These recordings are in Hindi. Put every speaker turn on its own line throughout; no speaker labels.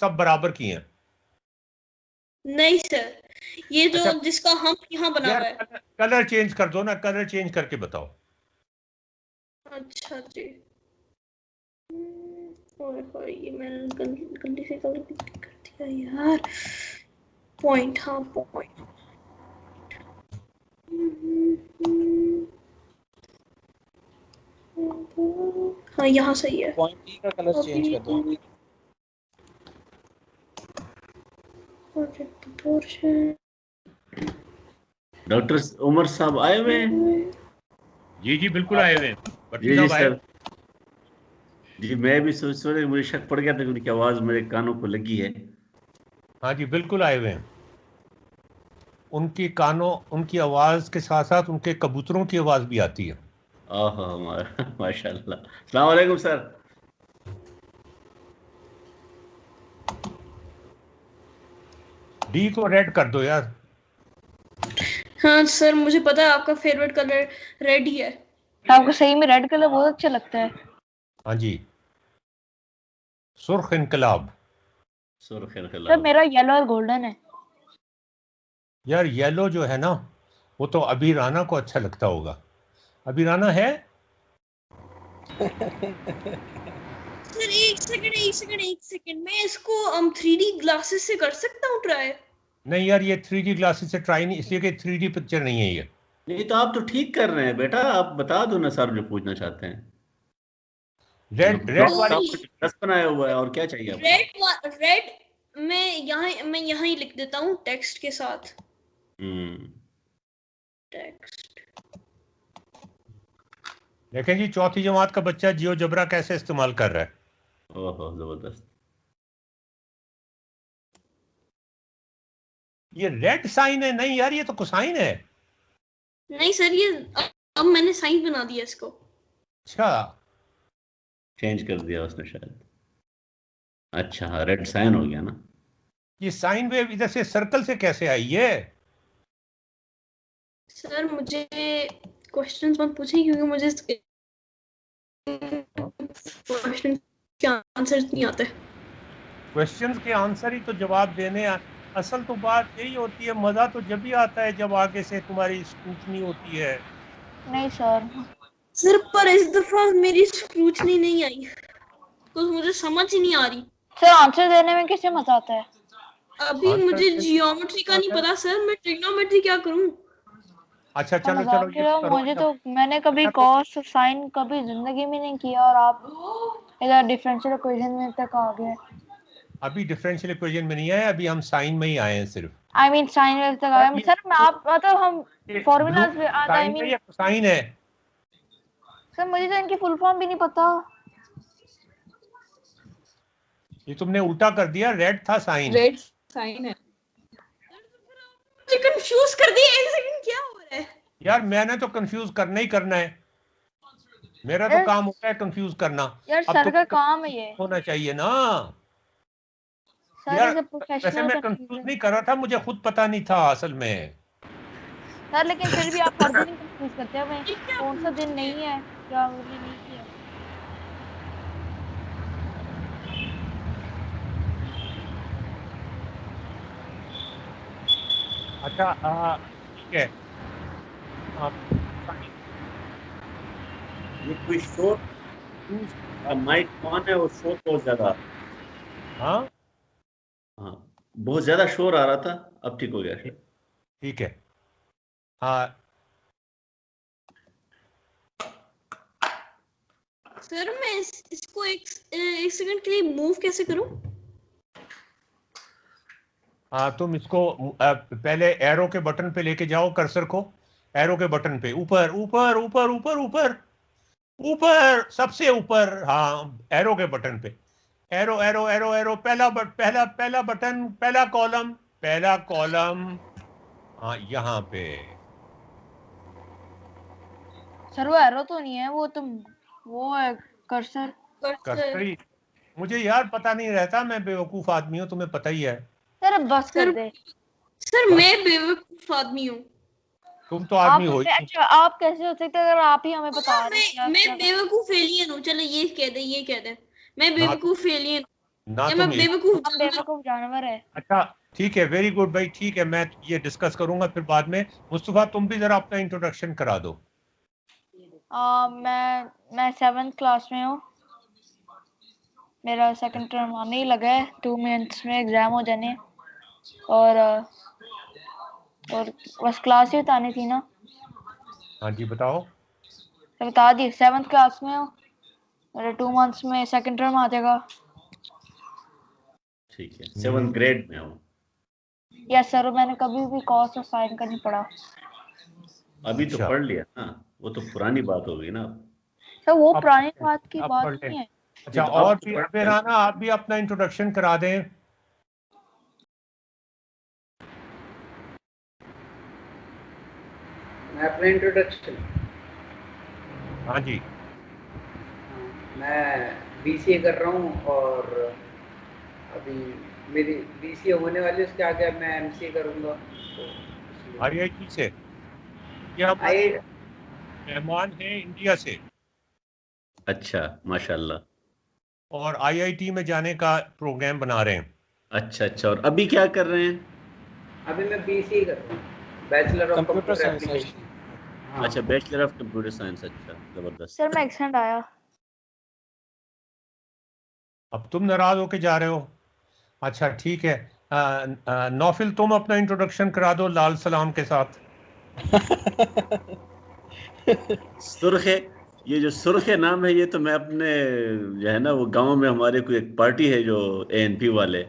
सब बराबर की हैं?
नहीं सर, ये जो
अच्छा,
जिसका हम यहाँ बना हुआ है।
कलर चेंज कर दो ना, कलर चेंज करके बताओ।
अच्छा जी, ओए ये मैंने गलती से कलर कर दिया यार। पॉइंट, हाँ पॉइंट, हाँ यहाँ सही है।
पॉइंट ई का कलर चेंज कर दो।
डॉक्टर उमर साहब आए हुए हैं?
जी जी बिल्कुल आए हुए हैं, भट्टी
जी जी
साहब आए।
सर। जी मैं भी सोच रहे, मुझे शक पड़ गया था कि उनकी आवाज मेरे कानों को लगी है।
हाँ जी बिल्कुल आए हुए हैं। उनकी कानों, उनकी आवाज के साथ साथ उनके कबूतरों की आवाज भी आती है।
ओहो माशाल्लाह। अस्सलाम वालेकुम सर।
डी को रेड कर दो यार।
हाँ सर, मुझे पता है आपका फेवरेट कलर रेड ही है।
आपको सही में रेड कलर बहुत अच्छा लगता है।
हाँ जी, सुर्ख इनकलाब।
सुर्ख
सर
इनकलाब।
मेरा येलो और गोल्डन है।
यार येलो जो है ना, वो तो अभी राना को अच्छा लगता होगा। अभी राना है।
सर एक सेकंड, मैं इसको 3D ग्लासेस से कर सकता हूँ ट्राई?
नहीं यार, ये 3D ग्लासेस से ट्राई नहीं, इसलिए कि 3D पिक्चर नहीं है ये।
नहीं तो आप तो ठीक कर रहे हैं बेटा, आप बता दो ना सर जो पूछना चाहते हैं।
रेड, रेड वाली।
आपको 10 बनाया हुआ है और क्या चाहिए आपको?
रेड मैं यहाँ ही लिख देता हूँ टेक्स्ट के साथ। टेक्स्ट।
देखें जी, चौथी जमात का बच्चा जियो जबरा कैसे इस्तेमाल कर रहा है।
ओहो जबरदस्त।
ये रेड साइन है? नहीं यार, ये तो कोसाइन है।
नहीं सर, ये अब मैंने साइन बना दिया इसको।
अच्छा,
चेंज कर दिया उसने शायद। अच्छा हाँ, रेड साइन हो गया ना।
ये साइन वेव इधर से सर्कल से कैसे आई है?
सर मुझे क्वेश्चंस मत पूछिए, क्योंकि मुझे क्वेश्चन के आंसर नहीं आते।
क्वेश्चंस के आंसर ही तो जवाब देने असल तो बात यही होती है। मजा तो जब भी आता है जब आगे से तुम्हारी स्क्रूटनी होती है।
नहीं सर।
सर पर इस दफा मेरी स्क्रूटनी नहीं आई, तो मुझे समझ ही नहीं आ रही।
सर आंसर देने में कैसे मजा आता है?
अभी मुझे जियोमेट्री का नहीं पता सर, मैं ट्रिग्नोमेट्री क्या करूं?
अच्छा चलो
मजाक
चलो,
कर
ये
रहे हो?
करो।
मुझे तो मैंने कभी कॉस साइन कभी जिंदगी में नहीं किया और आप इधर डिफरेंशियल इक्वेशन में तक आ गए।
अभी डिफरेंशियल इक्वेशन में नहीं आए, अभी हम साइन में ही आए हैं सिर्फ।
आई मीन साइन वेव तक आ गए सर। मैं आप मतलब हम फॉर्मूलाज में आई मीन
या कोसाइन है?
सर मुझे तो इनकी फुल फॉर्म भी नहीं पता।
ये तुमने उल्टा कर दिया, रेड था साइन।
रेड साइन है।
मुझे कंफ्यूज कर दिया। एक सेकंड, क्या हो रहा है?
यार मैंने तो कंफ्यूज करना ही करना है, मेरा तो काम होता है कंफ्यूज करना।
यार
अब
सर
तो
का काम है ये।
होना चाहिए ना
सर
यार।
इज अ
वैसे
प्रोफेशनल
मैं कंफ्यूज
कंफ्यूजन।
नहीं कर रहा था, मुझे खुद पता नहीं था असल में।
सर लेकिन फिर भी आप हर दिन कंफ्यूज करते हैं हमें, कौन सा दिन नहीं है या हमने नहीं किया।
अच्छा ठीक है।
ये कोई शोर, माइक ऑन है और शोर बहुत ज्यादा।
हाँ
हाँ बहुत ज्यादा शोर आ रहा था, अब ठीक हो गया शायद।
ठीक है। हाँ
सर मैं इसको एक सेकंड के लिए मूव कैसे करूं?
तुम इसको पहले एरो के बटन पे लेके जाओ कर्सर को। एरो के बटन पे ऊपर ऊपर ऊपर ऊपर ऊपर ऊपर, सबसे ऊपर। हाँ एरो के बटन पे, एरो एरो एरो एरो, पहला पहला बटन, पहला कॉलम, पहला कॉलम। हाँ यहाँ पे।
सर वो एरो तो नहीं है, वो तुम वो है कर्सर।
कर्सर ही मुझे यार पता नहीं रहता, मैं बेवकूफ आदमी हूँ, तुम्हें पता ही है।
सर बस कर दे।
सर मैं बेवकूफ आदमी हूँ।
तुम तो आदमी हो ही।
अच्छा आप कैसे हो सकते अगर आप ही हमें बता रहे हैं कि आप
मैं
क्या
बेवकूफ एलियन हूँ। चलो ये कह दे, मैं
हाँ
बेवकूफ एलियन।
ना
या मैं
तुम
बेवकूफ
हम बेवकूफ जानवर है।
अच्छा ठीक है, वेरी गुड भाई, ठीक है, मैं ये डिस्कस करूंगा फिर बाद में। मुस्तफा तुम भी जरा अपना इंट्रोडक्शन करा दो।
मैं 7th क्लास में हूँ। मेरा सेकंड टर्म आने ही लगा है, 2 मंथ्स में एग्जाम हो जाने हैं। और बस क्लास ही बतानी थी ना,
हाँ जी बताओ।
तो बता दी। 7th क्लास में हूँ, मेरे 2 मंथ्स में सेकंड टर्म आ जाएगा।
ठीक है, 7th ग्रेड में हूँ।
यस सर, मैंने कभी भी कॉस्ट साइन करनी पड़ा।
अभी तो
अच्छा।
पढ़ लिया ना, वो तो पुरानी बात हो गई ना।
सर वो
अब
पुरानी बात की
अब
बात
पढ़ लें।
नहीं है।
अच्छा,
तो अब
और
तो
भी
पढ़
अबे
लिया।
राना आप भी अपना इंट्रोडक्शन करा दें।
मैं अपना इंट्रोडक्शन,
हाँ जी।
मैं बीसीए कर रहा हूँ और अभी मेरी बीसीए होने वाली है, उसके आगे मैं एमसीए करूँगा, तो इसलिए
आईआईटी से ये हमारे
आई
मेहमान हैं इंडिया से,
अच्छा, माशाल्लाह।
और आईआईटी में जाने का प्रोग्राम बना रहे हैं।
अच्छा अच्छा, और अभी क्या कर रहे हैं?
अभी मैं बीसीए कर रहा हूँ, bachelor of
computer
computer
science है।
एप्लीकेशन। हाँ,
अच्छा, बैचलर ऑफ कंप्यूटर साइंस, अच्छा जबरदस्त।
सर मैं एक्सेंट आया।
अब तुम नाराज होके जा रहे हो। अच्छा ठीक है। नौफिल तुम अपना इंट्रोडक्शन करा दो लाल सलाम के साथ।
सुर्खे, ये जो सुर्खे नाम है, ये तो मैं अपने जो है ना, वो गांव में हमारे कोई एक पार्टी है जो एएनपी वाले,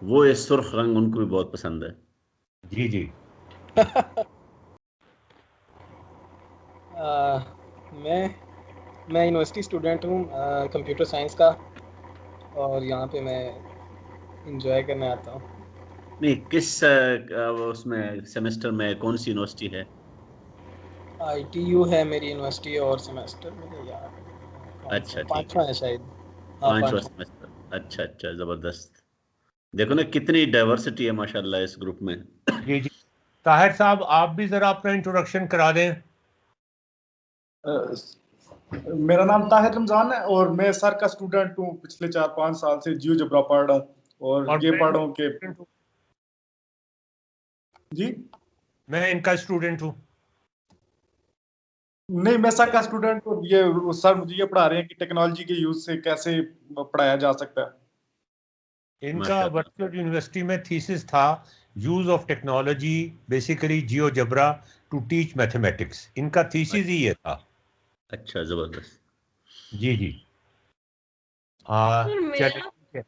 वो ये सुर्ख रंग उनको भी बहुत पसंद है।
जी जी।
आ, मैं यूनिवर्सिटी स्टूडेंट हूँ कंप्यूटर साइंस का, और यहाँ पे मैं इंजॉय करने आता हूँ।
नहीं, किस उसमें सेमेस्टर में कौन सी यूनिवर्सिटी है?
आईटीयू है मेरी यूनिवर्सिटी, और सेमेस्टर मुझे याद कौन सा
अच्छा
है,
ठीक है,
5वां है शायद। हाँ,
5वां
5वां।
सेमेस्टर। अच्छा अच्छा, जबरदस्त। देखो ना कितनी डाइवर्सिटी है माशाल्लाह इस ग्रुप में।
जी जी। ताहिर साहब आप भी जरा अपना इंट्रोडक्शन करा दें।
मेरा नाम ताहिर रमजान है और मैं सर का स्टूडेंट हूँ। पिछले 4-5 साल से जियोजेब्रा पढ़ रहा हूँ और ये पढ़ रहा हूँ कि जी
मैं इनका स्टूडेंट हूँ।
नहीं, मैं सर का स्टूडेंट हूँ। ये सर मुझे ये पढ़ा रहे हैं कि टेक्नोलॉजी के यूज से कैसे पढ़ाया जा सकता है।
इनका
माशाल्लाह।
वर्चुअल यूनिवर्सिटी में थीसिस था, use of technology basically GeoGebra to teach mathematics. इनका थीसिस ही ये था।
अच्छा, जबरदस्त।
जी जी।
सर
चलिए
मेरा,
ठीक है।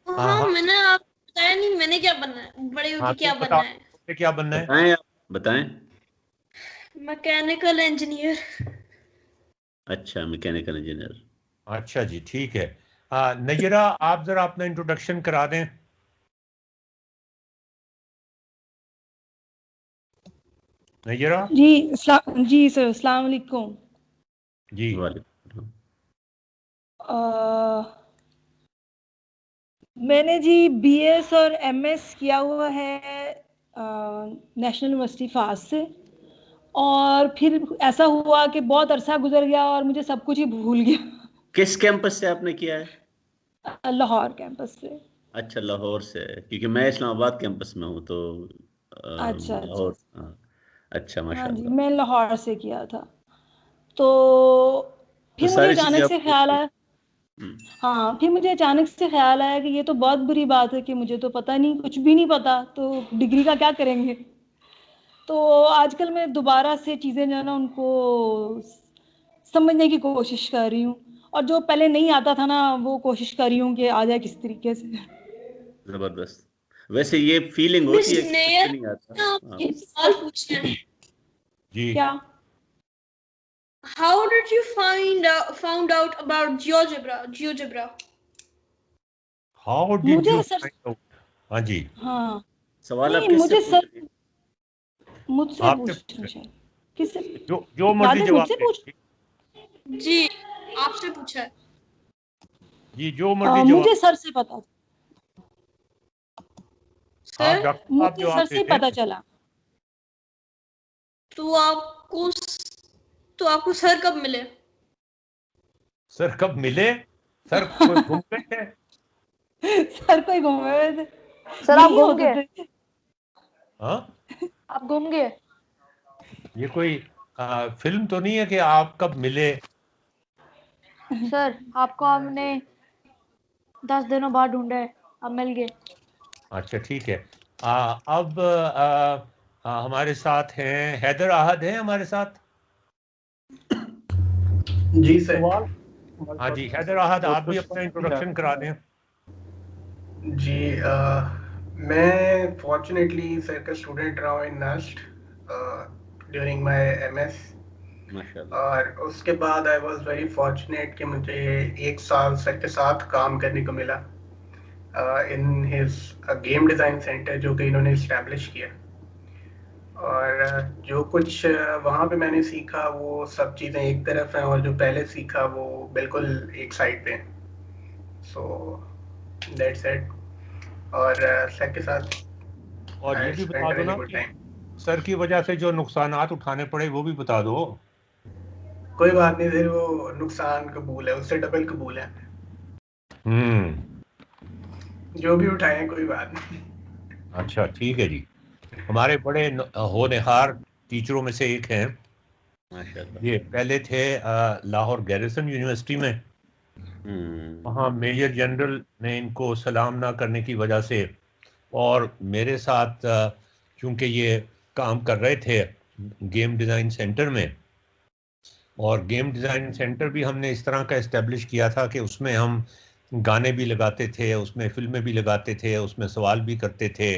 हाँ
हाँ
हाँ।
मैंने आप बताया नहीं मैंने क्या बनना है, बड़े होके
हाँ
क्या
तुम
बनना
बताओ
है।
तुम्हें क्या बनना है।
बताएं आप, बताएं।
Mechanical engineer.
अच्छा, मैकेनिकल इंजीनियर।
अच्छा जी ठीक है। नयरा आप जरा अपना इंट्रोडक्शन करा दें। नयरा।
जी जी सर, अस्सलाम वालेकुम।
जी।
वालेकुम।
अ, मैंने जी बीएस और एमएस किया हुआ है नेशनल यूनिवर्सिटी फास से, और फिर ऐसा हुआ कि बहुत अरसा गुजर गया और मुझे सब कुछ ही भूल गया।
किस कैंपस से आपने किया है?
लाहौर कैंपस से।
अच्छा, लाहौर से। क्योंकि मैं इस्लामाबाद कैंपस में हूँ, तो
अच्छा अच्छा।
लाहौर, हाँ। अच्छा,
हाँ जी,
माशाल्लाह।
मैं लाहौर से किया था। तो
तो
फिर मुझे
सारी चीजें
अचानक से
आपको।
ख्याल आया।
हम्म,
हाँ, फिर मुझे अचानक से ख्याल आया कि ये तो बहुत बुरी बात है कि मुझे तो पता नहीं, कुछ भी नहीं पता, तो डिग्री का क्या करेंगे। तो आजकल मैं दोबारा से चीज़ें जो है ना उनको समझने की कोशिश कर रही हूँ, और जो पहले नहीं आता था ना वो कोशिश कर रही हूँ कि आ जाए किस तरीके से।
जबरदस्त। वैसे ये फीलिंग
मिस
होती है कि कुछ भी
नेयर,
नहीं आता। हाँ।
आपसे एक सवाल पूछना है।
जी।
क्या?
How did you found out about GeoGebra?
How did you
मुझे सर,
फाइंड आउट। हाँ जी।
हाँ,
सवाल आप
नहीं
किससे
मुझे
पूछ
सर,
रही हैं?
मुझसे
आपसे
पूछ रहे हैं शायद। किससे?
जो मर्जी
दादर
जवाब
मुझसे
दें।
पूछ।
जी, आपसे पूछा है।
जी जो मर्जी जवाब।
मुझे सर से पता,
आप
सर,
डॉक्टर साहब
मुझे
जवाब
सर
दे
से
दें।
पता चला।
तो आपको तो आपको सर कब मिले?
सर कब मिले? सर कोई घूम गए थे।
सर कोई घूमे हुए थे।
सर आप
यही
घूम
होते
गए,
थे।
हाँ,
आप घूम गए।
ये कोई फिल्म तो नहीं है कि आप कब मिले?
सर आपको हमने 10 दिनों बाद ढूंढा है, अब मिल गए।
अच्छा ठीक है। अब हमारे साथ हैं हैदर आहद हैं हमारे साथ।
जी सर।
सवाल
हाँ जी हैदर आहद, आप भी अपना इंट्रोडक्शन करा दें।
जी मैं फॉर्चुनेटली सर का स्टूडेंट रहा हूँ इन नास्ट ड्यूरिंग माय एमएस,
माशाल्लाह।
और उसके बाद आई वाज वेरी फॉर्चुनेट कि मुझे 1 साल सर के साथ काम करने को मिला in his game design centre जो कि इन्होंने इस्टेब्लिश किया। और जो कुछ वहाँ पे मैंने सीखा वो सब चीज़ें एक तरफ हैं, और जो पहले सीखा वो बिल्कुल एक साइड पे हैं। So that's it. और सर के साथ
और ये
आई
भी
स्पेंट
बता
अ
दो
रियली
ना
गुड
कि
टाइम।
सर की वजह से जो नुकसानात उठाने पड़े वो भी बता दो।
कोई बात नहीं सर, वो नुकसान कबूल है, उससे डबल कबूल है। जो भी उठाए कोई बात नहीं।
अच्छा ठीक है जी। हमारे बड़े होनहार टीचरों में से एक हैं,
माशाल्लाह।
ये पहले थे लाहौर गैरिसन यूनिवर्सिटी में। वहाँ मेजर जनरल ने इनको सलाम ना करने की वजह से, और मेरे साथ चूंकि ये काम कर रहे थे गेम डिज़ाइन सेंटर में, और गेम डिज़ाइन सेंटर भी हमने इस तरह का इस्टेब्लिश किया था कि उसमें हम गाने भी लगाते थे, उसमें फिल्में भी लगाते थे, उसमें सवाल भी करते थे,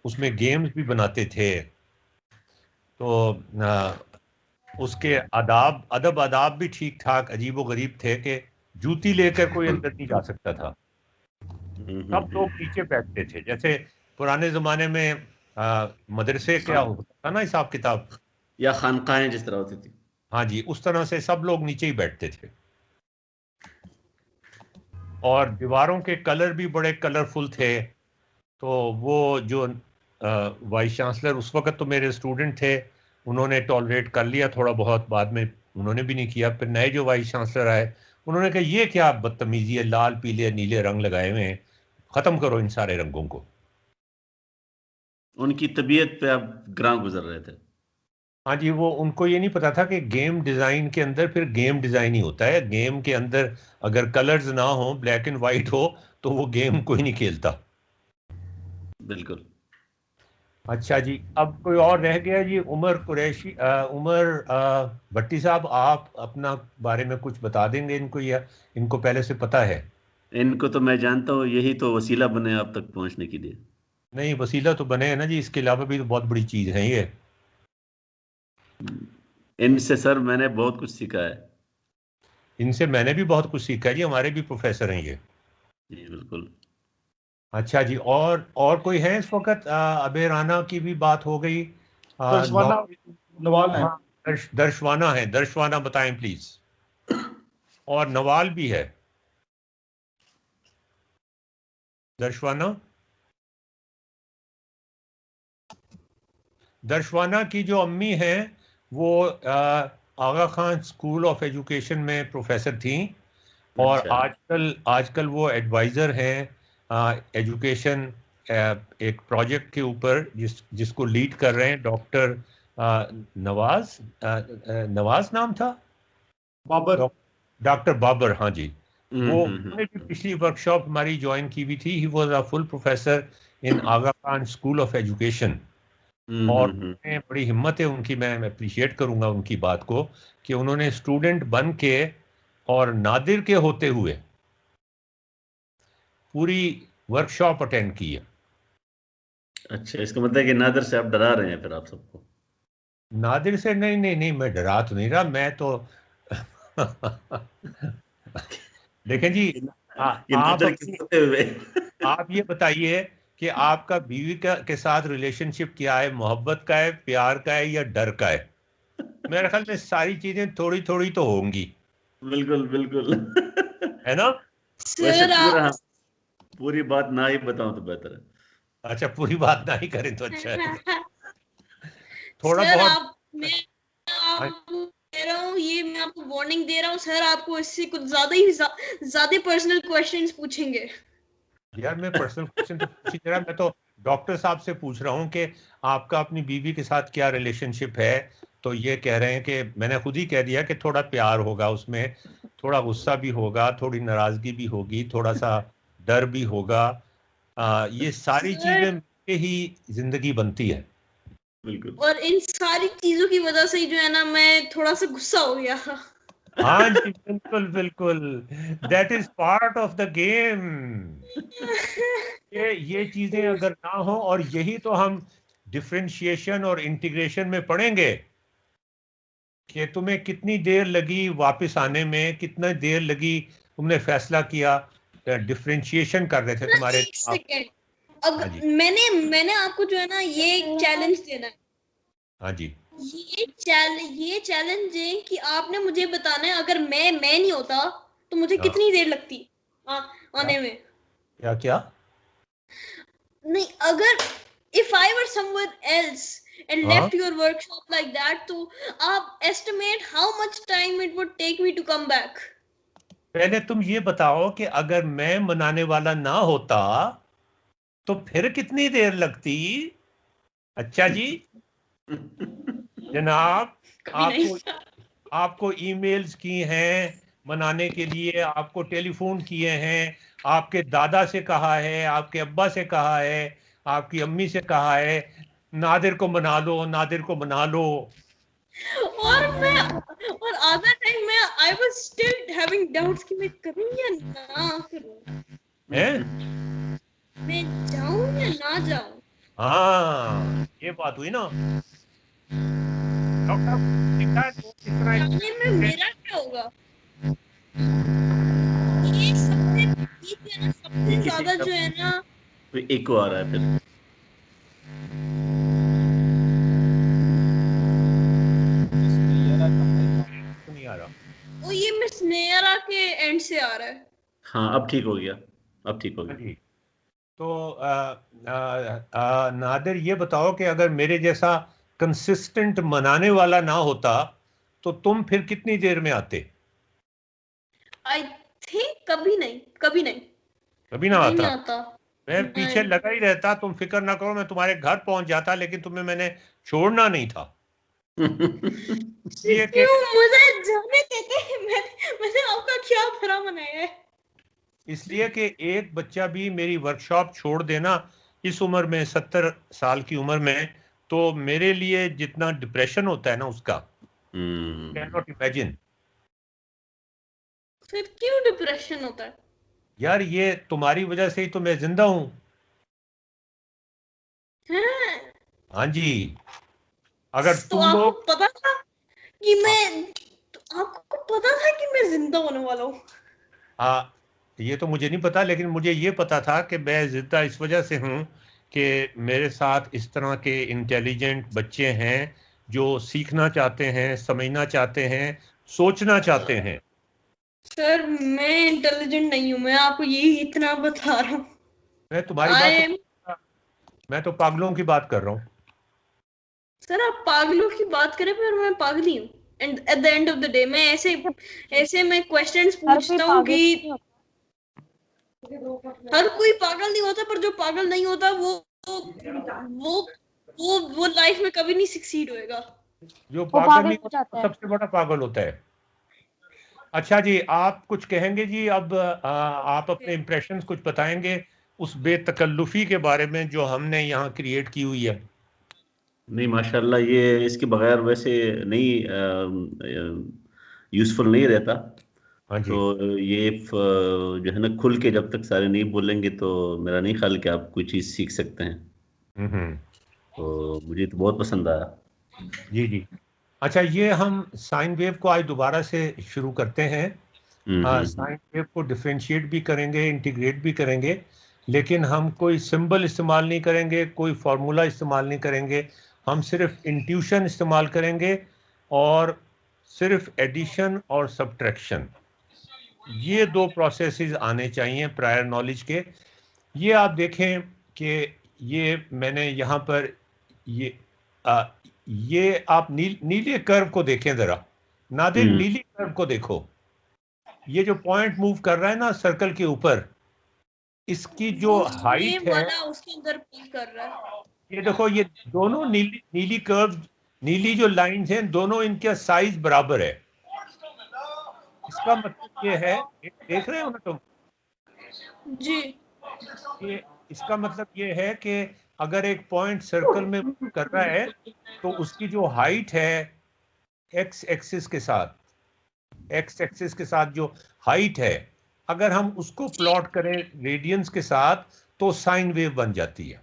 उसमें गेम्स भी बनाते थे। तो उसके अदब आदाब भी ठीक ठाक अजीब व गरीब थे कि जूती लेकर कोई अंदर नहीं जा सकता था। सब लोग नीचे बैठते थे, जैसे पुराने ज़माने में मदरसे क्या होता था ना, हिसाब किताब।
या खानकाहें जिस तरह होती थी।
हाँ जी, उस तरह से सब लोग नीचे ही बैठते थे। और दीवारों के कलर भी बड़े कलरफुल थे। तो वो जो वाइस चांसलर उस वक्त तो मेरे स्टूडेंट थे, उन्होंने टॉलरेट कर लिया थोड़ा बहुत, बाद में उन्होंने भी नहीं किया। फिर नए जो वाइस चांसलर आए, उन्होंने कहा ये क्या बदतमीजी है, लाल पीले नीले रंग लगाए हुए हैं, ख़त्म करो इन सारे रंगों को।
उनकी तबीयत पे आप ग्रां गुजर रहे थे।
हाँ जी, वो उनको ये नहीं पता था कि गेम डिज़ाइन के अंदर फिर गेम डिज़ाइन ही होता है। गेम के अंदर अगर कलर्स ना हो, ब्लैक एंड वाइट हो, तो वो गेम कोई नहीं खेलता।
बिल्कुल।
अच्छा जी, अब कोई और रह गया जी? उमर कुरैशी, उमर भट्टी साहब, आप अपना बारे में कुछ बता देंगे इनको, या इनको पहले से पता है?
इनको तो मैं जानता हूँ, यही तो वसीला बने आप तक पहुंचने के लिए।
नहीं, वसीला तो बने हैं ना जी, इसके अलावा भी तो बहुत बड़ी चीज़ है ये।
इनसे सर मैंने बहुत कुछ सीखा है।
इनसे मैंने भी बहुत कुछ सीखा है जी, हमारे भी प्रोफेसर हैं ये।
जी बिल्कुल।
अच्छा जी, और कोई है इस वक्त? अबे राना की भी बात हो गई।
दर्शवाना नवाल है।
हाँ, दर्शवाना है, दर्शवाना बताएं प्लीज। और नवाल भी है। दर्शवाना, दर्शवाना की जो अम्मी हैं वो आगा खान स्कूल ऑफ एजुकेशन में प्रोफेसर थी, और
अच्छा।
आजकल आजकल वो एडवाइज़र हैं एजुकेशन, एक प्रोजेक्ट के ऊपर जिसको लीड कर रहे हैं डॉक्टर नवाज, नवाज नाम था,
बाबर।
डॉक्टर बाबर। हाँ जी, वो उन्होंने भी
हम्म।
पिछली वर्कशॉप हमारी ज्वाइन की हुई थी। He was a full professor in Aga Khan school of education. और
हम्म।
उन्होंने बड़ी हिम्मत है उनकी, मैं अप्रिशिएट करूंगा उनकी बात को, कि उन्होंने स्टूडेंट बन के और नादिर के होते हुए पूरी वर्कशॉप अटेंड की है।
अच्छा, इसका मतलब है कि नादर से आप डरा रहे हैं फिर आप सबको।
नादिर से नहीं नहीं नहीं, मैं डरा तो नहीं रहा, मैं तो देखें जी,
कि
आप
नादर के
अपनी,
होते हुए।
आप ये बताइए कि आपका बीवी के साथ रिलेशनशिप क्या है? मोहब्बत का है, प्यार का है, या डर का है? मेरे ख्याल में सारी चीजें थोड़ी थोड़ी तो होंगी,
बिल्कुल बिल्कुल।
है ना?
वैसे
सर
पूरा,
आप
पूरी बात ना ही बताऊं तो बेहतर है।
अच्छा, पूरी बात ना ही करें तो अच्छा है। थोड़ा
सर
बहुत।
आप मैं आपको कह रहा हूँ, ये मैं आपको वार्निंग दे रहा हूँ सर, आपको इससे कुछ ज्यादा ही ज्यादा पर्सनल क्वेश्चंस पूछेंगे।
यार मैं पर्सनल क्वेश्चन तो पूछ ही नहीं रहा, मैं तो डॉक्टर साहब से पूछ रहा हूँ कि आपका अपनी बीवी के साथ क्या रिलेशनशिप है। तो ये कह रहे हैं कि मैंने खुद ही कह दिया कि थोड़ा प्यार होगा उसमें, थोड़ा गुस्सा भी होगा, थोड़ी नाराजगी भी होगी, थोड़ा सा डर भी होगा। ये सारी
सर
चीजें मिलके ही जिंदगी बनती है।
बिल्कुल।
और इन सारी चीजों की वजह से ही जो है ना मैं थोड़ा सा गुस्सा हो गया।
हाँ जी, बिल्कुल बिल्कुल, that is part of the game. ये चीजें अगर ना हो, और यही तो हम डिफरेंशिएशन और इंटीग्रेशन में पढ़ेंगे कि तुम्हें कितनी देर लगी वापस आने में, कितना देर लगी तुमने फैसला किया, डिफरेंशिएशन कर रहे थे तुम्हारे
एक
आप।
सेकेंड,
हाँ
अब
जी,
मैंने आपको जो है ना ये चैलेंज देना है।
हाँ जी,
ये चैलेंज है कि आपने मुझे बताना है अगर मैं नहीं होता तो मुझे
हाँ,
कितनी देर लगती आने
क्या
में।
क्या क्या?
नहीं, अगर if I were someone else and
हाँ,
left your workshop like that, तो आप estimate how much time it would take me to come back.
पहले तुम ये बताओ कि अगर मैं मनाने वाला ना होता तो फिर कितनी देर लगती। अच्छा जी जनाब,
कभी नहीं।
आपको आपको ईमेल्स की हैं मनाने के लिए, आपको टेलीफोन किए हैं, आपके दादा से कहा है, आपके अब्बा से कहा है, आपकी अम्मी से कहा है, नादिर को मना लो, नादिर को मना लो।
और आधा टाइम मैं I was still having doubts कि मैं करूं या ना करूं,
हैं?
मैं जाऊं या ना जाऊं।
हाँ, ये बात हुई ना। डॉक्टर दिखता है तो इस तरह
जाने में मेरा क्या होगा? ये जो है ना सबसे ज्यादा जो है ना
इको आ रहा है फिर।
नहीं आ रहा।
वो ये मिस नेयरा के एंड से आ रहा है।
हाँ अब ठीक हो गया, अब ठीक हो
हाँ
गया।
जी, तो नादिर ये बताओ कि अगर मेरे जैसा कंसिस्टेंट मनाने वाला ना होता तो तुम फिर कितनी देर में आते?
आई थिंक कभी नहीं, कभी नहीं,
कभी ना
नहीं
आता।
आता।
मैं पीछे
नहीं,
लगा ही रहता, तुम फिक्र ना करो, मैं तुम्हारे घर पहुंच जाता, लेकिन तुम्हें मैंने छोड़ना नहीं था। इसलिए कि
क्यों मुझे जाने देते। मैंने आपका क्या भला मनाया है।
इसलिए कि एक बच्चा भी मेरी वर्कशॉप छोड़ देना इस उम्र में, 70 साल की उम्र में, तो मेरे लिए जितना डिप्रेशन होता है ना उसका, कैन नॉट इमेजिन।
फिर क्यों डिप्रेशन होता है?
यार ये तुम्हारी वजह से ही तो मैं जिंदा हूं।
हैं?
हाँ जी, अगर
तो
तुम
आपको
लोग,
पता था कि आपको पता था कि मैं जिंदा होने वाला हूँ?
हाँ, ये तो मुझे नहीं पता, लेकिन मुझे ये पता था कि मैं जिंदा इस वजह से हूँ कि मेरे साथ इस तरह के इंटेलिजेंट बच्चे हैं जो सीखना चाहते हैं, समझना चाहते हैं, सोचना चाहते हैं।
सर मैं इंटेलिजेंट नहीं हूँ, मैं आपको यही इतना बता रहा हूँ।
मैं तुम्हारी
आई
बात
एम
तो, मैं तो पागलों की बात कर रहा हूँ।
सर आप पागलों की बात करें पर मैं पागल ही हूँ। And at the end of the day मैं ऐसे मैं क्वेश्चंस
हर कोई
पूछता हूँ
पागल
कि
नहीं होता।
हर कोई पागल नहीं होता, पर जो पागल नहीं होता वो लाइफ में कभी नहीं सक्सीड होएगा।
जो
वो
पागल
पागल
नहीं
हो
होता
जाता
वो
है।
सबसे बड़ा पागल होता है। अच्छा जी, आप कुछ कहेंगे जी अब? आप अपने इम्प्रेशंस कुछ बताएंगे उस बेतकल्लुफी के बारे में जो हमने यहाँ क्रिएट की हुई है।
नहीं माशाल्लाह, ये इसके बगैर वैसे नहीं यूज़फुल नहीं रहता।
हाँ जी,
तो ये जो है ना, खुल के जब तक सारे नहीं बोलेंगे तो मेरा नहीं ख्याल कि आप कोई चीज़ सीख सकते हैं।
हम्म,
तो मुझे तो बहुत पसंद आया।
जी जी। अच्छा, ये हम साइन वेव को आज दोबारा से शुरू करते हैं।
हम्म।
साइन वेव को डिफरेंशिएट भी करेंगे, इंटीग्रेट भी करेंगे, लेकिन हम कोई सिंबल इस्तेमाल नहीं करेंगे, कोई फार्मूला इस्तेमाल नहीं करेंगे। हम सिर्फ इंट्यूशन इस्तेमाल करेंगे, और सिर्फ एडिशन और सब्ट्रैक्शन, ये दो प्रोसेसेस आने चाहिए प्रायर नॉलेज के। ये आप देखें कि ये मैंने यहाँ पर ये ये आप नीले कर्व को देखें जरा। नादिर,
हम्म।
नीली कर्व को देखो। ये जो पॉइंट मूव कर रहा है ना सर्कल के ऊपर, इसकी जो हाइट है,
वाला उसके अंदर पुल कर रहा है।
ये देखो ये दोनों नीली कर्व, नीली जो लाइंस हैं दोनों, इनका साइज बराबर है। इसका मतलब ये है, देख रहे हो ना तुम
जी,
ये, इसका मतलब ये है कि अगर एक पॉइंट सर्कल में कर रहा है तो उसकी जो हाइट है एक्स एक्सिस के साथ जो हाइट है, अगर हम उसको प्लॉट करें रेडियंस के साथ तो साइन वेव बन जाती है।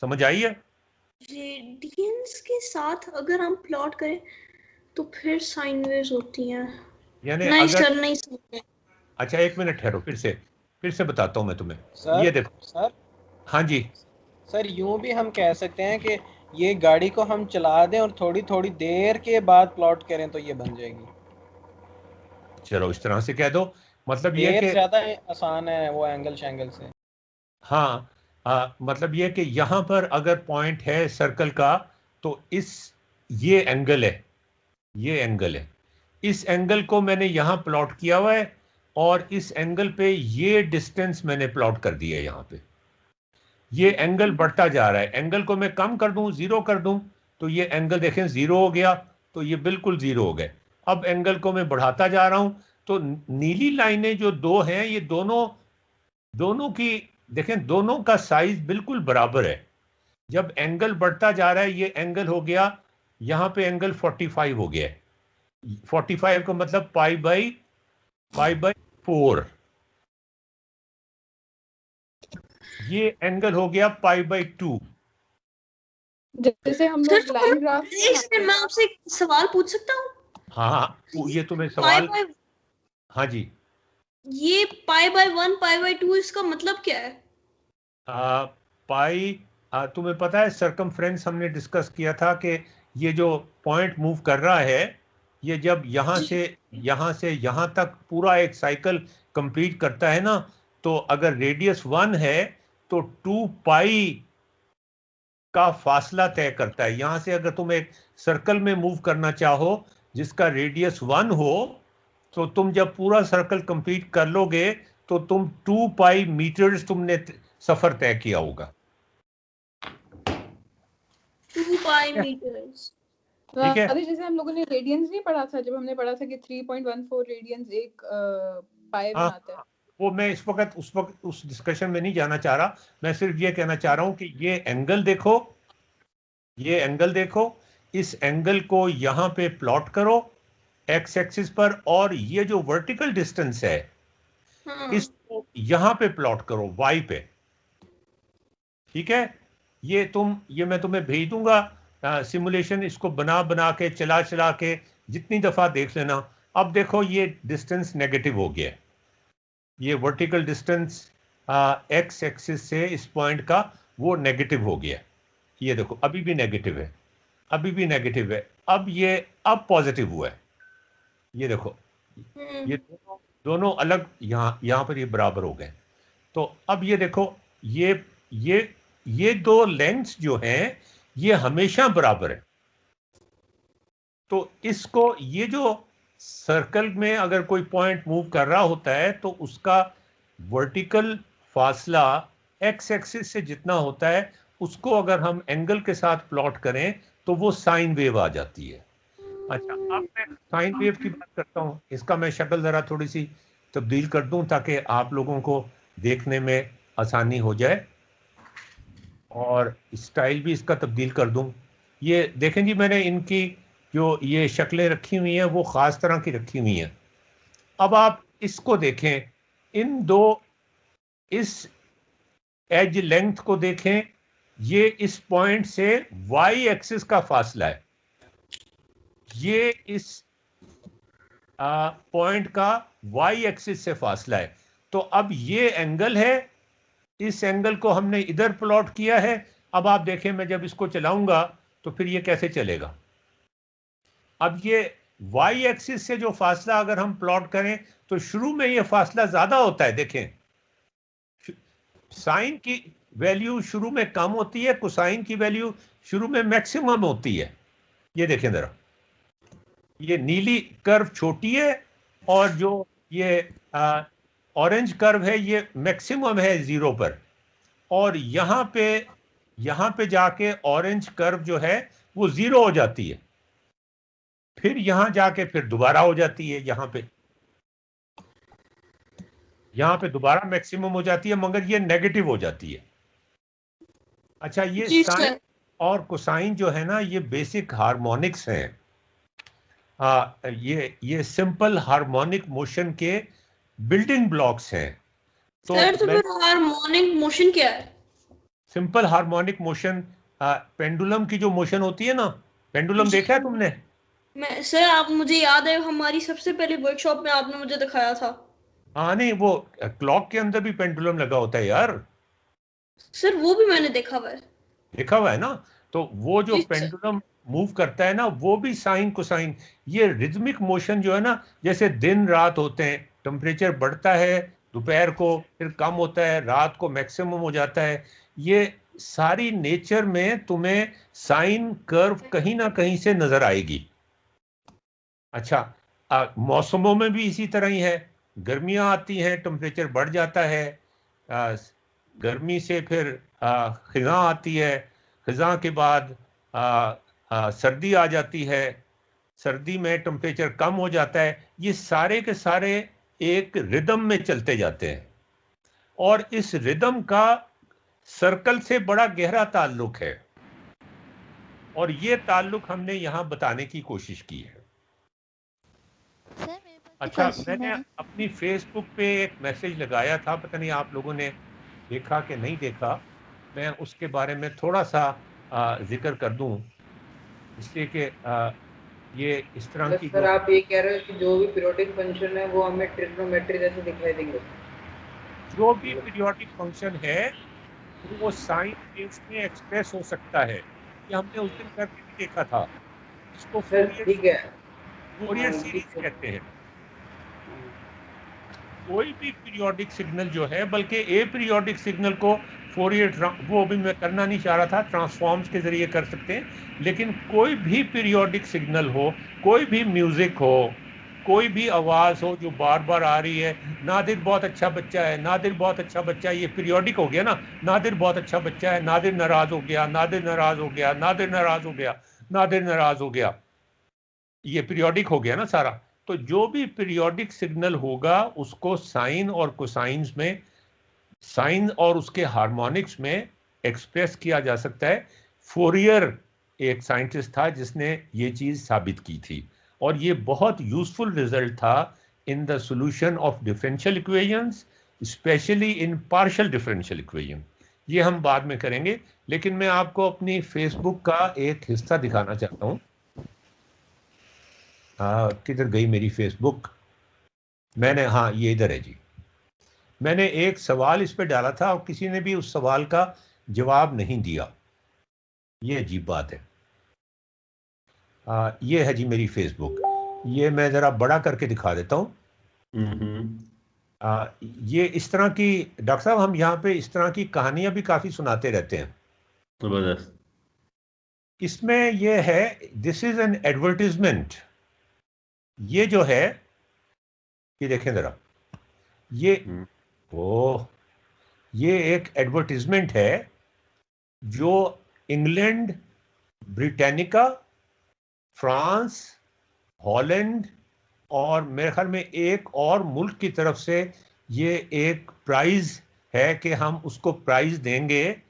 समझ आई है?
रेडियंस के साथ अगर हम प्लॉट करें तो फिर साइन वेव्स होती हैं।
यानी
नहीं
अगर
सर, नहीं समझे।
अच्छा एक मिनट ठहरो, फिर से बताता हूं मैं तुम्हें।
सर,
ये देखो
सर,
हाँ जी
सर यूं भी हम कह सकते हैं कि ये गाड़ी को हम चला दें और थोड़ी थोड़ी देर के बाद प्लॉट करें तो ये बन जाएगी।
चलो इस तरह से कह दो, मतलब ये
देर
कि
ज्यादा आसान है वो एंगल शैंगल से।
हाँ मतलब ये कि यहाँ पर अगर पॉइंट है सर्कल का तो ये एंगल है, इस एंगल को मैंने यहाँ प्लॉट किया हुआ है और इस एंगल पे ये डिस्टेंस मैंने प्लॉट कर दिया है। यहाँ पे ये एंगल बढ़ता जा रहा है, एंगल को मैं कम कर दूं, 0 कर दूं तो ये एंगल देखें 0 हो गया, तो ये बिल्कुल 0 हो गए। अब एंगल को मैं बढ़ाता जा रहा हूं तो नीली लाइनें जो दो हैं ये दोनों की देखें, दोनों का साइज बिल्कुल बराबर है। जब एंगल बढ़ता जा रहा है, ये एंगल हो गया यहां पे एंगल 45 हो गया है। 45 का मतलब पाई बाई 4, ये एंगल हो गया पाई बाई 2।
जैसे हम लोग लाइन ग्राफ,
मैं आपसे एक सवाल पूछ सकता हूँ?
हाँ ये तुम्हें सवाल, हाँ जी,
ये पाई बाय 1 पाई बाय 2 इसका मतलब क्या है?
पाई तुम्हें पता है सरकमफ्रेंस हमने डिस्कस किया था कि ये जो पॉइंट मूव कर रहा है, ये जब यहाँ से यहाँ तक पूरा एक साइकिल कंप्लीट करता है ना, तो अगर रेडियस 1 है तो 2 पाई का फासला तय करता है। यहां से अगर तुम एक सर्कल में मूव करना चाहो जिसका रेडियस 1 हो, तो तुम जब पूरा सर्कल कंप्लीट कर लोगे तो तुम 2 पाई मीटर्स तुमने सफर तय किया होगा।
2 पाई मीटर्स,
ठीक है?
अरे जैसे हम लोगों ने रेडियंस नहीं पढ़ा था, जब हमने पढ़ा था कि 3.14 रेडियंस एक पाई बनाता है।
वो मैं इस वक्त उस डिस्कशन में नहीं जाना चाह रहा, मैं सिर्फ ये कहना चाह रहा हूं कि ये एंगल देखो, इस एंगल को यहां पे प्लॉट करो एक्स एक्सिस पर, और ये जो वर्टिकल डिस्टेंस है इसको यहां पे प्लॉट करो वाई पे। ठीक है? ये मैं तुम्हें भेज दूंगा सिमुलेशन, इसको बना के चला के जितनी दफा देख लेना। अब देखो ये डिस्टेंस नेगेटिव हो गया, ये वर्टिकल डिस्टेंस एक्स एक्सिस से इस पॉइंट का वो नेगेटिव हो गया। ये देखो अभी भी नेगेटिव है, अब पॉजिटिव हुआ है। ये देखो ये दोनों अलग, यहाँ पर ये बराबर हो गए। तो अब ये देखो ये दो लेंथ्स जो हैं ये हमेशा बराबर है। तो इसको, ये जो सर्कल में अगर कोई पॉइंट मूव कर रहा होता है तो उसका वर्टिकल फासला एक्स एक्सिस से जितना होता है उसको अगर हम एंगल के साथ प्लॉट करें तो वो साइन वेव आ जाती है। अच्छा, अब मैं साइन वेव की बात करता हूं। इसका मैं शक्ल जरा थोड़ी सी तब्दील कर दूं ताकि आप लोगों को देखने में आसानी हो जाए, और स्टाइल भी इसका तब्दील कर दूं। ये देखें जी, मैंने इनकी जो ये शक्लें रखी हुई हैं वो ख़ास तरह की रखी हुई हैं। अब आप इसको देखें, इस एज लेंथ को देखें, ये इस पॉइंट से वाई एक्सिस का फासला है, ये इस पॉइंट का वाई एक्सिस से फासला है। तो अब ये एंगल है, इस एंगल को हमने इधर प्लॉट किया है। अब आप देखें, मैं जब इसको चलाऊंगा तो फिर ये कैसे चलेगा। अब ये वाई एक्सिस से जो फासला अगर हम प्लॉट करें तो शुरू में ये फासला ज्यादा होता है। देखें, साइन की वैल्यू शुरू में कम होती है, कोसाइन की वैल्यू शुरू में मैक्सिमम होती है। ये देखें जरा, ये नीली कर्व छोटी है और जो ये ऑरेंज कर्व है ये मैक्सिमम है 0 पर, और यहाँ पे जाके ऑरेंज कर्व जो है वो 0 हो जाती है, फिर यहाँ जाके फिर दोबारा हो जाती है, यहाँ पे दोबारा मैक्सिमम हो जाती है, मगर ये नेगेटिव हो जाती है। अच्छा, ये साइन और कोसाइन जो है ना, ये बेसिक हार्मोनिक्स हैं। ये सिंपल हार्मोनिक मोशन के बिल्डिंग ब्लॉक्स हैं।
तो फिर हार्मोनिक मोशन क्या है?
सिंपल हार्मोनिक मोशन पेंडुलम की जो मोशन होती है ना, पेंडुलम देखा है तुमने?
सर आप, मुझे याद है हमारी सबसे पहले वर्कशॉप में आपने मुझे दिखाया था।
हाँ, नहीं, वो क्लॉक के अंदर भी पेंडुलम लगा होता है यार।
सर वो भी मैंने देखा हुआ है
ना। तो वो जो पेंडुलम मूव करता है ना, वो भी साइन कोसाइन, ये रिदमिक मोशन जो है ना, जैसे दिन रात होते हैं, टेम्परेचर बढ़ता है दोपहर को, फिर कम होता है, रात को मैक्सिमम हो जाता है, ये सारी नेचर में तुम्हें साइन कर्व कहीं ना कहीं से नजर आएगी। अच्छा, मौसमों में भी इसी तरह ही है। गर्मियां आती हैं, टेम्परेचर बढ़ जाता है, गर्मी से फिर खिज़ां आती है, खिज़ां के बाद सर्दी आ जाती है, सर्दी में टेम्परेचर कम हो जाता है। ये सारे के सारे एक रिदम में चलते जाते हैं, और इस रिदम का सर्कल से बड़ा गहरा ताल्लुक है, और ये ताल्लुक हमने यहाँ बताने की कोशिश की है। अच्छा, मैंने अपनी फेसबुक पे एक मैसेज लगाया था, पता नहीं आप लोगों ने देखा कि नहीं देखा, मैं उसके बारे में थोड़ा सा जिक्र कर दूं, इसलिए कि ये इस तरह की,
सर आप ये कह रहे हो कि जो भी पीरियोडिक फंक्शन है वो हमें ट्रिग्नोमेट्री जैसे दिखाई देंगे? जो भी
पीरियोडिक फंक्शन है वो साइन वेव्स में एक्सप्रेस हो सकता है, ये हमने उस दिन करके भी देखा था। इसको फोरियर सीरीज कहते हैं। कोई भी पीरियोडिक सिग्नल जो है, बल्कि ए पीरियोडिक सिग्नल को फोरियर, वो भी मैं करना नहीं चाह रहा था, ट्रांसफॉर्म्स के जरिए कर सकते हैं, लेकिन कोई भी पीरियोडिक सिग्नल हो, कोई भी म्यूजिक हो, कोई भी आवाज़ हो जो बार बार आ रही है, नादिर बहुत अच्छा बच्चा है, नादिर बहुत अच्छा बच्चा है, ये पीरियोडिक हो गया ना, नादिर बहुत अच्छा बच्चा है, नादिर नाराज हो गया, नादिर नाराज हो गया, नादिर नाराज हो गया, नादिर नाराज हो गया, ये पीरियोडिक हो गया ना सारा। तो जो भी पीरियोडिक सिग्नल होगा उसको साइन और कोसाइंस में, साइन और उसके हार्मोनिक्स में एक्सप्रेस किया जा सकता है। फोरियर एक साइंटिस्ट था जिसने ये चीज़ साबित की थी, और ये बहुत यूजफुल रिजल्ट था in the solution of differential equations, specially in partial differential equation. ये हम बाद में करेंगे, लेकिन मैं आपको अपनी फेसबुक का एक हिस्सा दिखाना चाहता हूँ। किधर गई मेरी फेसबुक? मैंने, हाँ, ये इधर है जी। मैंने एक सवाल इस पे डाला था और किसी ने भी उस सवाल का जवाब नहीं दिया, ये अजीब बात है। ये है जी मेरी फेसबुक, ये मैं ज़रा बड़ा करके दिखा देता हूँ। ये इस तरह की, डॉक्टर साहब हम यहाँ पे इस तरह की कहानियाँ भी काफ़ी सुनाते रहते हैं।
जबरदस्त।
इसमें ये है, दिस इज़ एन एडवर्टिजमेंट। ये जो है, ये देखें ज़रा, ये एक एडवर्टिजमेंट है जो इंग्लैंड, ब्रिटानिका, फ्रांस, हॉलैंड और मेरे ख्याल में एक और मुल्क की तरफ से ये एक प्राइज़ है कि हम उसको प्राइज़ देंगे।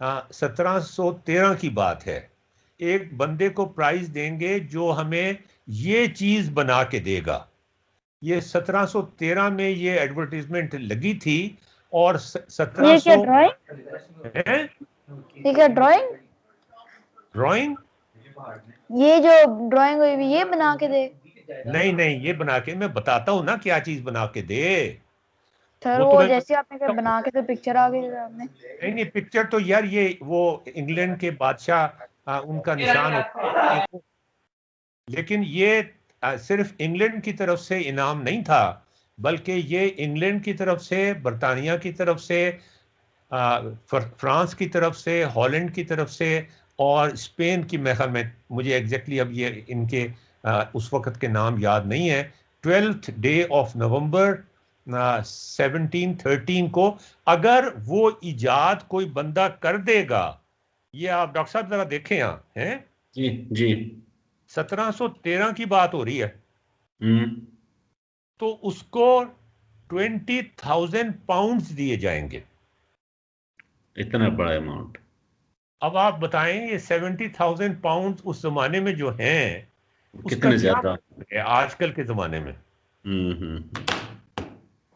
1713 की बात है, एक बंदे को प्राइज़ देंगे जो हमें ये चीज़ बना के देगा। ये 1713 में ये एडवर्टीजमेंट लगी थी, और 1700 ड्राइंग,
ये जो ड्राइंग हुई हुई ये बना के दे?
नहीं, ये बना के, मैं बताता हूँ ना क्या चीज बना के दे।
वो जैसे आपने बना के तो पिक्चर आ गई सामने।
नहीं, पिक्चर तो यार ये वो इंग्लैंड के बादशाह उनका निशान होता है, लेकिन ये सिर्फ इंग्लैंड की तरफ से इनाम नहीं था, बल्कि ये इंग्लैंड की तरफ से, बरतानिया की तरफ से, फ्रांस की तरफ से, हॉलैंड की तरफ से और स्पेन की, में मुझे एग्जैक्टली अब ये इनके उस वक़्त के नाम याद नहीं है। 12th day of November 1713 को, अगर वो इजाद कोई बंदा कर देगा, ये आप डॉक्टर साहब जरा देखें यहाँ हैं
जी जी
1713 की बात हो रही है, तो उसको 20,000 पाउंड्स दिए जाएंगे।
इतना बड़ा अमाउंट।
अब आप बताएं ये 70,000 पाउंड उस जमाने में जो हैं उसका
कितने
क्या
ज्यादा
है आजकल के जमाने में।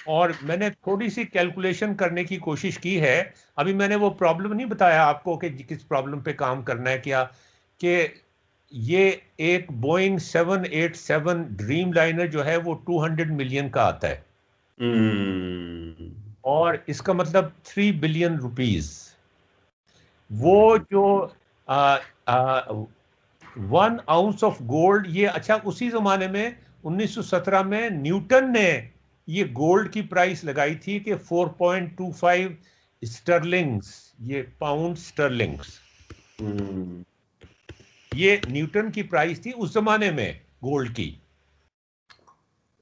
और मैंने थोड़ी सी कैलकुलेशन करने की कोशिश की है। अभी मैंने वो प्रॉब्लम नहीं बताया आपको कि किस प्रॉब्लम पे काम करना है, क्या कि ये एक बोइंग 787 ड्रीम लाइनर जो है वो 200 मिलियन का आता है, और इसका मतलब 3 बिलियन रुपीस। वो जो 1 आउंस ऑफ गोल्ड, ये अच्छा उसी जमाने में 1917 में न्यूटन ने ये गोल्ड की प्राइस लगाई थी कि 4.25 स्टर्लिंग्स, ये पाउंड स्टर्लिंग्स, ये न्यूटन की प्राइस थी उस जमाने में गोल्ड की।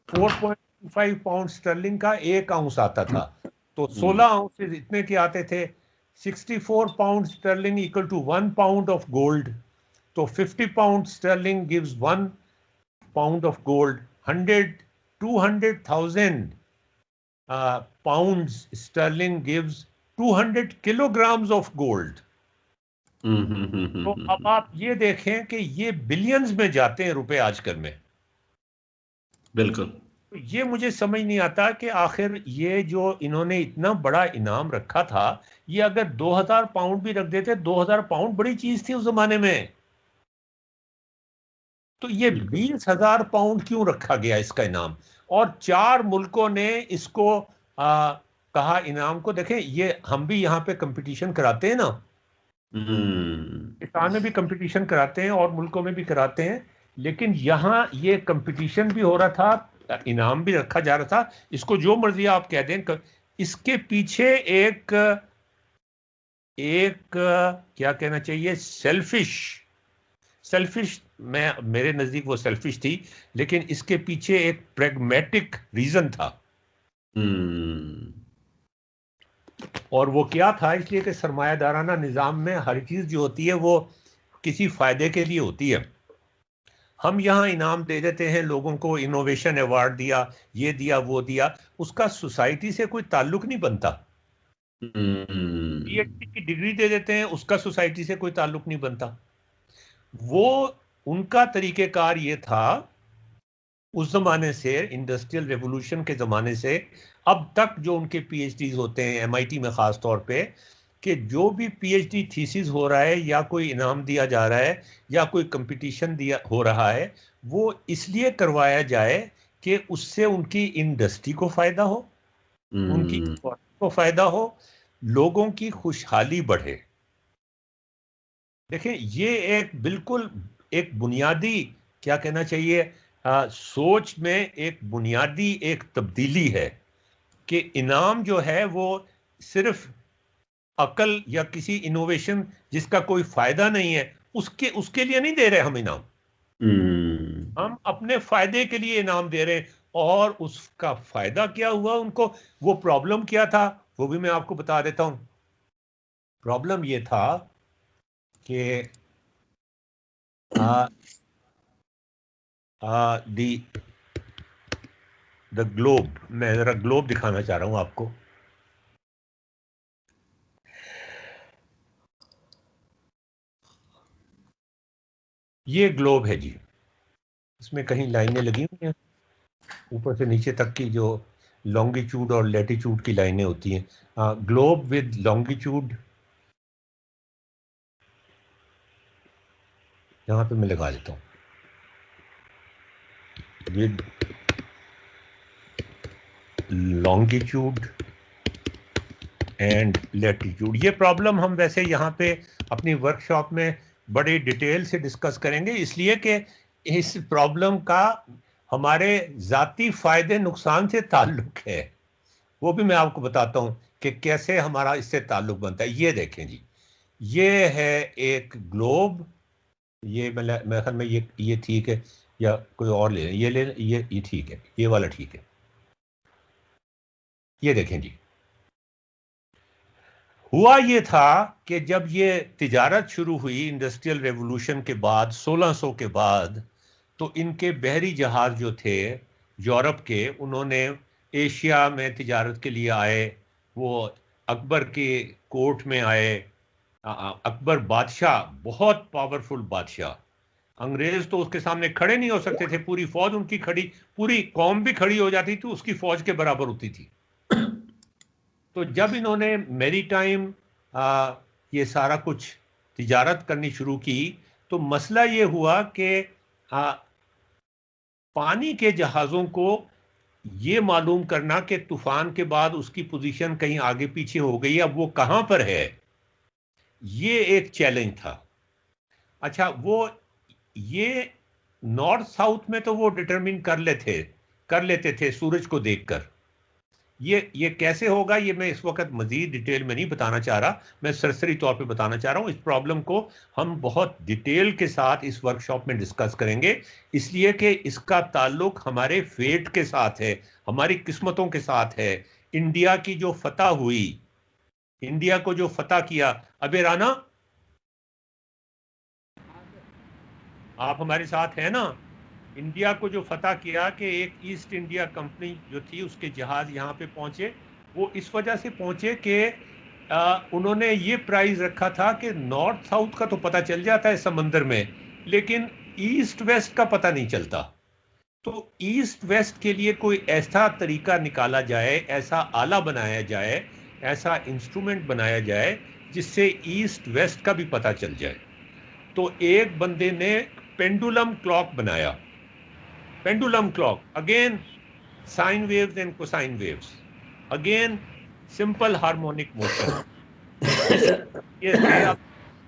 4.25 पाउंड स्टर्लिंग का 1 आउंस आता था, तो 16 आउंसेस इतने के आते थे। 64 pound sterling equal to 1 pound of gold, तो 50 pound sterling gives 1 pound of gold. 200,000 pounds sterling gives 200 kilograms of gold. तो अब आप ये देखें कि ये बिलियंस में जाते हैं रुपए आजकल में।
बिल्कुल।
तो ये मुझे समझ नहीं आता कि आखिर ये जो इन्होंने इतना बड़ा इनाम रखा था, ये अगर 2000 पाउंड भी रख देते, 2000 पाउंड बड़ी चीज थी उस जमाने में, तो ये 20,000 पाउंड क्यों रखा गया इसका इनाम। और 4 मुल्कों ने इसको कहा इनाम को। देखें ये हम भी यहाँ पे कंपटीशन कराते हैं ना, पाकिस्तान में भी कंपटीशन कराते हैं और मुल्कों में भी कराते हैं, लेकिन यहाँ ये कंपटीशन भी हो रहा था, इनाम भी रखा जा रहा था। इसको जो मर्जी आप कह दें, इसके पीछे एक क्या कहना चाहिए, सेल्फिश मैं मेरे नजदीक वो सेल्फिश थी, लेकिन इसके पीछे एक प्रैग्मेटिक रीजन था। और वो क्या था, इसलिए कि सरमायादाराना निज़ाम में हर चीज़ जो होती है वो किसी फ़ायदे के लिए होती है। हम यहाँ इनाम दे देते हैं लोगों को, इनोवेशन अवार्ड दिया, ये दिया वो दिया, उसका सोसाइटी से कोई ताल्लुक नहीं बनता। पीएचडी की डिग्री दे देते हैं, उसका सोसाइटी से कोई ताल्लुक नहीं बनता। वो उनका तरीक़ेकार ये था उस ज़माने से, इंडस्ट्रियल रेवोल्यूशन के ज़माने से अब तक, जो उनके पीएचडीज होते हैं एमआईटी में ख़ास तौर पे, कि जो भी पीएचडी थीसिस हो रहा है या कोई इनाम दिया जा रहा है या कोई कंपटीशन दिया हो रहा है, वो इसलिए करवाया जाए कि उससे उनकी इंडस्ट्री को फ़ायदा हो, उनकी इकोनॉमी को फ़ायदा हो, लोगों की खुशहाली बढ़े। देखें ये एक बिल्कुल एक बुनियादी, क्या कहना चाहिए, सोच में एक बुनियादी एक तब्दीली है कि इनाम जो है वो सिर्फ अकल या किसी इनोवेशन जिसका कोई फायदा नहीं है उसके लिए नहीं दे रहे हम इनाम। हम अपने फायदे के लिए इनाम दे रहे हैं, और उसका फायदा क्या हुआ उनको, वो प्रॉब्लम क्या था वो भी मैं आपको बता देता हूं। प्रॉब्लम ये था कि द ग्लोब, मैं जरा ग्लोब दिखाना चाह रहा हूं आपको। ये ग्लोब है जी, इसमें कहीं लाइनें लगी हुई हैं ऊपर से नीचे तक की, जो लॉन्गिट्यूड और लैटिट्यूड की लाइनें होती हैं। ग्लोब विद लॉन्गिट्यूड, यहां पे मैं लगा देता हूं, विद लॉन्गिट्यूड एंड लैटिट्यूड। ये प्रॉब्लम हम वैसे यहाँ पे अपनी वर्कशॉप में बड़े डिटेल से डिस्कस करेंगे, इसलिए कि इस प्रॉब्लम का हमारे ज़ाती फ़ायदे नुकसान से ताल्लुक़ है। वो भी मैं आपको बताता हूँ कि कैसे हमारा इससे ताल्लुक़ बनता है। ये देखें जी, ये है एक ग्लोब, ये मेरे ख्याल में ये ठीक है, या कोई और ले लें, ये ठीक है, ये वाला ठीक है। ये देखें जी, हुआ ये था कि जब ये तिजारत शुरू हुई इंडस्ट्रियल रेवोल्यूशन के बाद 1600 के बाद, तो इनके बहरी जहाज जो थे यूरोप के, उन्होंने एशिया में तिजारत के लिए आए, वो अकबर के कोर्ट में आए। अकबर बादशाह, बहुत पावरफुल बादशाह, अंग्रेज तो उसके सामने खड़े नहीं हो सकते थे, पूरी फौज उनकी खड़ी, पूरी कौम भी खड़ी हो जाती थी, उसकी फौज के बराबर होती थी। तो जब इन्होंने मेरी टाइम ये सारा कुछ तिजारत करनी शुरू की, तो मसला ये हुआ कि पानी के जहाज़ों को ये मालूम करना कि तूफान के बाद उसकी पोजीशन कहीं आगे पीछे हो गई, अब वो कहां पर है, ये एक चैलेंज था। अच्छा, वो ये नॉर्थ साउथ में तो वो डिटरमिन कर लेते थे सूरज को देखकर। ये कैसे होगा, ये मैं इस वक्त मजीद डिटेल में नहीं बताना चाह रहा, मैं सरसरी तौर पे बताना चाह रहा हूँ। इस प्रॉब्लम को हम बहुत डिटेल के साथ इस वर्कशॉप में डिस्कस करेंगे, इसलिए कि इसका ताल्लुक हमारे फेट के साथ है, हमारी किस्मतों के साथ है। इंडिया की जो फतह हुई, इंडिया को जो फतह किया, अबे राना आप हमारे साथ हैं ना, इंडिया को जो फतह किया कि एक ईस्ट इंडिया कंपनी जो थी उसके जहाज यहाँ पे पहुंचे, वो इस वजह से पहुंचे कि उन्होंने ये प्राइस रखा था कि नॉर्थ साउथ का तो पता चल जाता है समंदर में, लेकिन ईस्ट वेस्ट का पता नहीं चलता। तो ईस्ट वेस्ट के लिए कोई ऐसा तरीका निकाला जाए, ऐसा आला बनाया जाए, ऐसा इंस्ट्रूमेंट बनाया जाए जिससे ईस्ट वेस्ट का भी पता चल जाए। तो एक बंदे ने पेंडुलम क्लॉक बनाया, pendulum clock, again sine waves and cosine waves, again simple harmonic motion.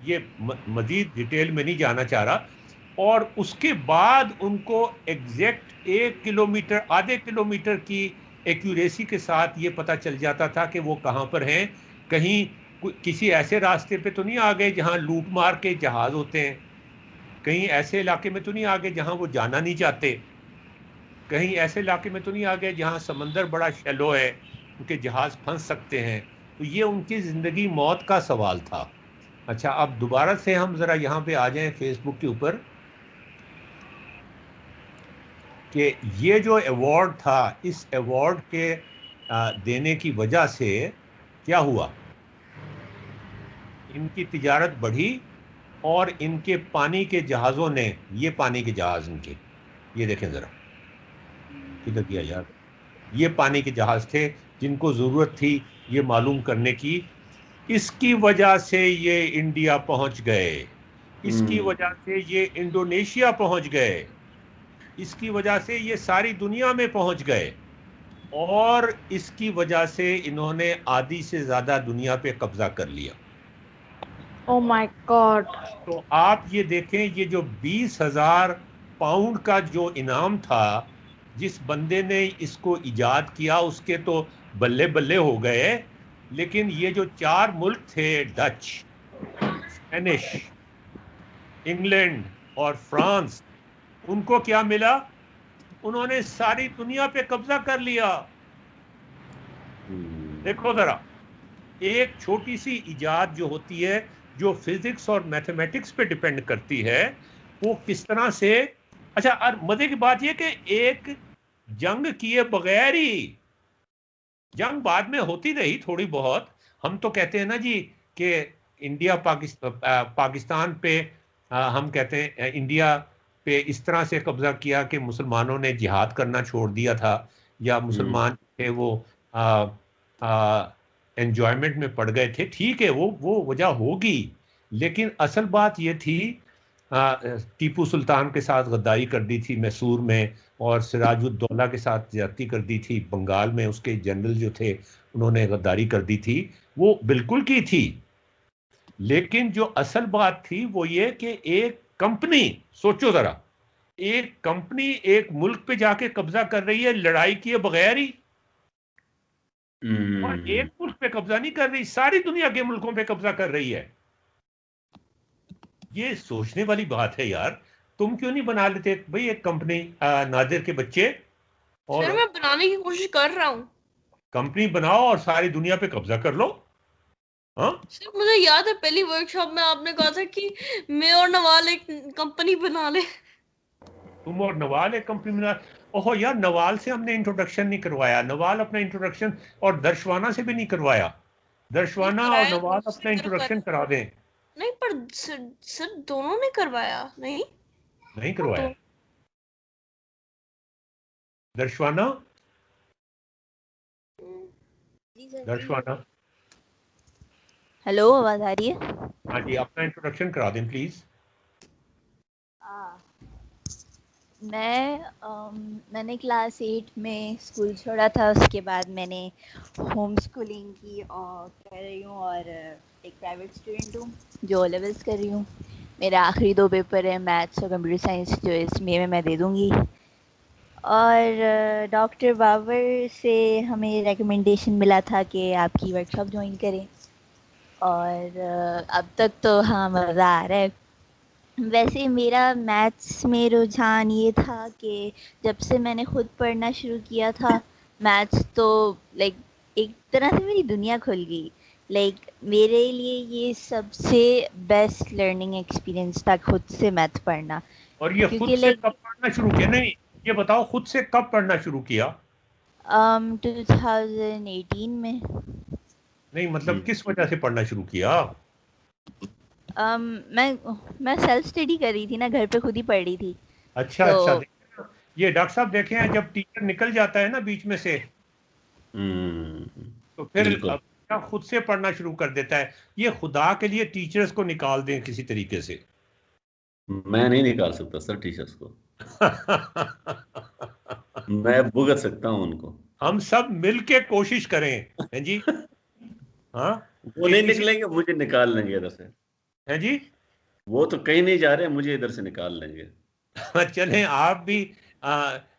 ये मजीद डिटेल में नहीं जाना चाह रहा। और उसके बाद उनको एग्जैक्ट 1 किलोमीटर, आधे किलोमीटर की एक्यूरेसी के साथ ये पता चल जाता था कि वो कहाँ पर हैं, कहीं किसी ऐसे रास्ते पे तो नहीं आ गए जहाँ लूट मार के जहाज होते हैं, कहीं ऐसे इलाके में तो नहीं आ गए जहाँ वो जाना नहीं चाहते, कहीं ऐसे इलाके में तो नहीं आ गए जहाँ समंदर बड़ा शैलो है, उनके जहाज फंस सकते हैं। तो ये उनकी ज़िंदगी मौत का सवाल था। अच्छा, अब दोबारा से हम ज़रा यहाँ पे आ जाएं फेसबुक के ऊपर कि ये जो अवार्ड था, इस अवार्ड के देने की वजह से क्या हुआ, इनकी तिजारत बढ़ी और इनके पानी के जहाज़ों ने, ये पानी के जहाज़ इनके, ये देखें ज़रा किधर किया यार, ये पानी के जहाज़ थे जिनको ज़रूरत थी ये मालूम करने की, इसकी वजह से ये इंडिया पहुंच गए, इसकी वजह से ये इंडोनेशिया पहुंच गए, इसकी वजह से ये सारी दुनिया में पहुंच गए, और इसकी वजह से इन्होंने आधी से ज़्यादा दुनिया पे कब्जा कर लिया।
Oh my God.
तो आप ये देखें, ये जो 20,000 पाउंड का जो इनाम था, जिस बंदे ने इसको इजाद किया उसके तो बल्ले बल्ले हो गए, लेकिन ये जो 4 मुल्क थे, डच, स्पेनिश, इंग्लैंड और फ्रांस, उनको क्या मिला, उन्होंने सारी दुनिया पे कब्जा कर लिया। देखो जरा, एक छोटी सी इजाद जो होती है, जो फिजिक्स और मैथमेटिक्स पे डिपेंड करती है, वो किस तरह से। अच्छा, और मजे की बात ये कि एक जंग किए बगैर ही, जंग बाद में होती रही थोड़ी बहुत, हम तो कहते हैं ना जी कि इंडिया पाकिस्तान पे हम कहते हैं इंडिया पे इस तरह से कब्जा किया कि मुसलमानों ने जिहाद करना छोड़ दिया था, या मुसलमान थे वो एंजॉयमेंट में पड़ गए थे। ठीक है, वो वजह होगी, लेकिन असल बात ये थी, टीपू सुल्तान के साथ गद्दारी कर दी थी मैसूर में, और सिराजुद्दौला के साथ ज्यादती कर दी थी बंगाल में, उसके जनरल जो थे उन्होंने गद्दारी कर दी थी, वो बिल्कुल की थी। लेकिन जो असल बात थी वो ये कि एक कंपनी, सोचो जरा, एक कंपनी एक मुल्क पे जाके कब्जा कर रही है लड़ाई किए बगैर ही, और एक मुल्क पे कब्जा नहीं कर रही, सारी दुनिया के मुल्कों पे कब्जा कर रही है। ये सोचने वाली बात है यार। तुम क्यों नहीं बना लेते भाई एक कंपनी, नादिर के बच्चे? और
सर मैं बनाने की कोशिश कर रहा हूँ।
कंपनी बनाओ और सारी दुनिया पे कब्जा कर लो। हाँ
सर मुझे याद है पहली वर्कशॉप में आपने कहा था कि मैं और नवाल एक कंपनी बना ले।
तुम और नवाल एक कंपनी बना। ओहो यार, नवाल से हमने इंट्रोडक्शन नहीं करवाया। नवाल अपना इंट्रोडक्शन, और दर्शवाना से भी नहीं करवाया। दर्शवाना और
कराया
नवाल
तो
अपना इंट्रोडक्शन करा दें।
नहीं, पर सर दोनों ने करवाया नहीं।
नहीं करवाया। दर्शवाना,
जी सर।
दर्शवाना,
हेलो, आवाज आ रही है?
हाँ जी, अपना इंट्रोडक्शन करा दें प्लीज।
मैंने क्लास 8 में स्कूल छोड़ा था, उसके बाद मैंने होम स्कूलिंग की और कर रही हूँ, और एक प्राइवेट स्टूडेंट हूँ जो लेवल्स कर रही हूँ। मेरा आखिरी 2 पेपर है, मैथ्स और कंप्यूटर साइंस, जो इस मई में मैं दे दूँगी। और डॉक्टर बाबर से हमें रिकमेंडेशन मिला था कि आपकी वर्कशॉप ज्वाइन करें, और अब तक तो हाँ मज़ा आ रहा है। वैसे मेरा मैथ्स में रुझान ये था कि जब से मैंने खुद पढ़ना शुरू किया था मैथ्स, तो लाइक एक तरह से मेरी दुनिया खुल गई। लाइक मेरे लिए ये सबसे बेस्ट लर्निंग एक्सपीरियंस था, खुद से मैथ पढ़ना।
और ये खुद
क्योंकि
से कब पढ़ना शुरू किया? नहीं, ये बताओ, खुद से कब पढ़ना शुरू किया?
2018 में।
नहीं मतलब किस वजह से पढ़ना शुरू किया?
मैं सेल्फ स्टडी कर रही थी ना, घर पे खुद ही पढ़ रही थी।
अच्छा
तो
अच्छा, ये डॉक्टर साहब देखे हैं, जब टीचर निकल जाता है ना बीच में से, तो फिर बच्चा खुद से पढ़ना शुरू कर देता है। ये खुदा के लिए टीचर्स को निकाल दें किसी तरीके से।
मैं नहीं निकाल सकता सर टीचर्स को। मैं भुगत सकता हूँ उनको।
हम सब मिलके कोशिश करें, हैं जी? हाँ,
वो नहीं निकलेंगे, मुझे निकाल लेंगे इधर से।
हैं जी?
वो तो कहीं नहीं जा रहे, मुझे इधर से निकाल लेंगे।
चलें, आप भी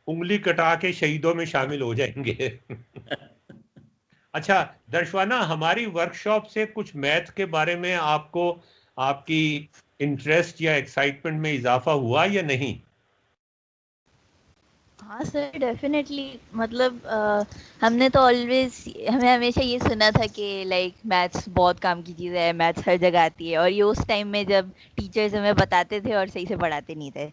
उंगली कटा के शहीदों में शामिल हो जाएंगे। अच्छा दर्शवाना, हमारी वर्कशॉप से कुछ मैथ के बारे में आपको, आपकी इंटरेस्ट या एक्साइटमेंट में इजाफा हुआ या नहीं?
हाँ सर, डेफिनेटली। मतलब हमने तो हमें हमेशा ये सुना था कि लाइक मैथ्स बहुत काम की चीज़ है, मैथ्स हर जगह आती है, और ये उस टाइम में जब टीचर्स हमें बताते थे और सही से पढ़ाते नहीं थे,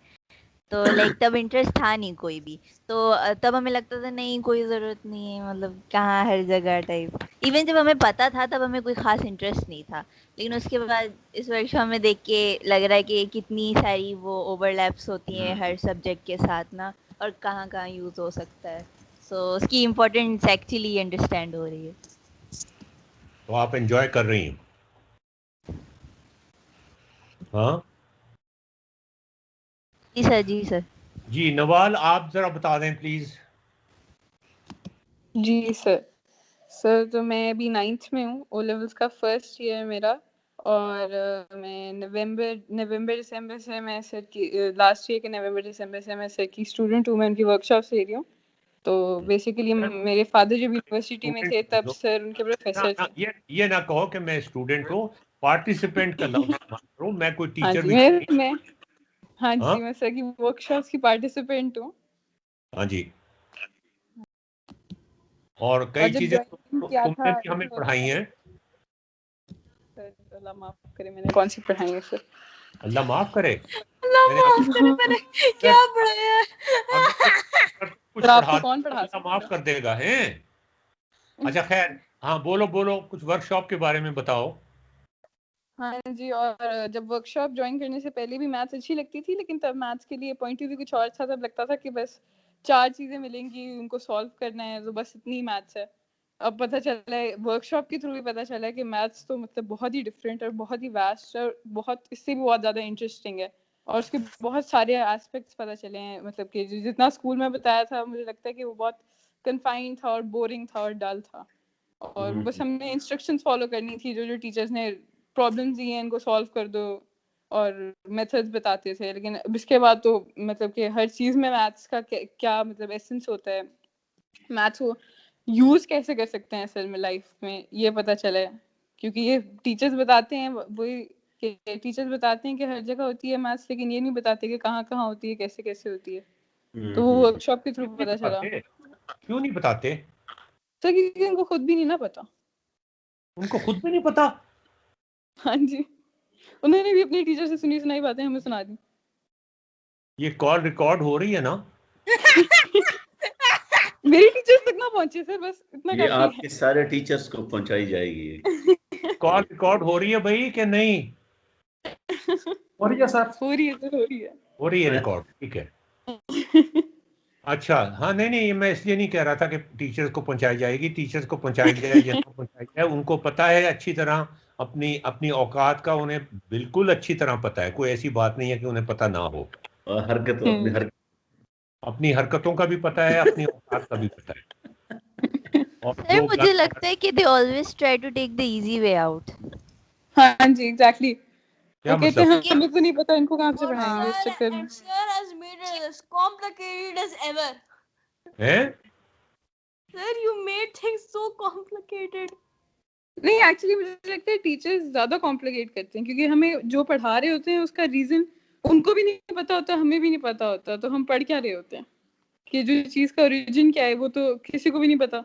तो लाइक तब इंटरेस्ट था नहीं कोई भी। तो तब हमें लगता था नहीं, कोई ज़रूरत नहीं है, मतलब कहाँ हर जगह टाइप। इवन जब हमें पता था तब हमें कोई ख़ास इंटरेस्ट नहीं था, लेकिन उसके बाद इस वर्कशॉप में देख के लग रहा है कि कितनी सारी वो ओवरलैप्स होती हैं हर सब्जेक्ट के साथ ना, और कहाँ कहाँ यूज़ हो सकता है। सो उसकी इम्पोर्टेंस एक्चुअली अंडरस्टैंड हो रही है।
तो आप एंजॉय कर रही हैं? हाँ
जी सर, जी सर।
जी, नवाल आप जरा बता दें प्लीज।
जी सर तो मैं अभी 9th में हूँ, ओ लेवल्स का फर्स्ट ईयर है मेरा, और मैं नवंबर दिसंबर से मैं सर की लास्ट ईयर के नवंबर दिसंबर से मैं सर की स्टूडेंट हूँ, मैं उनकी वर्कशॉप ले रही हूँ। तो बेसिकली मेरे फादर जब यूनिवर्सिटी में थे तब सर उनके प्रोफेसर थे।
ये ना कहो कि मैं स्टूडेंट हूँ, पार्टिसिपेंट का लफ्ज मत करो, मैं कोई
हाँ
टीचर
जी,
भी
मैं हाँ जी, मैं सर की वर्कशॉप्स की पार्टिसिपेंट हूँ।
हाँ जी, और
और
कई
जब
चीजें
ज्वाइन किया
तुमने
था
भी हमें पढ़ाई हैं।
सर, अल्लाह माफ करे, मैंने कौन सी पढ़ाई है सर?
अल्लाह माफ करे।
अल्लाह
मैंने
माफ करे, मैंने क्या पढ़ाया है?
कुछ
सर आपको
पढ़ा
कौन पढ़ा
अल्लाह
सकता
माफ कर देगा हैं। अच्छा खैर, हाँ बोलो बोलो, कुछ वर्कशॉप के बारे में बताओ।
हाँ जी, और जब वर्कशॉप ज्वाइन करने से पहले भी मैथ्स अच्छी लगती थी, लेकिन तब मैथ्स के लिए पॉइंट ऑफ व्यू कुछ और था। तब लगता था कि बस 4 चीजें मिलेंगी, उनको सॉल्व करना है, तो बस इतनी मैथ्स है। अब पता चला है, वर्कशॉप के थ्रू भी पता चला है कि मैथ्स तो मतलब बहुत ही डिफरेंट और बहुत ही वास्ट और बहुत इससे भी बहुत ज़्यादा इंटरेस्टिंग है, और उसके बहुत सारे एस्पेक्ट्स पता चले हैं। मतलब कि जितना स्कूल में बताया था, मुझे लगता है कि वो बहुत कन्फाइंड था और बोरिंग था और डल था, और बस हमने इंस्ट्रक्शंस फॉलो करनी थी, जो टीचर्स ने प्रॉब्लम्स दी हैं इनको सॉल्व कर दो, और मेथड्स बताते थे। लेकिन अब इसके बाद तो मतलब कि हर चीज़ में मैथ्स का क्या मतलब एसेंस होता है, मैथ्स को यूज़ कैसे कर सकते हैं असल में लाइफ में, ये पता चला है। क्योंकि ये टीचर्स बताते हैं, वही टीचर्स बताते हैं कि हर जगह होती है मैथ्स, लेकिन ये नहीं बताते कि कहाँ कहाँ होती है, कैसे कैसे होती है। तो वो वर्कशॉप के थ्रू पता चला।
क्यों नहीं बताते?
सर क्योंकि उनको खुद भी नहीं ना पता।
उनको खुद भी नहीं पता?
हाँ जी, उन्होंने भी अपने टीचर से सुनी सुनाई बातें हमें सुना दी।
ये कॉल रिकॉर्ड हो रही है ना?
मेरी टीचर्स तक ना पहुंचे सर, बस इतना
ये
काफी
आपके सारे टीचर्स को पहुंचाई जाएगी।
है।
कॉल रिकॉर्ड हो रही है भाई कि नहीं?
हो रही है सर?
हो रही है सर, हो रही है।
हो रही है रिकॉर्ड, ठीक है। अच्छा, हाँ, नहीं नहीं, मैं इसलिए नहीं कह रहा था कि टीचर्स को पहुंचाई जाएगी। टीचर्स को पहुंचाई जाए या ना पहुंचाई जाए, उनको पता है अच्छी तरह अपनी अपनी औकात का, उन्हें बिल्कुल अच्छी तरह पता है। कोई ऐसी बात नहीं है कि उन्हें पता ना हो।
और
अपनी हरकतों का भी पता है, अपनी औकात का भी पता है। और
सर
जो
मुझे लगता है कि they always try to take the easy way out.
हाँ जी, एग्जैक्टली।
क्या
वो कहते
मतलब?
हैं हमें तो नहीं पता, इनको कहाँ से पढ़ाएंगे इस चक्कर में।
Sir has made it as complicated as ever.
है?
Sir, you made things so complicated.
नहीं, एक्चुअली मुझे लगता है टीचर्स ज्यादा कॉम्प्लिकेट करते हैं, क्योंकि हमें जो पढ़ा रहे होते हैं उसका रीजन उनको भी नहीं पता होता, हमें भी नहीं पता होता, तो हम पढ़ क्या रहे होते हैं कि जो चीज का ओरिजिन क्या है वो तो किसी को भी नहीं पता।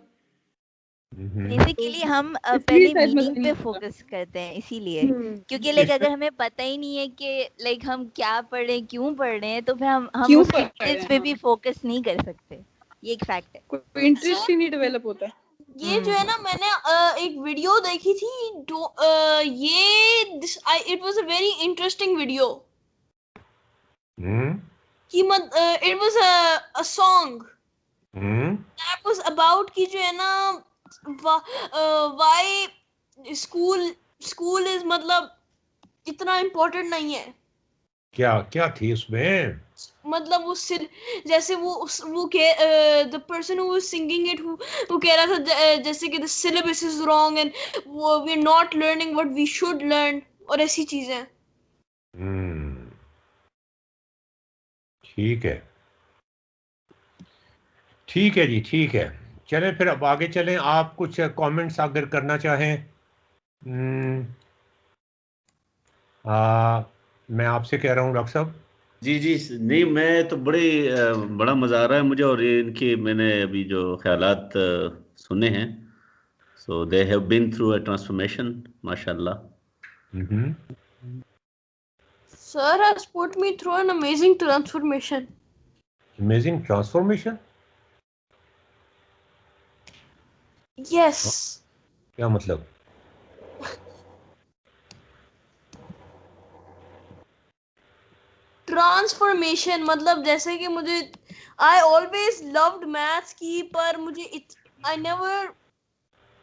बेसिकली हम
इसलिए
पहले
शायद मजा
मीनिंग
नहीं
पे
आता।
फोकस करते हैं, इसीलिए क्योंकि लाइक अगर हमें पता ही नहीं है कि लाइक हम क्या पढ़ रहे हैं, क्यों पढ़ रहे हैं, तो फिर हम
क्यों
उस
पढ़ रहे
डिटेल्स
हैं,
पे भी फोकस नहीं कर सकते। ये एक फैक्ट है।
कोई इंटरेस्ट ही नहीं डेवलप होता।
ये जो है ना, मैंने एक वीडियो देखी थी, ये it was a very interesting video कि it was a song that was about कि जो है ना, व्हाई स्कूल इज मतलब इतना इम्पोर्टेंट नहीं है।
क्या क्या थी उसमें?
मतलब वो जैसे वो the person who was singing it, वो कह रहा था जैसे कि the syllabus is wrong and we are not learning what we should learn, और ऐसी चीजें।
ठीक है, ठीक है जी, ठीक है। चलें फिर अब आगे चलें। आप कुछ कमेंट्स अगर करना चाहें। मैं आपसे कह रहा हूँ डॉक्टर साहब।
जी जी, नहीं मैं तो बड़ा मज़ा आ रहा है मुझे, और ये इनके मैंने अभी जो ख्यालात सुने हैं, so they have been through a transformation, माशाल्लाह।
Sir has put me through an amazing transformation.
Amazing transformation?
Yes.
क्या मतलब?
ट्रांसफॉर्मेशन मतलब जैसे कि मुझे आई ऑलवेज लव्ड मैथ्स की, पर मुझे I never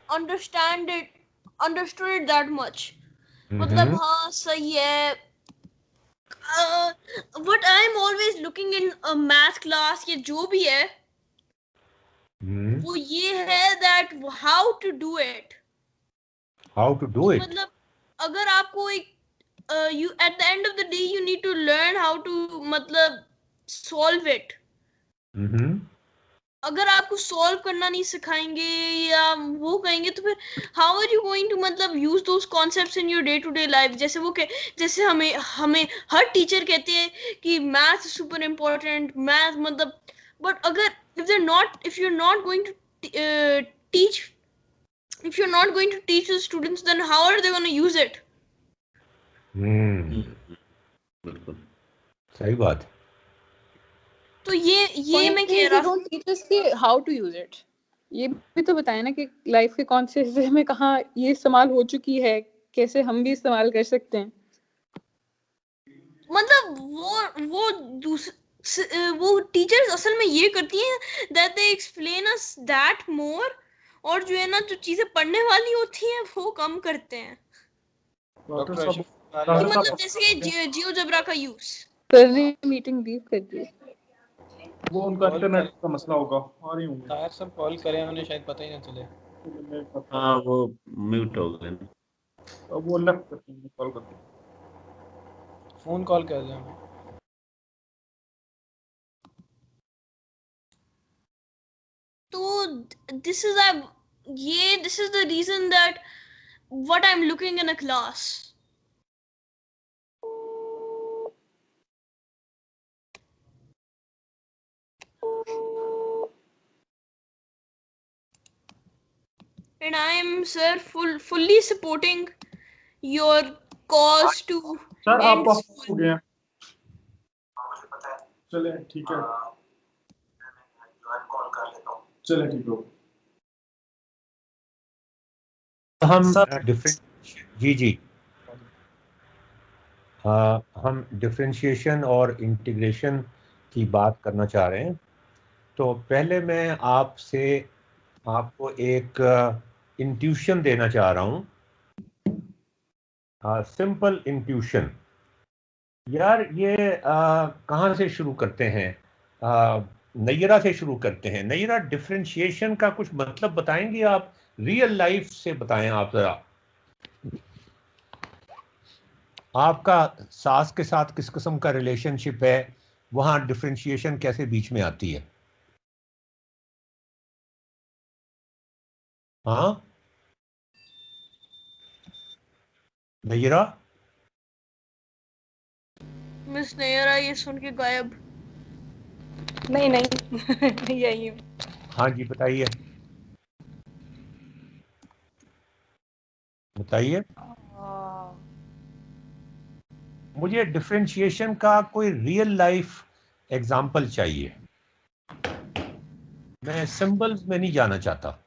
understood it that much. मतलब हाँ सही है। What I am always looking in math class या जो भी है, वो ये है that how to do it.
How to do it?
मतलब अगर आपको एक you at the end of the day you need to learn how to मतलब solve it. अगर आपको सॉल्व करना नहीं सिखाएंगे या वो कहेंगे, तो फिर how are you going to मतलब use those concepts in your day to day life. जैसे हमें हर टीचर कहते हैं कि मैथ सुपर इम्पोर्टेंट, मैथ मतलब, बट अगर if you're not going to teach if you're not going to teach the students, then how are they going to use it?
बिल्कुल
सही बात।
तो ये मैं कह रहा हूँ,
टीच अस कि हाउ टू यूज इट। ये भी तो बताया ना कि लाइफ के कौन से हिस्से में कहाँ ये इस्तेमाल हो चुकी है, कैसे हम भी इस्तेमाल कर सकते हैं।
मतलब वो टीचर्स असल में ये करती हैं that they explain us that more, और जो है ना जो चीजें पढ़ने वाली होती हैं वो कम करते हैं।
डॉक्टर साहब
कि मतलब जैसे कि जियोजेब्रा का यूज।
सर ने मीटिंग लीव कर दी।
वो उनका इंटरनेट का मसला होगा, आ रही होंगे।
ताहिर सब कॉल करें, उन्हें शायद पता ही ना चले।
हाँ वो म्यूट हो गए।
अब वो लेफ्ट करते हैं, कॉल करते हैं।
फोन कॉल कर दें हमें।
तो this is the reason that what I'm looking in a class. and I am, sir, fully supporting your cause to
sir
end
आपका
school.
हो गया, चले ठीक है, चले ठीक हो।
हम
सर
जी हम डिफरेंशिएशन और इंटीग्रेशन की बात करना चाह रहे हैं। तो पहले मैं आपको एक इंट्यूशन देना चाह रहा हूँ, सिंपल इंट्यूशन। यार ये कहाँ से शुरू करते हैं? नैयरा से शुरू करते हैं। नैयरा, डिफरेंशिएशन का कुछ मतलब बताएंगे आप? रियल लाइफ से बताएं आप जरा। आपका सास के साथ किस किस्म का रिलेशनशिप है, वहां डिफरेंशिएशन कैसे बीच में आती है? हाँ नैयरा?
मिस नैयरा ये सुन के गायब।
नहीं नहीं यही हूँ।
हाँ जी बताइए बताइए। मुझे डिफरेंशिएशन का कोई रियल लाइफ एग्जाम्पल चाहिए। मैं सिंबल्स में नहीं जाना चाहता।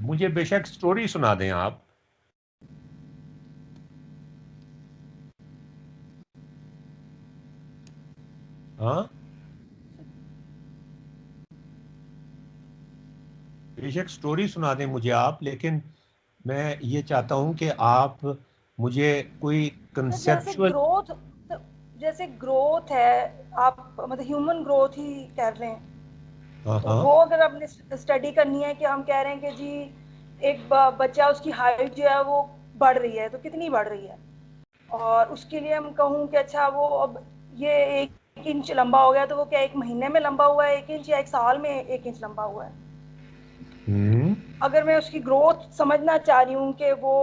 मुझे बेशक स्टोरी सुना दें आप। हाँ बेशक स्टोरी सुना दें मुझे आप, लेकिन मैं ये चाहता हूं कि आप मुझे कोई कंसेप्चुअल
जैसे ग्रोथ है, आप मतलब ह्यूमन ग्रोथ ही कर रहे हैं, तो
हाँ
वो अगर आपने स्टडी करनी है कि हम कह रहे हैं कि जी एक बच्चा, उसकी हाइट जो है वो बढ़ रही है, तो कितनी बढ़ रही है, और उसके लिए हम कहूँ कि अच्छा वो अब ये 1 इंच लंबा हो गया, तो वो क्या 1 महीने में लंबा हुआ है 1 इंच, या 1 साल में 1 इंच लंबा हुआ है? अगर मैं उसकी ग्रोथ समझना चाह रही हूँ कि वो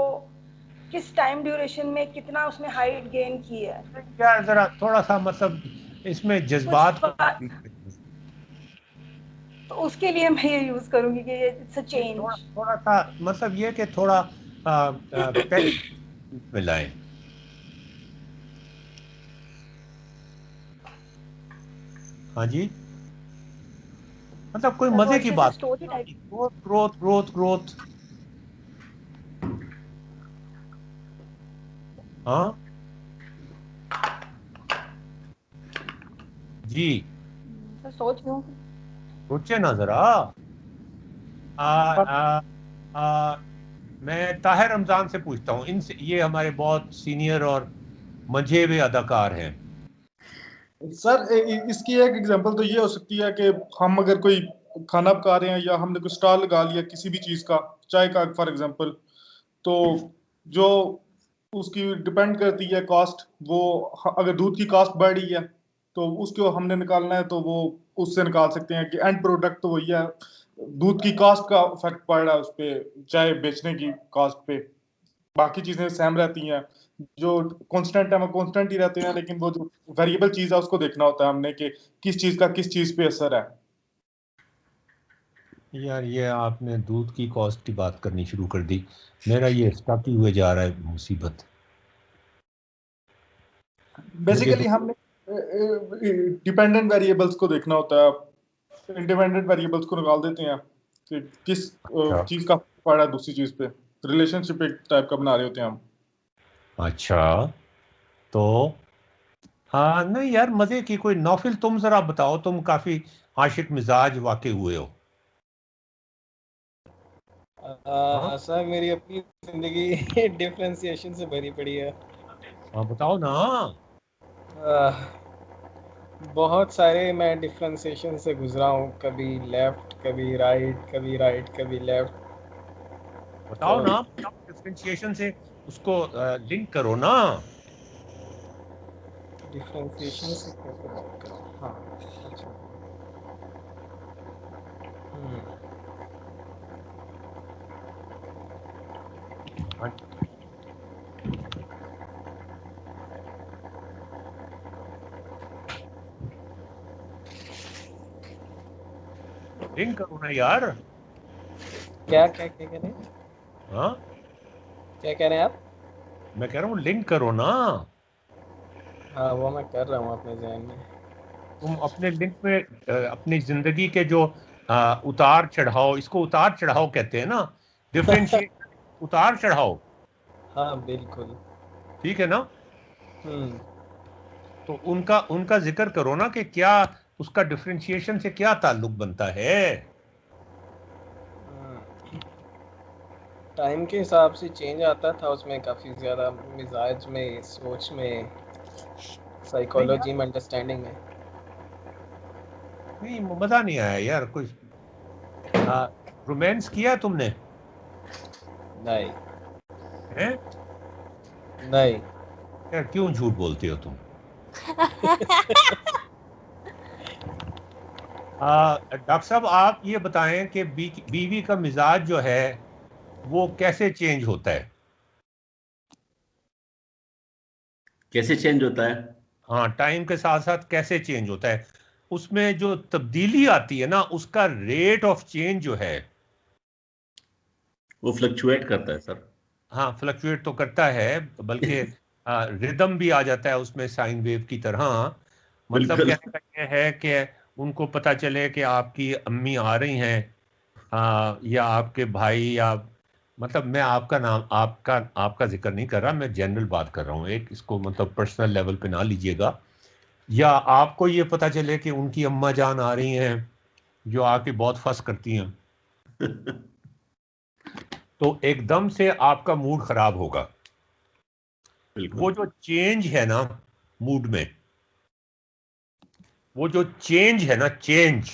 किस टाइम ड्यूरेशन में कितना उसने हाइट गेन की है,
यार जरा थोड़ा सा मतलब इसमें जज्बात को
तो उसके लिए मैं ये यूज करूंगी कि इट्स अ चेंज।
थोड़ा सा मतलब ये कि थोड़ा मिलाएं। हाँ जी, मतलब कोई मजे की बात। Growth growth growth growth. हाँ जी
सोच लूं।
सोचे ना जरा। मैं ताहिर रमजान से पूछता हूँ, इनसे, ये हमारे बहुत सीनियर और मंझे हुए अदाकार हैं।
सर इसकी एक एग्जांपल तो ये हो सकती है कि हम अगर कोई खाना पका रहे हैं या हमने कोई स्टॉल लगा लिया किसी भी चीज का, चाय का फॉर एग्जांपल, तो जो उसकी डिपेंड करती है कॉस्ट, वो अगर दूध की कॉस्ट बढ़ रही है तो उसको हमने निकालना है, तो वो उससे निकाल सकते हैं कि एंड प्रोडक्ट तो वही है, दूध की कॉस्ट का इफेक्ट पड़ रहा है उस पर, चाय बेचने की कॉस्ट पे। बाकी चीजें सेम रहती हैं, जो कांस्टेंट है वो कांस्टेंट ही रहते हैं, लेकिन वो जो वेरिएबल चीज है उसको देखना होता है हमने कि किस चीज का किस चीज पे असर है।
यार ये आपने दूध की कॉस्ट की बात करनी शुरू कर दी, मेरा ये स्टक ही हुए जा रहा है, मुसीबत।
बेसिकली हमने डिपेंडेंट वेरिएबल्स को देखना होता है, इंडिपेंडेंट वेरिएबल्स को निकाल देते हैं कि किस चीज का पड़ा है दूसरी चीज पे, रिलेशनशिप एक टाइप का बना रहे होते हैं हम।
अच्छा तो हाँ नहीं यार, मजे की कोई नौफिल तुम जरा बताओ, तुम काफी आशिक मिजाज वाकई हुए हो।
सर मेरी अपनी जिंदगी डिफरेंशिएशन से भरी पड़ी है।
हाँ बताओ ना।
बहुत सारे मैं डिफरेंशिएशन से गुजरा हूँ, कभी लेफ्ट कभी राइट, कभी राइट कभी लेफ्ट।
बताओ ना, डिफरेंशिएशन से उसको लिंक करो ना।
डिफरेंशिएशन से कैसे बात करूँ? हाँ अच्छा।
हाँ, लिंक करो ना यार।
क्या क्या क्या कह रहे हैं?
हाँ,
क्या कह रहे हैं आप?
मैं कह रहा हूँ लिंक करो ना।
हाँ वो मैं कर रहा हूँ अपने जहन में।
तुम अपने लिंक में अपनी जिंदगी के जो उतार चढ़ाव, इसको उतार चढ़ाव कहते हैं ना, डिफरेंशिएट, उतार चढ़ाव,
हाँ बिल्कुल।
ठीक है ना?
हम्म।
तो उनका उनका जिक्र करो ना कि क्या उसका डिफरेंशिएशन से क्या ताल्लुक बनता है।
टाइम के हिसाब से चेंज आता था उसमें काफ़ी ज़्यादा, मिजाज में, सोच में,
नहीं यार,
साइकोलॉजी में, अंडरस्टैंडिंग में।
नहीं मजा नहीं आया यार। कुछ रोमांस किया तुमने?
नहीं
हैं?
नहीं।
यार क्यों झूठ बोलते हो तुम? डॉक्टर साहब आप ये बताएं कि बीवी का मिजाज जो है वो कैसे चेंज होता है?
कैसे चेंज होता है?
हाँ, टाइम के साथ साथ कैसे चेंज होता है? उसमें जो तब्दीली आती है ना, उसका रेट ऑफ चेंज जो है
वो फ्लक्चुएट करता है सर।
हाँ, फ्लक्चुएट तो करता है, बल्कि रिदम भी आ जाता है उसमें साइन वेव की तरह। मतलब
बिल्कुल।
कहने का ये है कि उनको पता चले कि आपकी अम्मी आ रही हैं, या आपके भाई, या मतलब मैं आपका नाम, आपका आपका जिक्र नहीं कर रहा, मैं जनरल बात कर रहा हूँ, एक इसको मतलब पर्सनल लेवल पे ना लीजिएगा। या आपको ये पता चले कि उनकी अम्मा जान आ रही हैं जो आके बहुत फस करती हैं, तो एकदम से आपका मूड खराब होगा।
बिल्कुल।
वो जो चेंज है ना मूड में, वो जो चेंज है ना, change,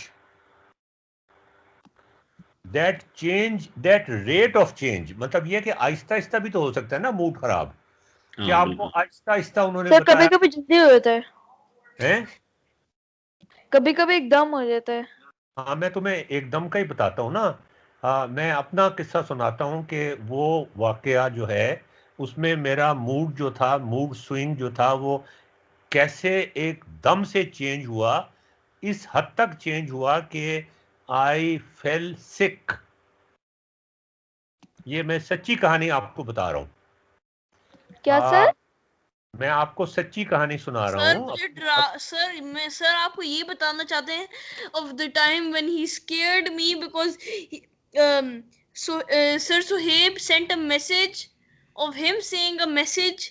that rate of change, मतलब ये कि आहिस्ता आहिस्ता भी तो हो सकता है ना मूड खराब। क्या
हाँ
आपको
बिल्कुल।
आहिस्ता आहिस्ता उन्होंने
सर कभी
बताया
कभी जल्दी हो जाता है,
है?
कभी कभी एकदम हो जाता है।
हाँ, मैं तुम्हें एकदम का ही बताता हूँ ना। हाँ, मैं अपना किस्सा सुनाता हूँ कि वो वाकया जो है उसमें मेरा मूड जो था, मूड स्विंग जो था, वो कैसे एकदम से चेंज हुआ। इस हद तक चेंज हुआ कि आई फेल सिक। ये मैं सच्ची कहानी आपको बता रहा
क्या
हूँ।
सर?
मैं आपको सच्ची कहानी सुना रहा
सर
हूँ
मुझे सर मैं सर आपको ये बताना चाहते हैं of the time when he scared me because sir Suhaib sent a message of him saying a message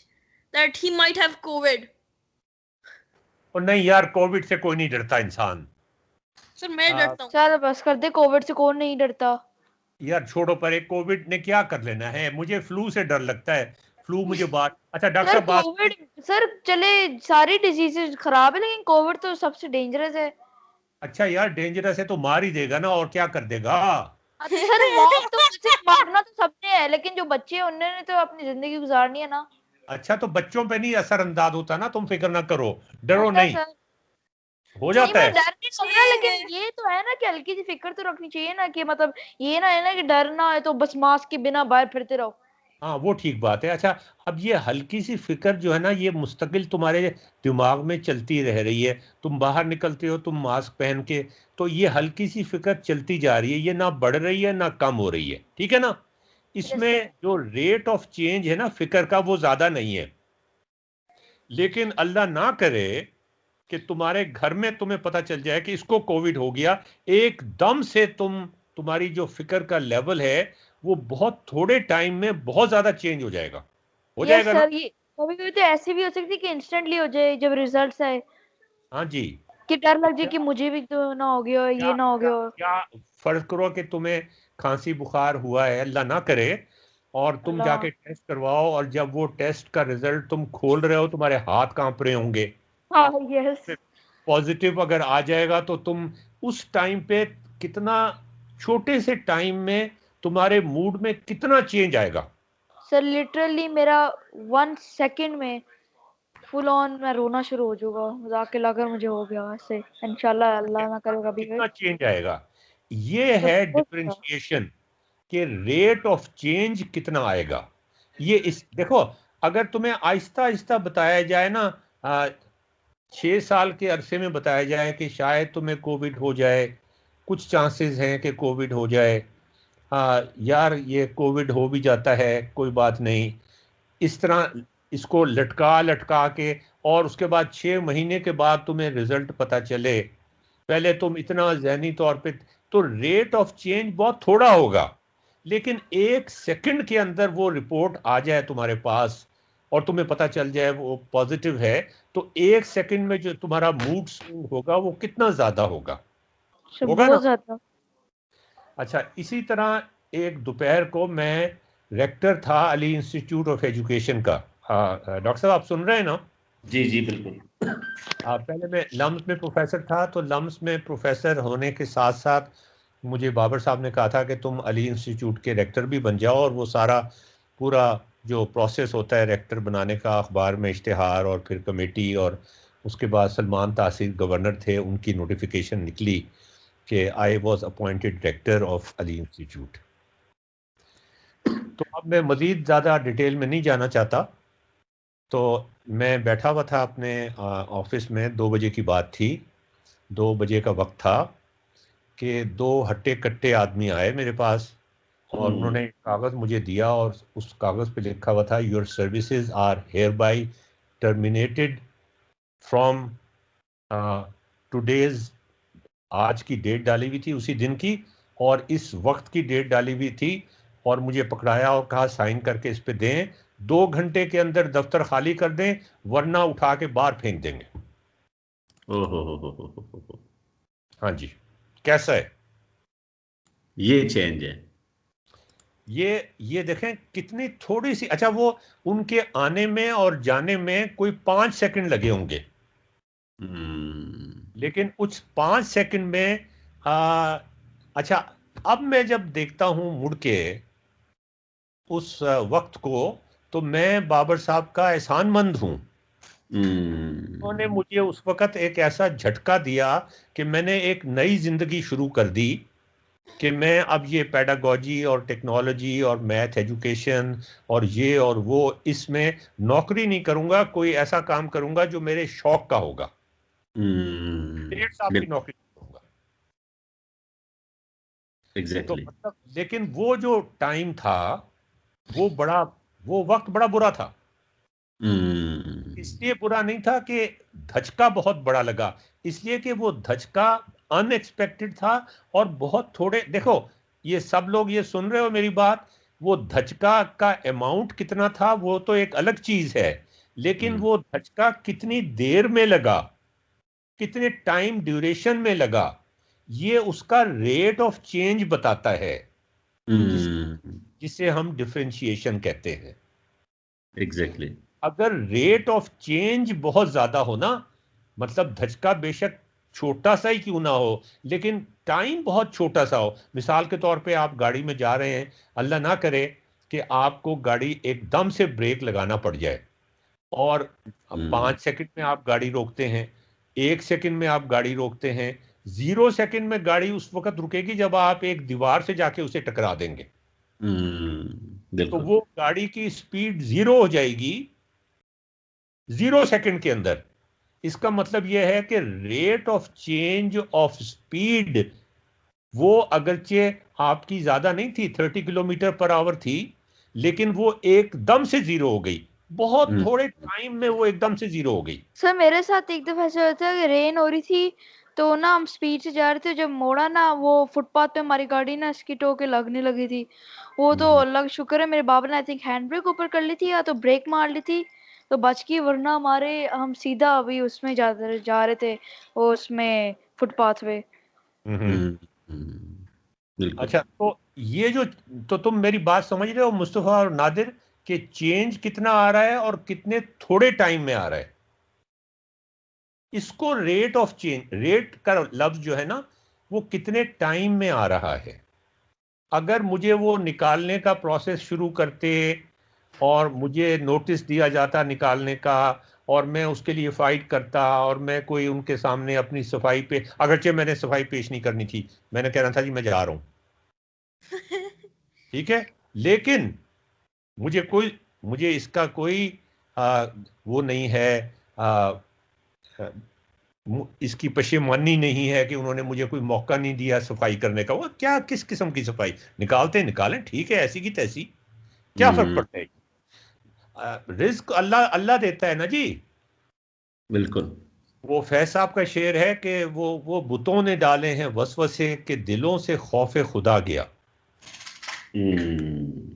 that he might have COVID.
और नहीं यार, कोविड से कोई नहीं डरता इंसान।
सर मैं डरता हूँ।
सर बस कर दे, कोविड से कौन नहीं डरता।
यार छोड़ो, पर एक कोविड ने क्या कर लेना है? मुझे फ्लू से डर लगता है। फ्लू मुझे बात, अच्छा डॉक्टर
सर
साहब बात,
कोविड, सर चले सारी डिजीजेज खराब है लेकिन कोविड तो सबसे डेंजरस है।
अच्छा यार डेंजरस है तो मार ही देगा ना, और क्या कर देगा?
अच्छा सर, मौत तो वैसे मारना तो सबने है, लेकिन जो बच्चे हैं उन्होंने तो अपनी जिंदगी गुजारनी है ना।
अच्छा तो बच्चों पे नहीं असर अंदाज होता ना, तुम फिक्र ना करो, डरो
अच्छा
नहीं,
सर,
हो
नहीं
जाता
मैं
है।
डर नहीं लग रहा, लेकिन ये तो है ना कि हल्की सी फिक्र तो रखनी चाहिए ना, कि मतलब ये ना है ना कि डर ना है तो बस मास्क के बिना बाहर फिरते रहो।
हाँ वो ठीक बात है। अच्छा, अब ये हल्की सी फिक्र जो है ना, ये मुस्तकिल तुम्हारे दिमाग में चलती रह रही है। तुम बाहर निकलते हो, तुम मास्क पहन के, तो ये हल्की सी फिक्र चलती जा रही है, ये ना बढ़ रही है ना कम हो रही है, ठीक है ना?
Yes sir.
इसमें जो रेट ऑफ चेंज है ना फिक्र का, वो ज्यादा नहीं है। लेकिन अल्लाह ना करे कि तुम्हारे घर में तुम्हें पता चल जाए कि इसको कोविड हो गया, एकदम से तुम्हारी जो फिक्र का लेवल है वो बहुत थोड़े टाइम में बहुत ज्यादा चेंज हो जाएगा। हो
यस
जाएगा ना?
सर, ये कभी कभी तो ऐसे भी हो सकती है कि इंस्टेंटली हो जाए जब रिजल्ट्स आए,
हाँ जी।
कि डर लग जाए
क्या
कि मुझे भी तो ना हो गया हो,
क्या
ये ना हो
क्या,
गया हो।
क्या फर्ज करो कि तुम्हें खांसी बुखार हुआ है, अल्लाह ना करे, और तुम
अल्लाह।
जाके टेस्ट करवाओ, और जब वो टेस्ट का रिजल्ट तुम खोल रहे हो, तुम्हारे हाथ कांप रहे होंगे।
हाँ यस।
पॉजिटिव अगर आ जाएगा तो तुम उस टाइम पे कितना, छोटे से टाइम में तुम्हारे मूड में कितना चेंज आएगा।
सर लिटरली मेरा 1 सेकंड में फुल ऑन मैं रोना शुरू हो जाऊंगा, मजाक अगर मुझे हो गया ऐसे, इंशाल्लाह अल्लाह ना करे कभी भी।
कितना चेंज आएगा, ये
सर
है
बहुत ज्यादा।
डिफरेंशिएशन के रेट ऑफ चेंज कितना आएगा। ये इस देखो, अगर तुम्हें आहिस्ता आहिस्ता बताया जाए ना, 6 साल के अरसे में बताया जाए कि शायद तुम्हें कोविड हो जाए, कुछ चांसेस हैं कि कोविड हो जाए, यार ये कोविड हो भी जाता है, कोई बात नहीं, इस तरह इसको लटका लटका के, और उसके बाद 6 महीने के बाद तुम्हें रिजल्ट पता चले, पहले तुम इतना जहनी तौर पे, तो रेट ऑफ चेंज बहुत थोड़ा होगा, लेकिन 1 सेकंड के अंदर वो रिपोर्ट आ जाए तुम्हारे पास और तुम्हें पता चल जाए वो पॉजिटिव है, तो 1 सेकंड में जो तुम्हारा मूड स्विंग होगा वो कितना ज्यादा होगा ना।
बहुत ज्यादा।
अच्छा, इसी तरह एक दोपहर को मैं रेक्टर था अली इंस्टीट्यूट ऑफ एजुकेशन का। डॉक्टर साहब आप सुन रहे हैं ना?
जी जी बिल्कुल।
पहले मैं लम्स में प्रोफेसर था, तो लम्स में प्रोफेसर होने के साथ साथ मुझे बाबर साहब ने कहा था कि तुम अली इंस्टीट्यूट के रेक्टर भी बन जाओ, और वो सारा पूरा जो प्रोसेस होता है रेक्टर बनाने का, अखबार में इश्तिहार और फिर कमेटी, और उसके बाद सलमान तासीर गवर्नर थे, उनकी नोटिफिकेशन निकली कि I was appointed director of Ali institute. तो अब मैं मज़ीद ज़्यादा डिटेल में नहीं जाना चाहता। तो मैं बैठा हुआ था अपने ऑफिस में, 2 बजे की बात थी, 2 बजे का वक्त था कि 2 हट्टे कट्टे आदमी आए मेरे पास, और उन्होंने कागज़ मुझे दिया, और उस कागज़ पे लिखा हुआ था your services are hereby terminated from today's, आज की डेट डाली हुई थी उसी दिन की, और इस वक्त की डेट डाली हुई थी, और मुझे पकड़ाया और कहा साइन करके इस पे दें, 2 घंटे के अंदर दफ्तर खाली कर दें वरना उठा के बाहर फेंक देंगे।
ओहो।
हाँ जी, कैसा है
ये चेंज है?
ये देखें कितनी थोड़ी सी। अच्छा, वो उनके आने में और जाने में कोई 5 सेकंड लगे होंगे, लेकिन उस 5 सेकंड में अच्छा, अब मैं जब देखता हूं मुड़ के उस वक्त को, तो मैं बाबर साहब का एहसानमंद हूं। उन्होंने मुझे उस वक्त एक ऐसा झटका दिया कि मैंने एक नई जिंदगी शुरू कर दी, कि मैं अब ये पेडागोजी और टेक्नोलॉजी और मैथ एजुकेशन और ये और वो, इसमें नौकरी नहीं करूंगा, कोई ऐसा काम करूंगा जो मेरे शौक का होगा। 1.5 साल की नौकरी करूंगा।
एग्जैक्टली।
तो मतलब, लेकिन वो जो टाइम था वो वक्त बड़ा बुरा था। इसलिए बुरा नहीं था कि धचका बहुत बड़ा लगा, इसलिए कि वो धचका अनएक्सपेक्टेड था, और बहुत थोड़े, देखो ये सब लोग ये सुन रहे हो मेरी बात, वो धचका का अमाउंट कितना था वो तो एक अलग चीज है, लेकिन वो धचका कितनी देर में लगा, कितने टाइम ड्यूरेशन में लगा, ये उसका रेट ऑफ चेंज बताता है, जिसे हम डिफरेंशिएशन कहते हैं।
एग्जैक्टली।
अगर रेट ऑफ चेंज बहुत ज्यादा हो ना, मतलब धचका बेशक छोटा सा ही क्यों ना हो, लेकिन टाइम बहुत छोटा सा हो। मिसाल के तौर पे आप गाड़ी में जा रहे हैं, अल्लाह ना करे कि आपको गाड़ी एकदम से ब्रेक लगाना पड़ जाए, और 5 सेकंड में आप गाड़ी रोकते हैं, 1 सेकंड में आप गाड़ी रोकते हैं, 0 सेकंड में गाड़ी उस वक्त रुकेगी जब आप एक दीवार से जाके उसे टकरा देंगे। तो वो गाड़ी की स्पीड 0 हो जाएगी 0 सेकंड के अंदर। इसका मतलब यह है कि rate of change of speed वो अगरचे आपकी ज्यादा नहीं थी, 30 किलोमीटर पर आवर थी, लेकिन वो एकदम से 0 हो गई, बहुत थोड़े टाइम में वो एकदम से 0 हो गई।
सर मेरे साथ एक दफा ऐसा होता है कि रेन हो रही थी, तो ना हम स्पीड से जा रहे थे, जब मोड़ा ना वो फुटपाथ पे हमारी गाड़ी ना स्किट होके लगने लगी थी। वो तो अल्लाह का शुक्र है मेरे बाबा ने आई थिंक हैंड ब्रेक ऊपर कर ली थी या तो ब्रेक मार ली थी तो बच गई, वरना हम सीधा अभी उसमें जा रहे थे, वो उसमें फुटपाथ पे।
अच्छा, तो ये जो, तो तुम मेरी बात समझ रहे हो मुस्तफा और नादिर, कि चेंज कितना आ रहा है और कितने थोड़े टाइम में आ रहा है। इसको रेट ऑफ चेंज, रेट का लफ्ज जो है ना, वो कितने टाइम में आ रहा है। अगर मुझे वो निकालने का प्रोसेस शुरू करते और मुझे नोटिस दिया जाता निकालने का, और मैं उसके लिए फाइट करता, और मैं कोई उनके सामने अपनी सफाई पे, अगरचे मैंने सफाई पेश नहीं करनी थी, मैंने कहना था जी मैं जा रहा हूं, ठीक है, लेकिन मुझे इसका कोई वो नहीं है, इसकी पशेमानी नहीं है कि उन्होंने मुझे कोई मौका नहीं दिया सफाई करने का। वो क्या, किस किस्म की सफाई? निकालते निकालें, ठीक है, ऐसी की तैसी, क्या फर्क पड़ता है? रिस्क अल्लाह अल्लाह देता है ना जी।
बिल्कुल।
वो फैज साहब का शेर है कि वो बुतों ने डाले हैं वसवसे के दिलों से खौफे खुदा गया।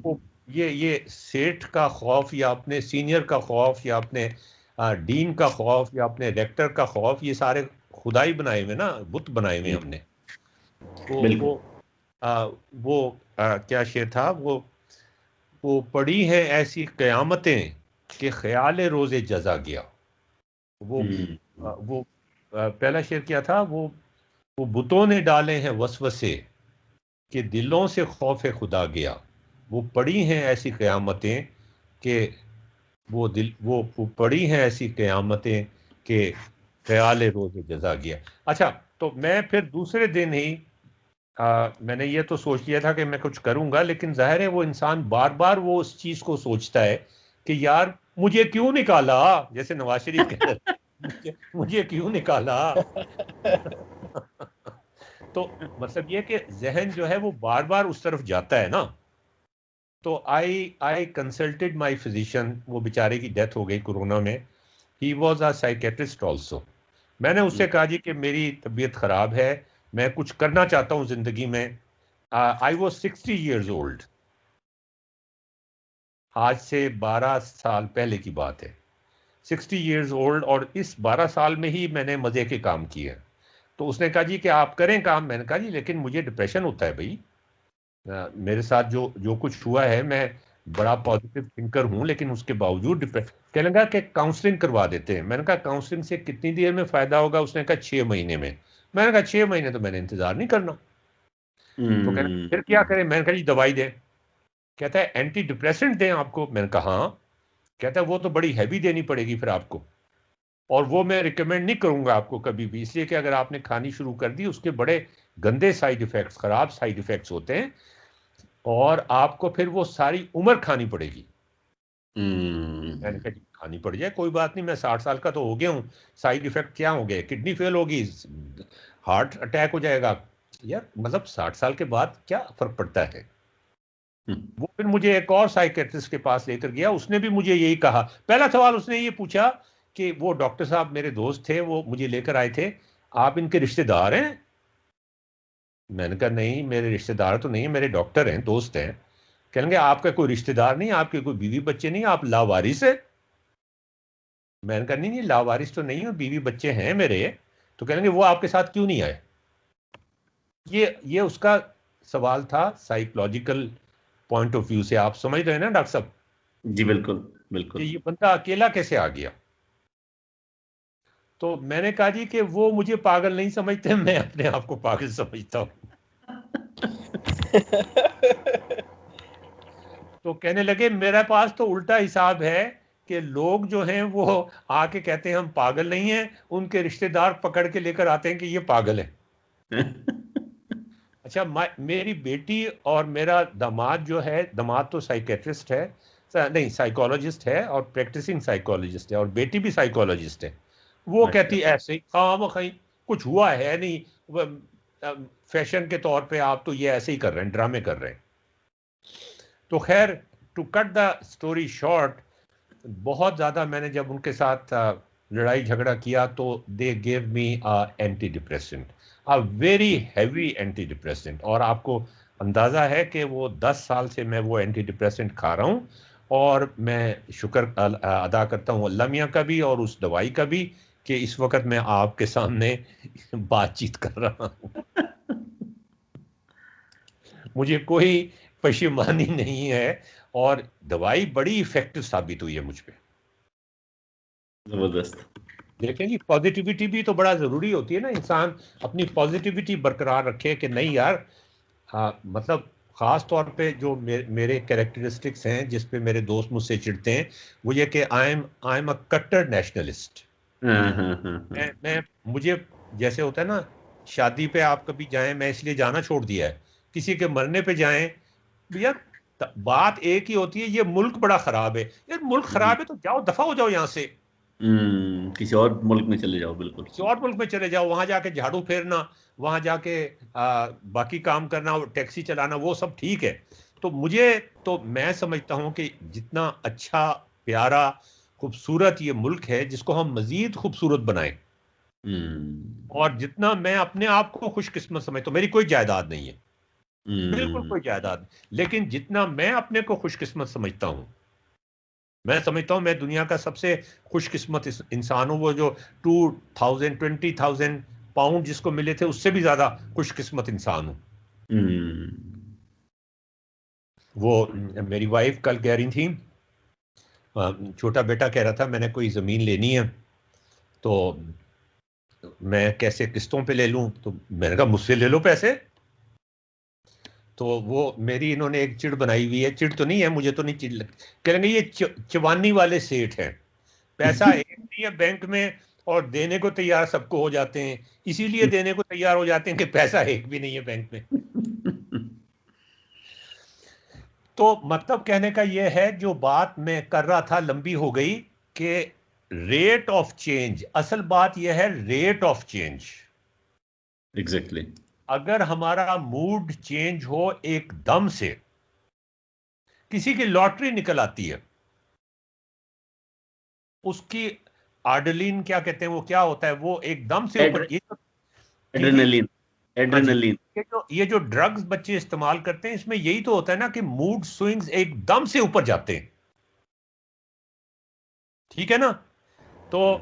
वो ये सेठ का खौफ या अपने सीनियर का खौफ या अपने डीन का खौफ या अपने रेक्टर का खौफ, ये सारे खुदाई बनाए हुए ना, बुत बनाए हुए हमने। वो क्या शेर था वो पड़ी हैं ऐसी क़यामतें कि ख्याल रोज़े जज़ा गया। वो पहला शेर क्या था? वो बुतों ने डाले हैं वसवसे कि दिलों से खौफ खुदा गया। वो पड़ी हैं ऐसी क़यामतें कि वो पड़ी हैं ऐसी क़यामतें कि ख्याल रोज़े जज़ा गया। अच्छा, तो मैं फिर दूसरे दिन ही मैंने ये तो सोच लिया था कि मैं कुछ करूंगा, लेकिन जाहिर है वो इंसान बार बार वो उस चीज़ को सोचता है कि यार मुझे क्यों निकाला, जैसे नवाज शरीफ कहते हैं मुझे क्यों निकाला। तो मतलब ये कि जहन जो है वो बार बार उस तरफ जाता है ना। तो आई कंसल्टेड माय फिजिशियन, वो बेचारे की डेथ हो गई कोरोना में। ही वॉज अ साइकेट्रिस्ट ऑल्सो। मैंने उससे कहा जी कि मेरी तबीयत ख़राब है, मैं कुछ करना चाहता हूँ ज़िंदगी में। आई वॉज 60 years old, आज से 12 साल पहले की बात है। 60 years old, और इस 12 साल में ही मैंने मज़े के काम किए। तो उसने कहा जी कि आप करें काम। मैंने कहा जी लेकिन मुझे डिप्रेशन होता है भाई, मेरे साथ जो कुछ हुआ है, मैं बड़ा पॉजिटिव थिंकर हूँ लेकिन उसके बावजूद डिप्रेशन। कहने लगा कि काउंसलिंग करवा देते हैं। मैंने कहा काउंसलिंग से कितनी देर में फ़ायदा होगा? उसने कहा 6 महीने में। मैंने कहा 6 महीने तो मैंने इंतज़ार नहीं करना। तो कहना फिर क्या करें? मैंने कहा जी दवाई दें। कहता है एंटी डिप्रेसेंट दें आपको? मैंने कहा हाँ। कहता है वो तो बड़ी हैवी देनी पड़ेगी फिर आपको, और वो मैं रिकमेंड नहीं करूंगा आपको कभी भी, इसलिए कि अगर आपने खानी शुरू कर दी उसके बड़े गंदे साइड इफ़ेक्ट्स, ख़राब साइड इफ़ेक्ट्स होते हैं, और आपको फिर वो सारी उम्र खानी पड़ेगी। मैंने कहा खानी पड़ जाए कोई बात नहीं, मैं 60 साल का तो हो गया हूँ, साइड इफेक्ट क्या हो गए? किडनी फेल होगी, हार्ट अटैक हो जाएगा यार, मतलब 60 साल के बाद क्या फर्क पड़ता है? वो फिर मुझे एक और साइकेट्रिस्ट के पास लेकर गया, उसने भी मुझे यही कहा। पहला सवाल उसने ये पूछा कि वो डॉक्टर साहब मेरे दोस्त थे, वो मुझे लेकर आए थे, आप इनके रिश्तेदार हैं? मैंने कहा नहीं, मेरे रिश्तेदार तो नहीं, मेरे डॉक्टर हैं, दोस्त हैं। कहेंगे आपका कोई रिश्तेदार नहीं, आपके कोई बीवी बच्चे नहीं, आप लावारिस है? मैंने कहा नहीं लावारिस तो नहीं हूं, बीवी बच्चे हैं मेरे। तो कहेंगे वो आपके साथ क्यों नहीं आए? ये उसका सवाल था साइकोलॉजिकल पॉइंट ऑफ व्यू से। आप समझ रहे हैं ना डॉक्टर साहब?
जी बिल्कुल बिल्कुल।
ये बंदा अकेला कैसे आ गया? तो मैंने कहा जी कि वो मुझे पागल नहीं समझते, मैं अपने आप को पागल समझता हूँ। तो कहने लगे मेरे पास तो उल्टा हिसाब है कि लोग जो हैं वो आके कहते हैं हम पागल नहीं हैं, उनके रिश्तेदार पकड़ के लेकर आते हैं कि ये पागल है। अच्छा, मेरी बेटी और मेरा दामाद जो है, दामाद तो साइकेट्रिस्ट है, नहीं साइकोलॉजिस्ट है और प्रैक्टिसिंग साइकोलॉजिस्ट है, और बेटी भी साइकोलॉजिस्ट है। वो कहती ऐसे ही कहीं कुछ हुआ है नहीं, फैशन के तौर पे आप तो ये ऐसे ही कर रहे हैं, ड्रामे कर रहे हैं। तो खैर, to cut the story short, बहुत ज़्यादा मैंने जब उनके साथ लड़ाई झगड़ा किया तो they gave me anti depressant, a very heavy anti depressant. और आपको अंदाज़ा है कि वो 10 साल से मैं वो एंटी डिप्रेसेंट खा रहा हूँ, और मैं शुक्र अदा करता हूँ अल्लाह मियाँ का भी और उस दवाई का भी कि इस वक्त मैं आपके सामने बातचीत कर रहा हूँ। मुझे कोई पशेमानी नहीं है, और दवाई बड़ी इफेक्टिव साबित हुई है मुझ पे।
जबरदस्त।
देखें जी, पॉजिटिविटी भी तो बड़ा ज़रूरी होती है ना, इंसान अपनी पॉजिटिविटी बरकरार रखे कि नहीं यार। मतलब ख़ास तौर पे जो मेरे कैरेक्टरिस्टिक्स हैं जिस पे मेरे दोस्त मुझसे चिढ़ते हैं, वो ये कि आई एम अ कट्टर नेशनलिस्ट। मैं मुझे जैसे होता है ना, शादी पे आप कभी जाएं, मैं इसलिए जाना छोड़ दिया है, किसी के मरने पे जाएं, भैया बात एक ही होती है, ये मुल्क बड़ा ख़राब है। यार मुल्क ख़राब है तो जाओ, दफ़ा हो जाओ यहाँ से।
किसी और मुल्क में चले जाओ, बिल्कुल
किसी और मुल्क में चले जाओ, वहां जाके झाड़ू फेरना, वहां जाके बाकी काम करना, टैक्सी चलाना, वो सब ठीक है। तो मैं समझता हूं कि जितना अच्छा, प्यारा, खूबसूरत ये मुल्क है, जिसको हम मजीद खूबसूरत बनाएं, और जितना मैं अपने आप को खुशकिस्मत समझता हूं, मेरी कोई जायदाद नहीं है, बिल्कुल कोई जायदाद नहीं, लेकिन जितना मैं अपने को खुशकिस्मत समझता हूं, मैं समझता हूं मैं दुनिया का सबसे खुशकिस्मत इंसान हूं। वो जो 20,000 पाउंड जिसको मिले थे, उससे भी ज्यादा खुशकिस्मत इंसान हूं। वो मेरी वाइफ कल कह रही थी, छोटा बेटा कह रहा था मैंने कोई जमीन लेनी है, तो मैं कैसे किस्तों पे ले लूं, तो मैंने कहा मुझसे ले लो पैसे। तो वो मेरी इन्होंने एक चिड़ बनाई हुई है, चिड़ तो नहीं है, मुझे तो नहीं चिड़ कह लेंगे ये चवानी वाले सेठ हैं, पैसा एक नहीं है बैंक में और देने को तैयार सबको हो जाते हैं, इसीलिए देने को तैयार हो जाते हैं कि पैसा एक भी नहीं है बैंक में। तो मतलब कहने का ये है, जो बात मैं कर रहा था लंबी हो गई, कि रेट ऑफ चेंज, असल बात यह है रेट ऑफ चेंज।
एग्जैक्टली
अगर हमारा मूड चेंज हो एकदम से, किसी की लॉटरी निकल आती है, उसकी आर्डलिन क्या कहते हैं, वो क्या होता है, वो एकदम से ऊपर,
एड्रेनलिन,
ये जो ड्रग्स बच्चे इस्तेमाल करते हैं, इसमें यही तो होता है ना कि मूड स्विंग्स एकदम से ऊपर जाते हैं, ठीक है ना। तो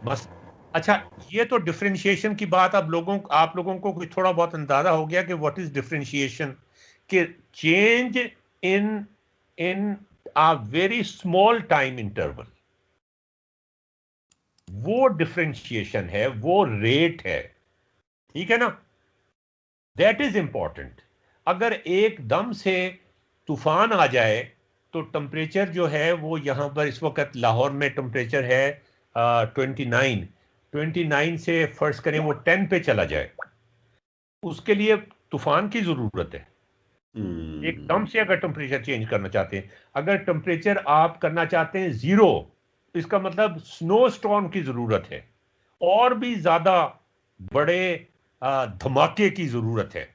बस अच्छा, ये तो डिफरेंशिएशन की बात, अब आप लोगों को थोड़ा बहुत अंदाजा हो गया कि व्हाट इज डिफरेंशिएशन, कि change in a very small time interval, वो डिफरेंशिएशन है, वो रेट है, ठीक है ना, दैट इज इंपॉर्टेंट। अगर एकदम से तूफान आ जाए तो टेम्परेचर जो है वो यहां पर इस वक्त लाहौर में टेम्परेचर है 29 से फर्ज करें वो 10 पे चला जाए, उसके लिए तूफान की जरूरत है। एकदम से अगर टेम्परेचर चेंज करना चाहते हैं, अगर टेम्परेचर आप करना चाहते हैं 0, इसका मतलब स्नो स्टॉर्म की जरूरत है, और भी ज्यादा बड़े धमाके की जरूरत है।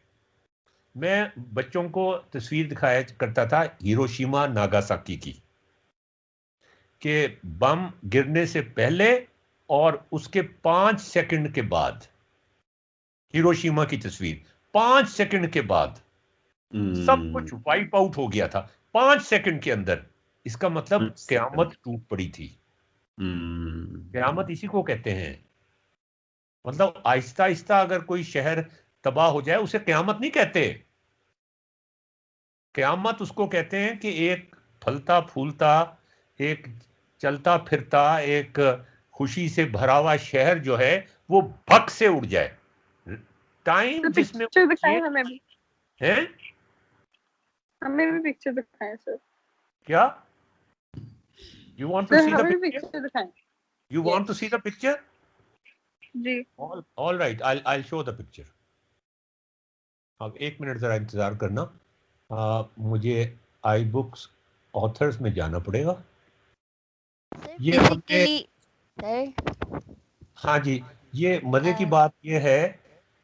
मैं बच्चों को तस्वीर दिखाया करता था हिरोशिमा नागासाकी की, कि बम गिरने से पहले और उसके 5 सेकंड के बाद, हिरोशिमा की तस्वीर 5 सेकंड के बाद सब कुछ वाइप आउट हो गया था, 5 सेकंड के अंदर। इसका मतलब क़यामत टूट पड़ी थी। क़यामत इसी को कहते हैं, मतलब आहिस्ता आहिस्ता अगर कोई शहर तबाह हो जाए उसे क़यामत नहीं कहते। क़यामत उसको कहते हैं कि एक फलता फूलता, एक चलता फिरता, एक खुशी से भरा हुआ शहर जो है वो भक से उड़ जाए। टाइम जिसमें
हमें भी
है,
हमें भी पिक्चर दिखाएं सर।
क्या you want to see the
हमें
पिक्चर?
पिक्चर दिखाएं।
You want to see the picture?
जी
all right, I show the picture. अब 1 मिनट जरा इंतजार करना, मुझे आई बुक्स ऑथर्स में जाना पड़ेगा। ये हमने, हाँ जी, ये मजे की बात ये है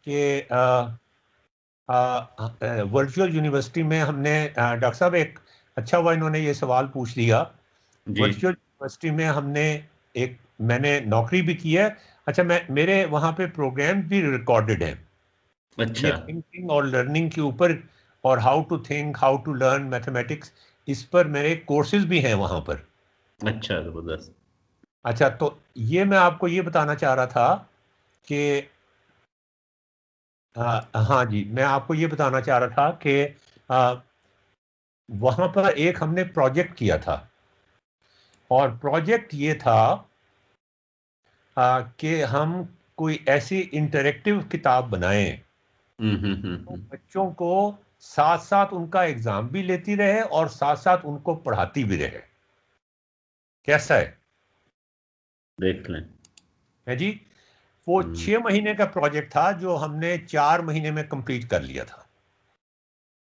कि वर्चुअल यूनिवर्सिटी में हमने डॉक्टर साहब एक अच्छा हुआ इन्होंने ये सवाल पूछ लिया। वर्चुअल यूनिवर्सिटी में मैंने नौकरी भी की है। अच्छा, मेरे वहाँ पे प्रोग्राम भी रिकॉर्डेड हैं।
अच्छा,
ये थिंकिंग और लर्निंग के ऊपर, और how to think, how to learn mathematics, इस पर मेरे कोर्सेज भी हैं वहाँ पर।
अच्छा, जबरदस्त।
अच्छा, तो ये मैं आपको ये बताना चाह रहा था कि हाँ जी, मैं आपको ये बताना चाह रहा था कि वहाँ पर एक हमने प्रोजेक्ट किया था, और प्रोजेक्ट ये था कि हम कोई ऐसी इंटरेक्टिव किताब बनाएं तो बच्चों को साथ साथ उनका एग्जाम भी लेती रहे और साथ साथ उनको पढ़ाती भी रहे। कैसा है?
देख लें।
है जी, वो 6 महीने का प्रोजेक्ट था जो हमने 4 महीने में कंप्लीट कर लिया था।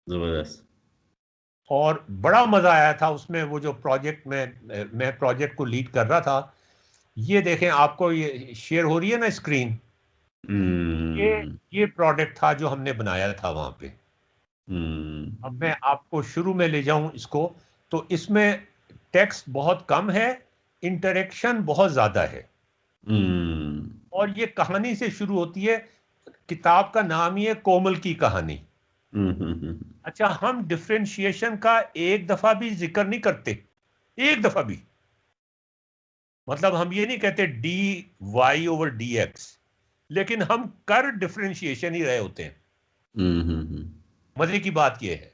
जबरदस्त।
और बड़ा मजा आया था उसमें। वो जो प्रोजेक्ट मैं प्रोजेक्ट को लीड कर रहा था, ये देखें, आपको ये शेयर हो रही है ना स्क्रीन, ये प्रोडक्ट था जो हमने बनाया था वहां पे। अब मैं आपको शुरू में ले जाऊं इसको, तो इसमें टेक्स्ट बहुत कम है, इंटरेक्शन बहुत ज्यादा है, और ये कहानी से शुरू होती है। किताब का नाम ही है कोमल की कहानी। अच्छा, हम डिफरेंशिएशन का एक दफा भी जिक्र नहीं करते, एक दफा भी। मतलब हम ये नहीं कहते D Y over D X, लेकिन हम कर डिफरेंशिएशन ही रहे होते हैं। मजे की बात ये है।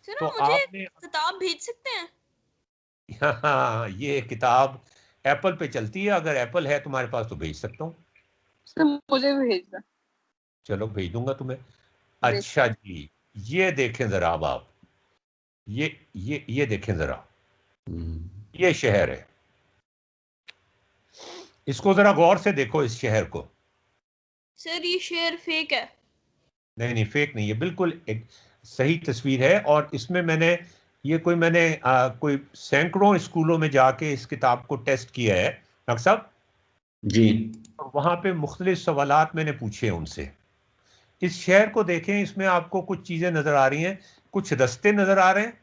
सर,
तो
मुझे
आपने
किताब भेज सकते हैं?
हाँ, ये किताब एप्पल पे चलती है, अगर एप्पल है तुम्हारे पास तो भेज सकता हूँ।
सर मुझे भी भेज दो।
चलो भेज दूंगा तुम्हें। अच्छा जी, ये देखें जरा अब आप, ये देखें जरा, ये शहर है, इसको जरा गौर से देखो इस शहर को।
सर ये शेयर फेक है।
नहीं नहीं, फेक नहीं है, बिल्कुल एक सही तस्वीर है। और इसमें मैंने कोई सैकड़ों स्कूलों में जाके इस किताब को टेस्ट किया है डॉक्टर साहब
जी।
और वहां पे मुख्तलिफ सवालात मैंने पूछे हैं उनसे। इस शहर को देखें, इसमें आपको कुछ चीजें नजर आ रही हैं, कुछ रास्ते नजर आ रहे हैं,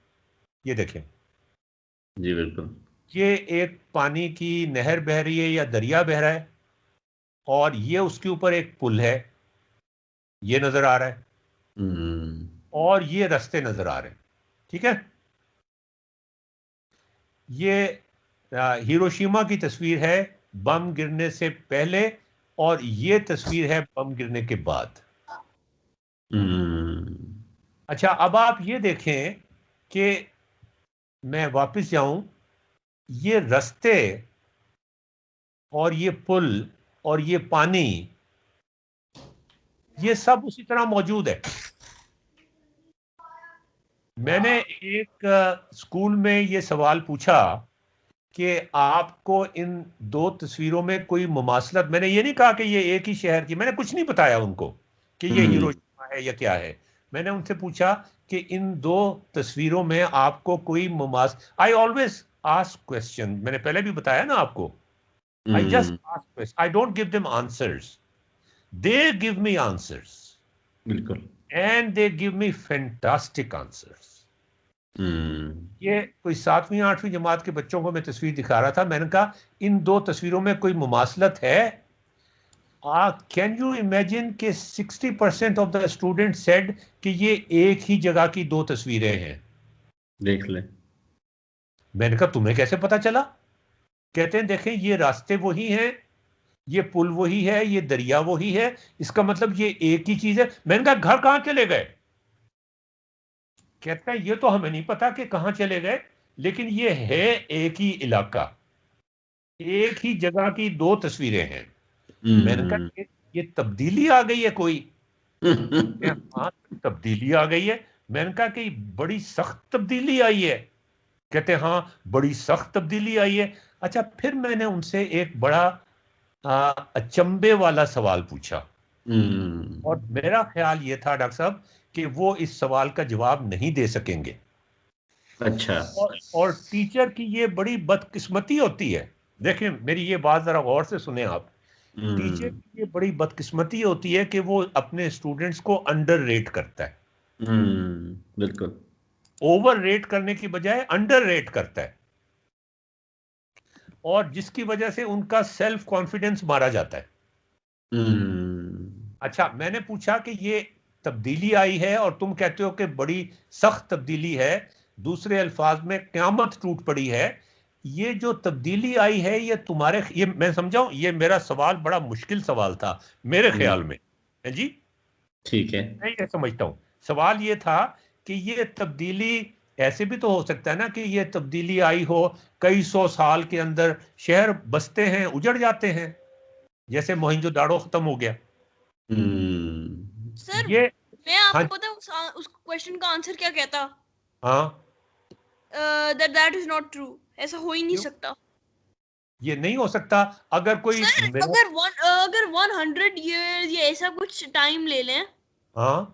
ये देखें।
जी बिल्कुल।
ये एक पानी की नहर बह रही है या दरिया बह रहा है, और ये उसके ऊपर एक पुल है, ये नजर आ रहा है, और ये रास्ते नजर आ रहे हैं। ठीक है, ये हिरोशिमा की तस्वीर है बम गिरने से पहले, और ये तस्वीर है बम गिरने के बाद। अच्छा, अब आप ये देखें कि मैं वापस जाऊं, ये रास्ते और ये पुल और ये पानी, ये सब उसी तरह मौजूद है। मैंने एक स्कूल में ये सवाल पूछा कि आपको इन दो तस्वीरों में कोई मुमासलत, मैंने ये नहीं कहा कि ये एक ही शहर की, मैंने कुछ नहीं बताया उनको कि ये हिरोशिमा है या क्या है। मैंने उनसे पूछा कि इन दो तस्वीरों में आपको कोई आई ऑलवेज आस्क क्वेश्चन, मैंने पहले भी बताया ना आपको, I just ask question, I don't give them answers, they give me answers.
बिल्कुल।
And they give me fantastic answers. ये कोई 7वीं 8वीं जमात के बच्चों को मैं तस्वीर दिखा रहा था, मैंने कहा इन दो तस्वीरों में कोई मुमासलत है? कैन यू इमेजिन कि 60% ऑफ द स्टूडेंट सेड कि ये एक ही जगह की दो तस्वीरें हैं।
देख ले।
मैंने कहा तुम्हें कैसे पता चला? कहते हैं देखें, ये रास्ते वही हैं, ये पुल वही है, ये दरिया वही है, इसका मतलब ये एक ही चीज है। मैंने कहा घर कहां चले गए? कहता है ये तो हमें नहीं पता कि कहां चले गए, लेकिन ये है एक ही इलाका, एक ही जगह की दो तस्वीरें हैं। मैंने कहा ये तब्दीली आ गई है कोई? हाँ, तब्दीली आ गई है। मैंने कहा कि बड़ी सख्त तब्दीली आई है? कहते हैं हाँ, बड़ी सख्त तब्दीली आई है। अच्छा, फिर मैंने उनसे एक बड़ा अचंभे वाला सवाल पूछा, और मेरा ख्याल ये था डॉक्टर साहब कि वो इस सवाल का जवाब नहीं दे सकेंगे।
अच्छा।
और टीचर की ये बड़ी बदकिस्मती होती है। देखिए मेरी ये बात जरा गौर से सुने आप। टीचर की ये बड़ी बदकिस्मती होती है कि वो अपने स्टूडेंट्स को अंडर रेट करता है।
बिल्कुल।
ओवर रेट करने की बजाय अंडर रेट करता है, और जिसकी वजह से उनका सेल्फ कॉन्फिडेंस मारा जाता है। अच्छा, मैंने पूछा कि ये तब्दीली आई है और तुम कहते हो कि बड़ी सख्त तब्दीली है, दूसरे अल्फाज में क़यामत टूट पड़ी है। ये जो तब्दीली आई है ये तुम्हारे, ये मैं समझाऊं, ये मेरा सवाल बड़ा मुश्किल सवाल था मेरे ख्याल में, है जी?
ठीक है।
मैं ये समझता हूं सवाल ये था कि ये तब्दीली ऐसे भी तो हो सकता है ना कि ये तब्दीली आई हो, कई 100 साल के अंदर शहर बसते हैं, उजड़ जाते हैं, जैसे मोहनजोदाड़ो खत्म हो गया।
सर
ये
मैं आपको पता हूँ उस क्वेश्चन का आंसर क्या कहता?
हाँ,
दैट इज नॉट ट्रू, ऐसा हो ही नहीं सकता।
ये नहीं हो सकता। अगर कोई
सर अगर 100 years या ऐसा कुछ टाइम ले लें,
हाँ,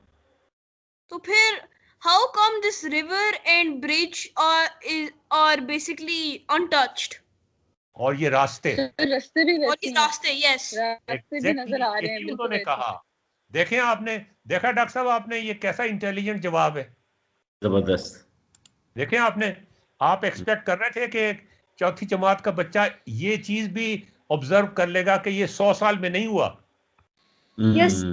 तो फिर how come this river and bridge are basically untouched?
और ये रास्ते,
रास्ते भी
और
वैसे
ये
ही हैं,
रास्ते, यस
रास्ते भी नजर आ रहे हैं
यही
बिल्कुल
उन्होंने
वैसे।
कहा। देखें आपने देखा डॉक्टर साहब, आपने ये कैसा इंटेलिजेंट जवाब है,
जबरदस्त।
देखें आपने, आप एक्सपेक्ट कर रहे थे कि चौथी जमात का बच्चा ये चीज भी ऑब्जर्व कर लेगा कि ये 100 साल में नहीं हुआ।
यस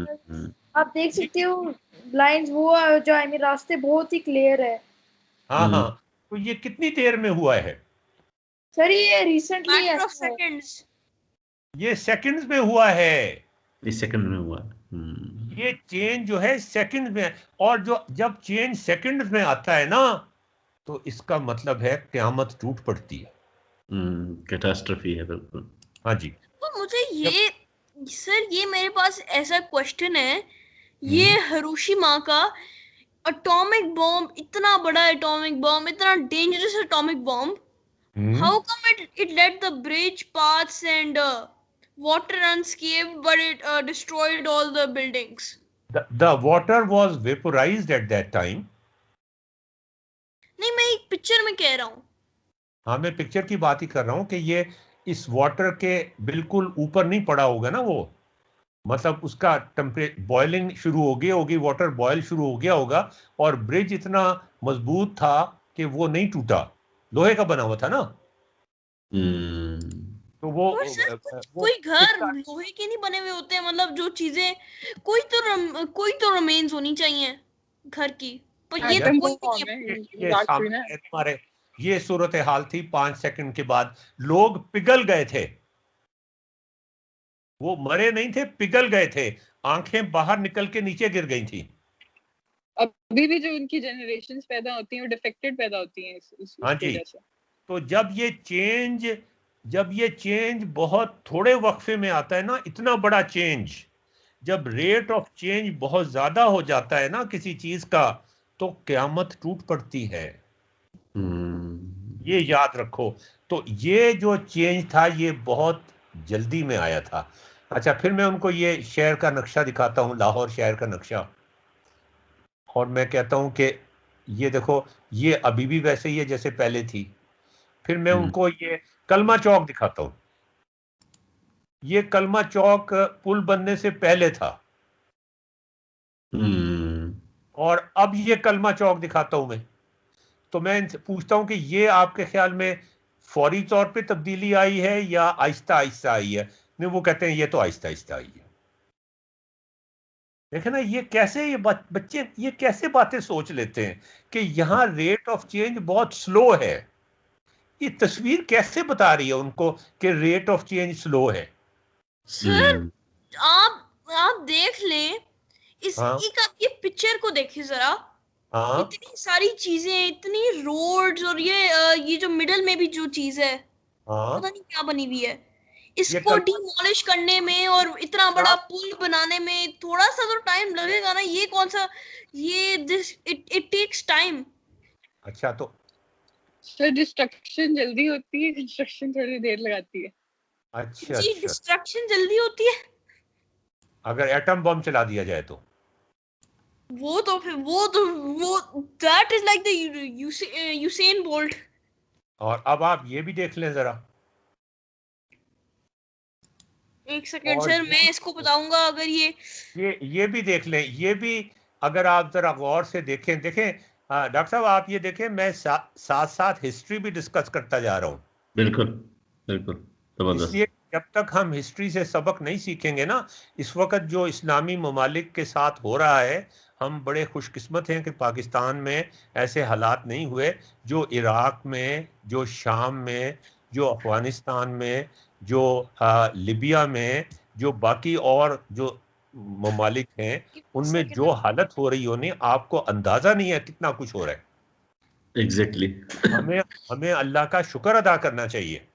आप देख सकते हो लाइंस वो जो आई मीन रास्ते बहुत ही क्लियर है।
हाँ हाँ, तो ये कितनी देर में हुआ है?
सर ये रिसेंटली
मैटर ऑफ सेकंड्स,
ये सेकंड्स में हुआ है,
इस सेकंड में हुआ।
ये चेंज जो है सेकंड में। और जो जब चेंज सेकंड में आता है ना, तो इसका मतलब है क़यामत टूट पड़ती है।
कैटास्ट्रॉफी है बिल्कुल।
हाँ जी।
तो मुझे ये सर, ये मेरे पास ऐसा क्वेश्चन है, ये हिरोशिमा का एटॉमिक बॉम्ब, इतना बड़ा एटॉमिक बॉम्ब, इतना dangerous atomic bomb, how come it led the bridge paths and water unscathed, but it destroyed all the buildings?
The water was vaporized at that time.
नहीं, मैं एक पिक्चर में कह रहा हूँ।
हाँ, मैं पिक्चर की बात ही कर रहा हूँ कि ये इस वाटर के बिल्कुल ऊपर नहीं पड़ा होगा ना, वो मतलब उसका टेम्परेचर बॉइलिंग शुरू हो गई होगी, वाटर बॉयल शुरू हो गया होगा, और ब्रिज इतना मजबूत था कि वो नहीं टूटा, लोहे का बना हुआ था ना। तो वो
सर, कोई घर लोहे के नहीं बने हुए होते हैं, मतलब जो चीजें कोई तो रिमेन्स होनी चाहिए घर की, पर ये तो कोई नहीं है।
हमारे ये सूरत हाल थी 5 सेकंड के बाद, लोग पिघल गए थे, वो मरे नहीं थे, पिघल गए थे, आंखें बाहर निकल के नीचे गिर गई थी।
अभी भी जो उनकी जनरेशंस पैदा होती हैं वो डिफेक्टेड पैदा होती हैं इस
हाँ जी। तो जब ये चेंज बहुत थोड़े वक्फे में आता है ना, इतना बड़ा चेंज, जब रेट ऑफ चेंज बहुत ज्यादा हो जाता है ना किसी चीज का, तो क़यामत टूट पड़ती है। ये याद रखो। तो ये जो चेंज था ये बहुत जल्दी में आया था। अच्छा, फिर मैं उनको ये शहर का नक्शा दिखाता हूँ, लाहौर शहर का नक्शा, और मैं कहता हूँ कि ये देखो, ये अभी भी वैसे ही है जैसे पहले थी। फिर मैं उनको ये कलमा चौक दिखाता हूँ, ये कलमा चौक पुल बनने से पहले था, और अब ये कलमा चौक दिखाता हूं मैं। तो मैं इनसे पूछता हूं कि ये आपके ख्याल में फौरी तौर पे तब्दीली आई है या आहिस्ता आहिस्ता आई है? नहीं, वो कहते हैं ये तो आहिस्ता आहिस्ता आई है। देखे ना, ये कैसे, ये बच्चे ये कैसे बातें सोच लेते हैं कि यहाँ रेट ऑफ चेंज बहुत स्लो है। ये तस्वीर कैसे बता रही है उनको कि रेट ऑफ चेंज स्लो है?
सर, आप देख लें आप ये पिक्चर को देखिए जरा। इतनी सारी चीजें, इतनी रोड्स, और ये जो मिडल में भी जो चीज है, पता नहीं क्या बनी हुई है, इसको डिमोलिश करने में और इतना बड़ा पुल बनाने में थोड़ा सा तो टाइम लगेगा ना। ये कौन सा, ये इट टेक्स टाइम।
अच्छा, तो सर डिस्ट्रक्शन जल्दी होती है, कंस्ट्रक्शन थोड़ी देर लगाती है।
अच्छा
जी, डिस्ट्रक्शन जल्दी होती है
अगर एटम बम चला दिया जाए तो।
वो that is like the Usain bolt.
और अब आप ये भी देख लें जरा,
एक सेकंड सर, मैं इसको बताऊंगा। अगर
ये भी देख लें, ये भी अगर आप जरा गौर से देखें डॉक्टर साहब आप ये देखें, मैं साथ साथ हिस्ट्री भी डिस्कस करता जा रहा हूँ।
बिल्कुल बिल्कुल,
इसलिए जब तक हम हिस्ट्री से सबक नहीं सीखेंगे ना, इस वक्त जो इस्लामी ममालिक के साथ हो रहा है, हम बड़े खुशकिस्मत हैं कि पाकिस्तान में ऐसे हालात नहीं हुए जो इराक में, जो शाम में, जो अफगानिस्तान में, जो लिबिया में, जो बाकी और जो ममालिक हैं उनमें जो हालत हो रही होनी, आपको अंदाजा नहीं है कितना कुछ हो रहा है।
एग्जैक्टली।
हमें अल्लाह का शुक्र अदा करना चाहिए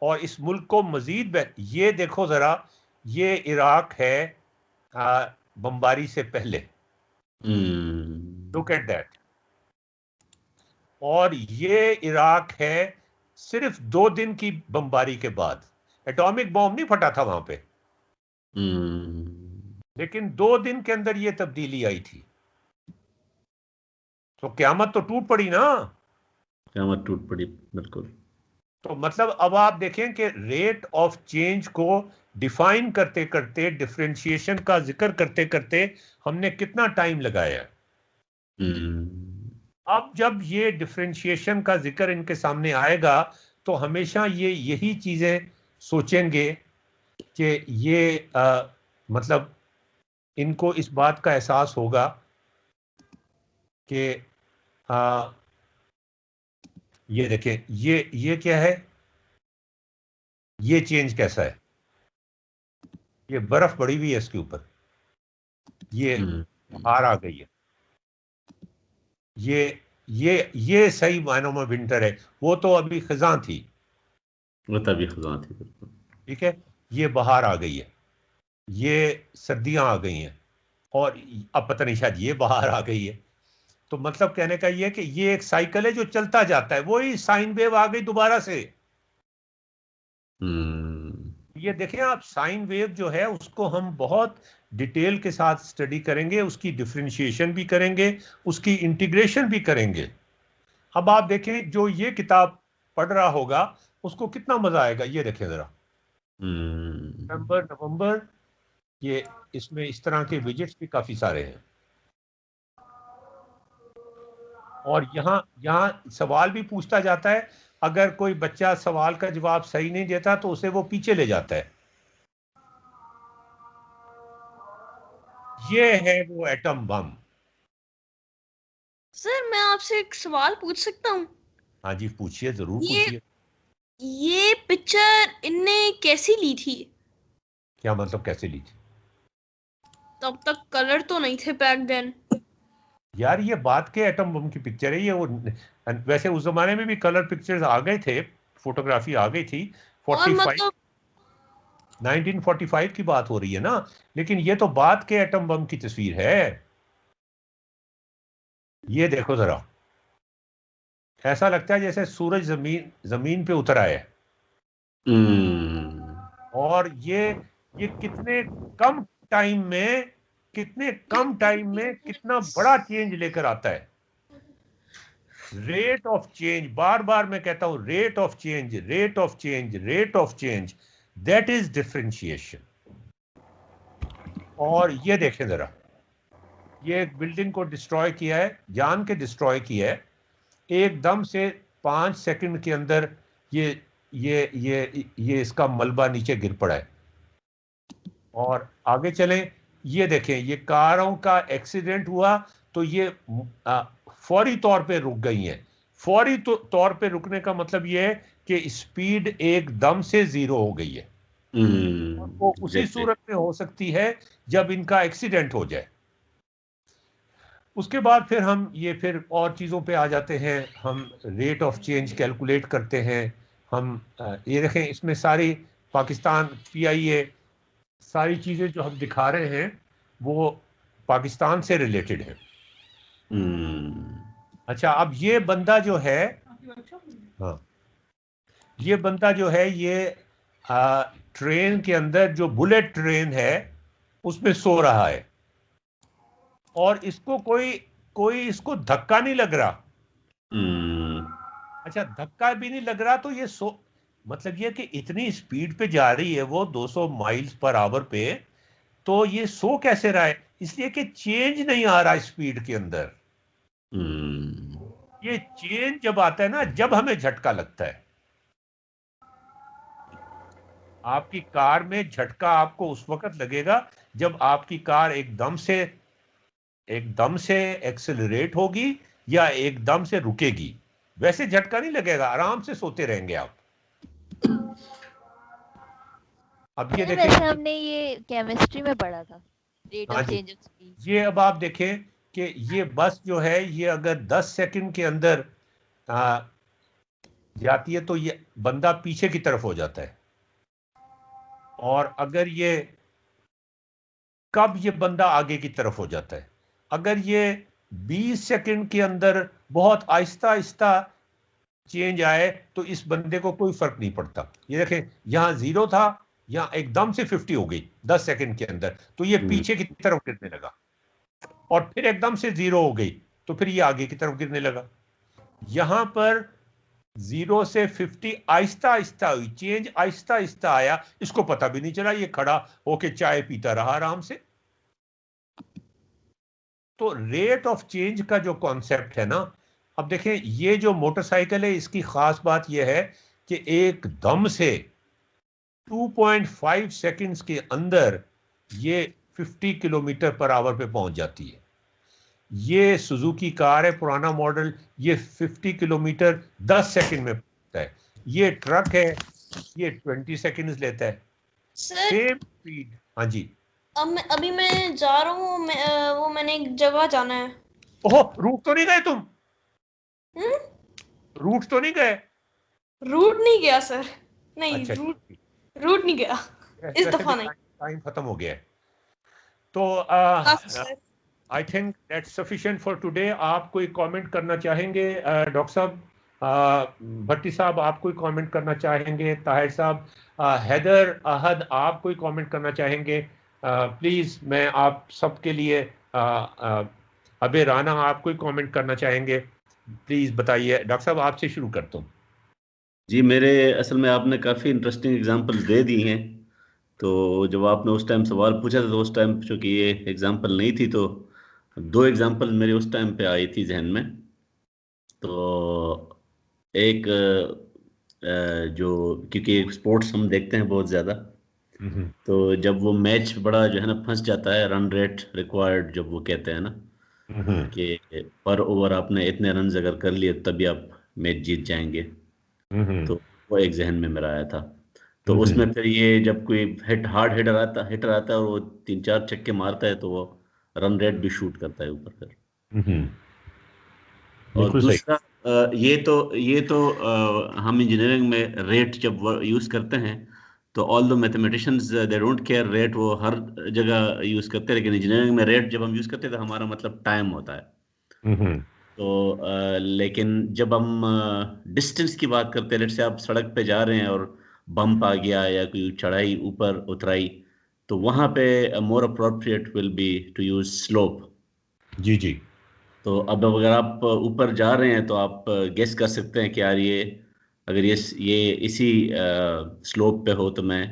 और इस मुल्क को मजीद ये देखो जरा, ये इराक है बमबारी से पहले, लुक एट दैट, और ये इराक है सिर्फ 2 दिन की बमबारी के बाद। एटॉमिक बॉम्ब नहीं फटा था वहां पे, लेकिन 2 दिन के अंदर ये तब्दीली आई थी। तो क़यामत तो टूट पड़ी ना,
क़यामत टूट पड़ी, बिल्कुल।
तो मतलब अब आप देखें कि रेट ऑफ चेंज को डिफाइन करते करते, डिफरेंशिएशन का जिक्र करते करते हमने कितना टाइम लगाया है। अब जब ये डिफरेंशिएशन का जिक्र इनके सामने आएगा तो हमेशा ये यही चीजें सोचेंगे कि ये मतलब इनको इस बात का एहसास होगा कि ये देखें, ये क्या है, ये चेंज कैसा है, ये बर्फ पड़ी हुई है इसके ऊपर, ये बाहर आ गई है, ये सही मायनों में विंटर है, वो तो अभी खिज़ां थी,
वो तभी खिज़ां थी,
ठीक है, ये बाहर आ गई है, ये सर्दियां आ गई हैं, और अब पता नहीं शायद ये बाहर आ गई है। तो मतलब कहने का ये है कि ये एक साइकिल है जो चलता जाता है, वही साइन वेव आ गई दोबारा से। ये देखें आप, साइन वेव जो है उसको हम बहुत डिटेल के साथ स्टडी करेंगे, उसकी डिफरेंशिएशन भी करेंगे, उसकी इंटीग्रेशन भी करेंगे। अब आप देखें जो ये किताब पढ़ रहा होगा उसको कितना मजा आएगा। ये देखें जरा, नवंबर, ये इसमें इस तरह के विजिट्स भी काफी सारे हैं, और यहाँ सवाल भी पूछता जाता है। अगर कोई बच्चा सवाल का जवाब सही नहीं देता तो उसे वो पीछे ले जाता है। ये है वो एटम बम।
सर मैं आपसे एक सवाल पूछ सकता हूँ?
हाँ जी, पूछिए, जरूर पूछिए।
ये पिक्चर इनने कैसी ली थी?
क्या मतलब कैसे ली थी?
तब तक कलर तो नहीं थे बैक देन।
यार ये बात के एटम बम की पिक्चर है ये। वो वैसे उस जमाने में भी कलर पिक्चर्स आ गए थे, फोटोग्राफी आ गई थी। 1945 की बात हो रही है ना, लेकिन ये तो बाद के एटम बम की तस्वीर है। ये देखो जरा, ऐसा लगता है जैसे सूरज जमीन पे उतर आया है। और ये कितने कम टाइम में कितना बड़ा चेंज लेकर आता है। रेट ऑफ चेंज, बार बार मैं कहता हूं, rate of change, that is differentiation. और ये देखें जरा, ये एक बिल्डिंग को डिस्ट्रॉय किया है, जान के डिस्ट्रॉय किया है, एकदम से 5 सेकंड के अंदर ये इसका मलबा नीचे गिर पड़ा है। और आगे चलें, ये देखें, ये कारों का एक्सीडेंट हुआ तो ये फौरी तौर पे रुक गई हैं। फौरी तौर पे रुकने का मतलब ये है कि स्पीड एकदम से 0 हो गई है। वो उसी सूरत में हो सकती है जब इनका एक्सीडेंट हो जाए। उसके बाद फिर हम फिर और चीज़ों पे आ जाते हैं, हम रेट ऑफ चेंज कैलकुलेट करते हैं। हम ये देखें, इसमें सारी पाकिस्तान PIA सारी चीज़ें जो हम दिखा रहे हैं वो पाकिस्तान से रिलेटेड है। अच्छा, अब ये बंदा जो है, हाँ, ये बंदा जो है, ये ट्रेन के अंदर जो बुलेट ट्रेन है उसमें सो रहा है, और इसको कोई इसको धक्का नहीं लग रहा। अच्छा, धक्का भी नहीं लग रहा तो ये मतलब ये कि इतनी स्पीड पे जा रही है वो 200 माइल्स पर आवर पे, तो ये सो कैसे रहा है? इसलिए कि चेंज नहीं आ रहा स्पीड के अंदर। ये चेंज जब आता है ना, जब हमें झटका लगता है। आपकी कार में झटका आपको उस वक्त लगेगा जब आपकी कार एकदम से एक्सेलरेट होगी या एकदम से रुकेगी। वैसे झटका नहीं लगेगा, आराम से सोते रहेंगे आप। अब ये देखें,
वैसे हमने ये केमिस्ट्री में पढ़ा था, rate of change of speed.
ये अब आप देखें कि ये बस जो है, ये अगर 10 सेकंड के अंदर जाती है तो ये बंदा पीछे की तरफ हो जाता है, और अगर कब ये बंदा आगे की तरफ हो जाता है। अगर ये 20 सेकंड के अंदर बहुत आहिस्ता आहिस्ता चेंज आए तो इस बंदे को कोई फर्क नहीं पड़ता। ये देखें, यहाँ 0 था, यहाँ एकदम से 50 हो गई 10 सेकंड के अंदर, तो ये पीछे की तरफ गिरने लगा, और फिर एकदम से 0 हो गई तो फिर ये आगे की तरफ गिरने लगा। यहाँ पर 0 से 50 आहिस्ता आहिस्ता हुई, चेंज आहिस्ता आहिस्ता आया, इसको पता भी नहीं चला, ये खड़ा होके चाय पीता रहा आराम से। तो रेट ऑफ चेंज का जो कॉन्सेप्ट है ना, अब देखें ये जो मोटरसाइकिल है इसकी खास बात यह है कि एकदम से 2.5 सेकंड्स के अंदर ये 50 किलोमीटर पर आवर पे पहुंच जाती है। ये सुजुकी कार है, पुराना मॉडल, ये 50 किलोमीटर 10 सेकंड में पहुंचता है। ये ट्रक है, ये 20 सेकंड्स लेता है।
Sir
same speed. हाँ जी।
अभी मैं जा रहा हूँ, वो मैंने एक जगह जाना है।
ओहो, रूट तो नहीं गए तुम?
हम्म?
रूट तो नहीं गए?
रूट नहीं गया सर, नहीं
अच्छा,
रूट नहीं गया इस दफा नहीं।
टाइम खत्म हो गया है तो I think that's sufficient for today. आप कोई कमेंट करना चाहेंगे? डॉक्टर साहब, भट्टी साहब आप कोई कमेंट करना चाहेंगे? ताहिर साहब, हैदर, अहद आप कोई कमेंट करना चाहेंगे? प्लीज मैं आप सबके लिए अबे राना आप कोई कमेंट करना चाहेंगे? प्लीज बताइए। डॉक्टर साहब आपसे शुरू करता हूँ।
जी, मेरे असल में आपने काफ़ी इंटरेस्टिंग एग्जांपल्स दे दी हैं। तो जब आपने उस टाइम सवाल पूछा था तो उस टाइम चूँकि ये एग्जांपल नहीं थी, तो 2 एग्जांपल मेरे उस टाइम पे आई थी जहन में। तो एक जो, क्योंकि स्पोर्ट्स हम देखते हैं बहुत ज़्यादा, तो जब वो मैच बड़ा जो है ना फंस जाता है, रन रेट रिक्वायर्ड जब वो कहते हैं ना कि पर ओवर आपने इतने रन अगर कर लिए तभी आप मैच जीत जाएंगे, तो वो एक जहन में मेरा आया था। तो उसमें फिर ये जब कोई हार्ड हिटर आता है और वो 3-4 छक्के मारता है तो वो रन रेट भी शूट करता है ऊपर फिर। और दूसरा ये तो हम इंजीनियरिंग में रेट जब यूज करते हैं तो all the mathematicians they don't care rate, वो हर जगह यूज करते हैं, लेकिन इंजीनियरिंग में रेट जब हम यूज करते हैं तो हमारा मतलब टाइम होता है। तो लेकिन जब हम डिस्टेंस की बात करते हैं, लेट्स से आप सड़क पे जा रहे हैं और बम्प आ गया या कोई चढ़ाई ऊपर उतराई, तो वहां पे more appropriate will be to use slope.
जी जी।
तो अब अगर आप ऊपर जा रहे हैं तो आप गेस कर सकते हैं कि यार ये अगर ये इसी स्लोप पे हो तो मैं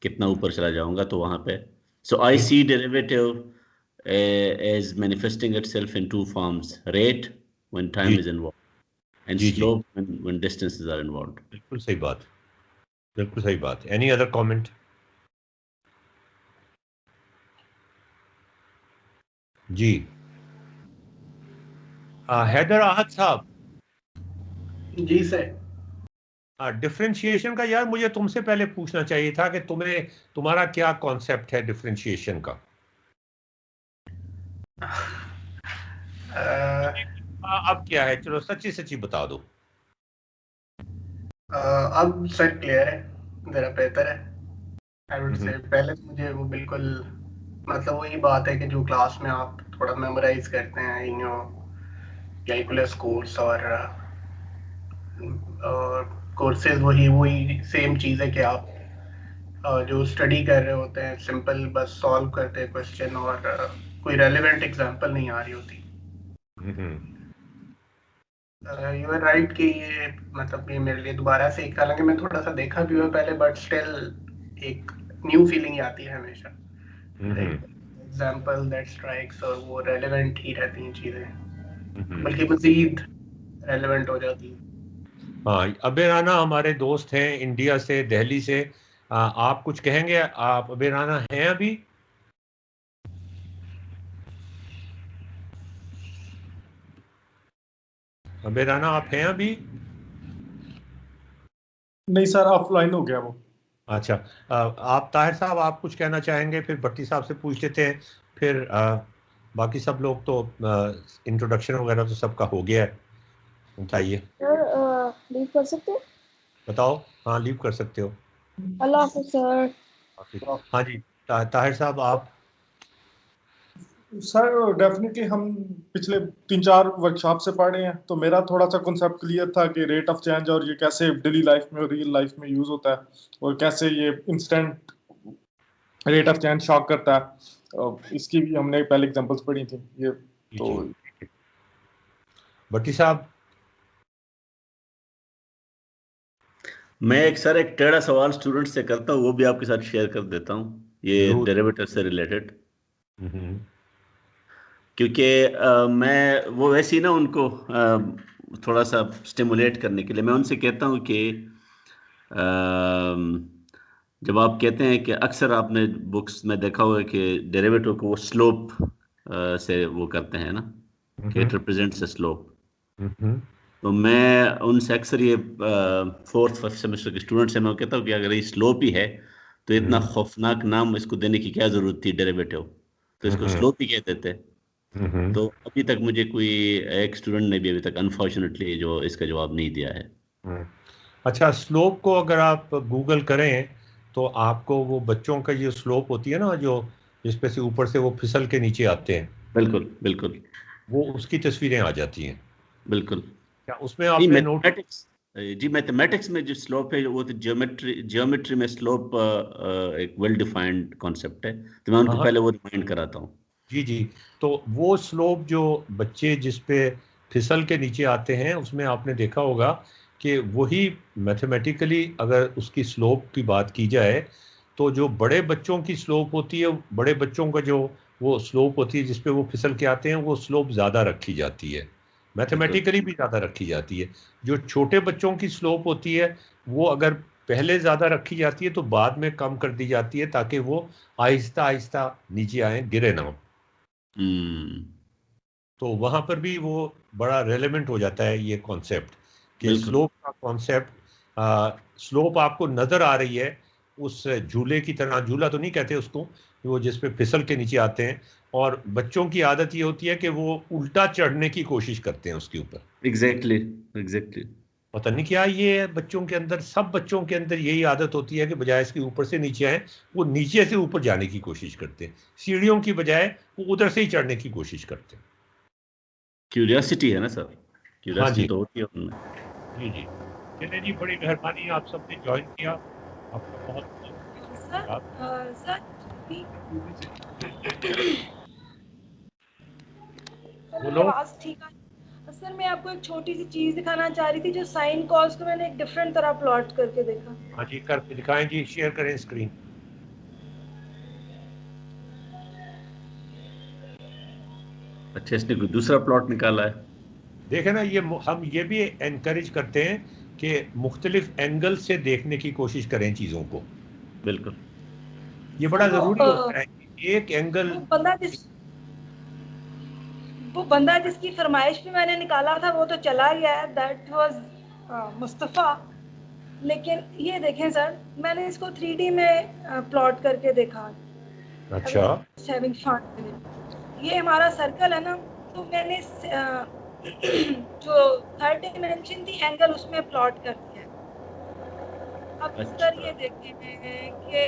कितना ऊपर चला जाऊंगा। तो वहां पे सो आई सी derivative as manifesting itself in 2 forms: rate when time is involved and slope when distances are involved.
बिल्कुल सही बात, बिल्कुल सही बात। Any other comment? जी हैदर अहद साहब।
जी सर।
डिफरेंशिएशन का यार मुझे तुमसे पहले पूछना चाहिए था कि तुम्हारा क्या कॉन्सेप्ट है डिफरेंशिएशन का? अब क्या है, चलो सच्ची सच्ची बता दो।
अब सर क्लियर है, जरा बेहतर है आई वुड से। पहले तो मुझे वो बिल्कुल मतलब वही बात है कि जो क्लास में आप थोड़ा मेमोराइज करते हैं इन योर कैलकुलस कोर्स और कोर्सेज, वही सेम चीज़ है कि आप जो स्टडी कर रहे होते हैं सिंपल बस सॉल्व करते हैं क्वेश्चन और कोई रेलेवेंट एग्जांपल नहीं आ रही होती। यू आर राइट कि ये मतलब ये मेरे लिए दोबारा से, हालांकि मैं थोड़ा सा देखा भी हुआ पहले, बट स्टिल एक न्यू फीलिंग आती है हमेशा। एग्जांपल दैट स्ट्राइक्स, और वो रेलेवेंट ही रहती हैं चीज़ें, बल्कि मज़ीद रेलेवेंट हो जाती है।
हाँ, अबे राना हमारे दोस्त हैं इंडिया से, दिल्ली से। आप कुछ कहेंगे? आप अबे राना हैं अभी? अबे राना आप हैं अभी?
नहीं सर, ऑफलाइन हो गया वो।
अच्छा, आप ताहिर साहब आप कुछ कहना चाहेंगे? फिर भट्टी साहब से पूछ लेते हैं, फिर बाकी सब लोग तो इंट्रोडक्शन वगैरह तो सबका हो गया है। बताइए
सर, लीव कर सकते हो?
बताओ। हाँ लीव कर सकते हो।
अल्लाह हाफ़िज़ सर।
हाँ जी ताहिर साहब आप?
सर डेफिनेटली हम पिछले 3-4 वर्कशॉप से पढ़ रहे हैं, तो मेरा थोड़ा सा कॉन्सेप्ट क्लियर था कि रेट ऑफ चेंज और ये कैसे डेली लाइफ में और रियल लाइफ में यूज होता है और कैसे ये instant rate of change shock करता है। इसकी भी हमने पहले एग्जांपल्स पढ़ी थी ये। तो
भट्टी साहब?
मैं एक टेढ़ा सवाल स्टूडेंट से करता हूँ, वो भी आपके साथ शेयर कर देता हूँ, ये
जरूर।
डेरिवेटिव से रिलेटेड।
हम्म,
क्योंकि मैं वो वैसे ही ना उनको थोड़ा सा स्टिमुलेट करने के लिए मैं उनसे कहता हूँ कि जब आप कहते हैं कि अक्सर आपने बुक्स में देखा हुआ है कि डेरिवेटिव को वो स्लोप से वो करते हैं ना, कि इट रिप्रेजेंट्स अ स्लोप। तो मैं उनसे अक्सर ये 4th 5th सेमेस्टर के स्टूडेंट से मैं कहता हूँ कि अगर ये स्लोप ही है तो इतना खौफनाक नाम इसको देने की क्या जरूरत थी डेरिवेटिव, तो इसको स्लोप ही कह देते। तो अभी तक मुझे कोई एक स्टूडेंट ने भी अभी तक अनफॉर्चुनेटली जो इसका जवाब नहीं दिया है।
अच्छा, स्लोप को अगर आप गूगल करें तो आपको वो बच्चों का जो स्लोप होती है ना, जो जिसपे से ऊपर से वो फिसल के नीचे आते हैं,
बिल्कुल बिल्कुल,
वो उसकी तस्वीरें आ जाती हैं।
बिल्कुल।
क्या उसमें आपने नोट?
जी मैथमेटिक्स में जो स्लोप है वो तो ज्योमेट्री में स्लोप एक वेल डिफाइंड कॉन्सेप्ट है, तो मैं उनको पहले वो रिमाइंड कराता हूँ।
जी जी, तो वो स्लोप जो बच्चे जिस पे फिसल के नीचे आते हैं उसमें आपने देखा होगा कि वही मैथमेटिकली अगर उसकी स्लोप की बात की जाए तो जो बड़े बच्चों की स्लोप होती है, बड़े बच्चों का जो वो स्लोप होती है जिस पे वो फिसल के आते हैं, वो स्लोप ज़्यादा रखी जाती है, मैथमेटिकली भी ज़्यादा रखी जाती है। जो छोटे बच्चों की स्लोप होती है वो अगर पहले ज़्यादा रखी जाती है तो बाद में कम कर दी जाती है ताकि वो आहिस्ता आहिस्ता नीचे आए, गिरे ना। तो वहां पर भी वो बड़ा रेलेवेंट हो जाता है ये कॉन्सेप्ट कि स्लोप का कॉन्सेप्ट। स्लोप आपको नजर आ रही है उस झूले की तरह, झूला तो नहीं कहते उसको, वो जिस पे फिसल के नीचे आते हैं, और बच्चों की आदत ये होती है कि वो उल्टा चढ़ने की कोशिश करते हैं उसके ऊपर।
एग्जैक्टली।
पता नहीं क्या ये है बच्चों के अंदर, सब बच्चों के अंदर यही आदत होती है कि बजाय इसके ऊपर से नीचे आए वो नीचे से ऊपर जाने की कोशिश करते हैं, सीढ़ियों की बजाय वो उधर से ही चढ़ने की कोशिश करते हैं।
क्यूरियोसिटी है ना सर, क्यूरियोसिटी
हाँ
तो होती है उनमें।
जी जी, चलिए जी, बड़ी मेहरबानी आप सबने ज्वाइन किया, आपका बहुत बोलो।
आवाज ठीक है सर? मैं आपको एक छोटी सी चीज दिखाना चाह रही थी, जो साइन कॉस को मैंने एक डिफरेंट तरह प्लॉट करके देखा।
हाँ जी, करके दिखाएं जी, शेयर करें स्क्रीन।
अच्छा, इसने कोई दूसरा प्लॉट निकाला है।
देखें ना, ये हम ये भी एनकरेज करते हैं कि मुख्तलिफ एंगल से देखने की कोशिश करें चीज़ों को।
बिल्कुल,
ये बड़ा ज़रूरी होता है, एक एंगल।
वो बंदा जिसकी फरमाइश पे मैंने निकाला था वो तो चला गया है, दैट वाज मुस्तफ़ा। लेकिन ये देखें सर, मैंने इसको 3D में प्लॉट करके देखा।
अच्छा,
ये हमारा सर्कल है ना, तो मैंने जो थर्ड डिमेंशन थी एंगल उसमें प्लॉट कर दिया। अब सर ये देखें कि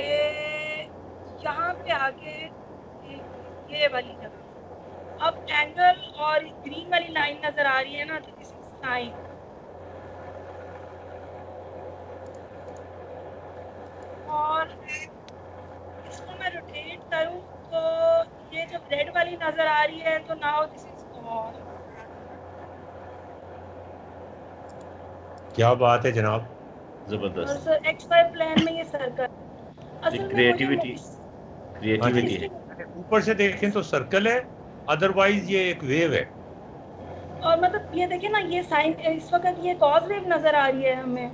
यहाँ पे आके ये वाली जगह अब एंगल और ग्रीन वाली लाइन नजर आ रही है ना, तो दिस इज साइन। और इसको मैं रोटेट करूं तो ये जब रेड वाली नजर आ रही है तो नाउ दिस इज कॉस।
क्या बात है जनाब,
जबरदस्त।
और सर एक्स वाई प्लेन में ये सर्कल, असल में
क्रिएटिविटी है।
ऊपर से देखें तो सर्कल है, अदरवाइज ये एक वेव है।
और मतलब ये देखिए ना, ये साइन इस वक्त ये कॉस वेव नजर आ रही है हमें,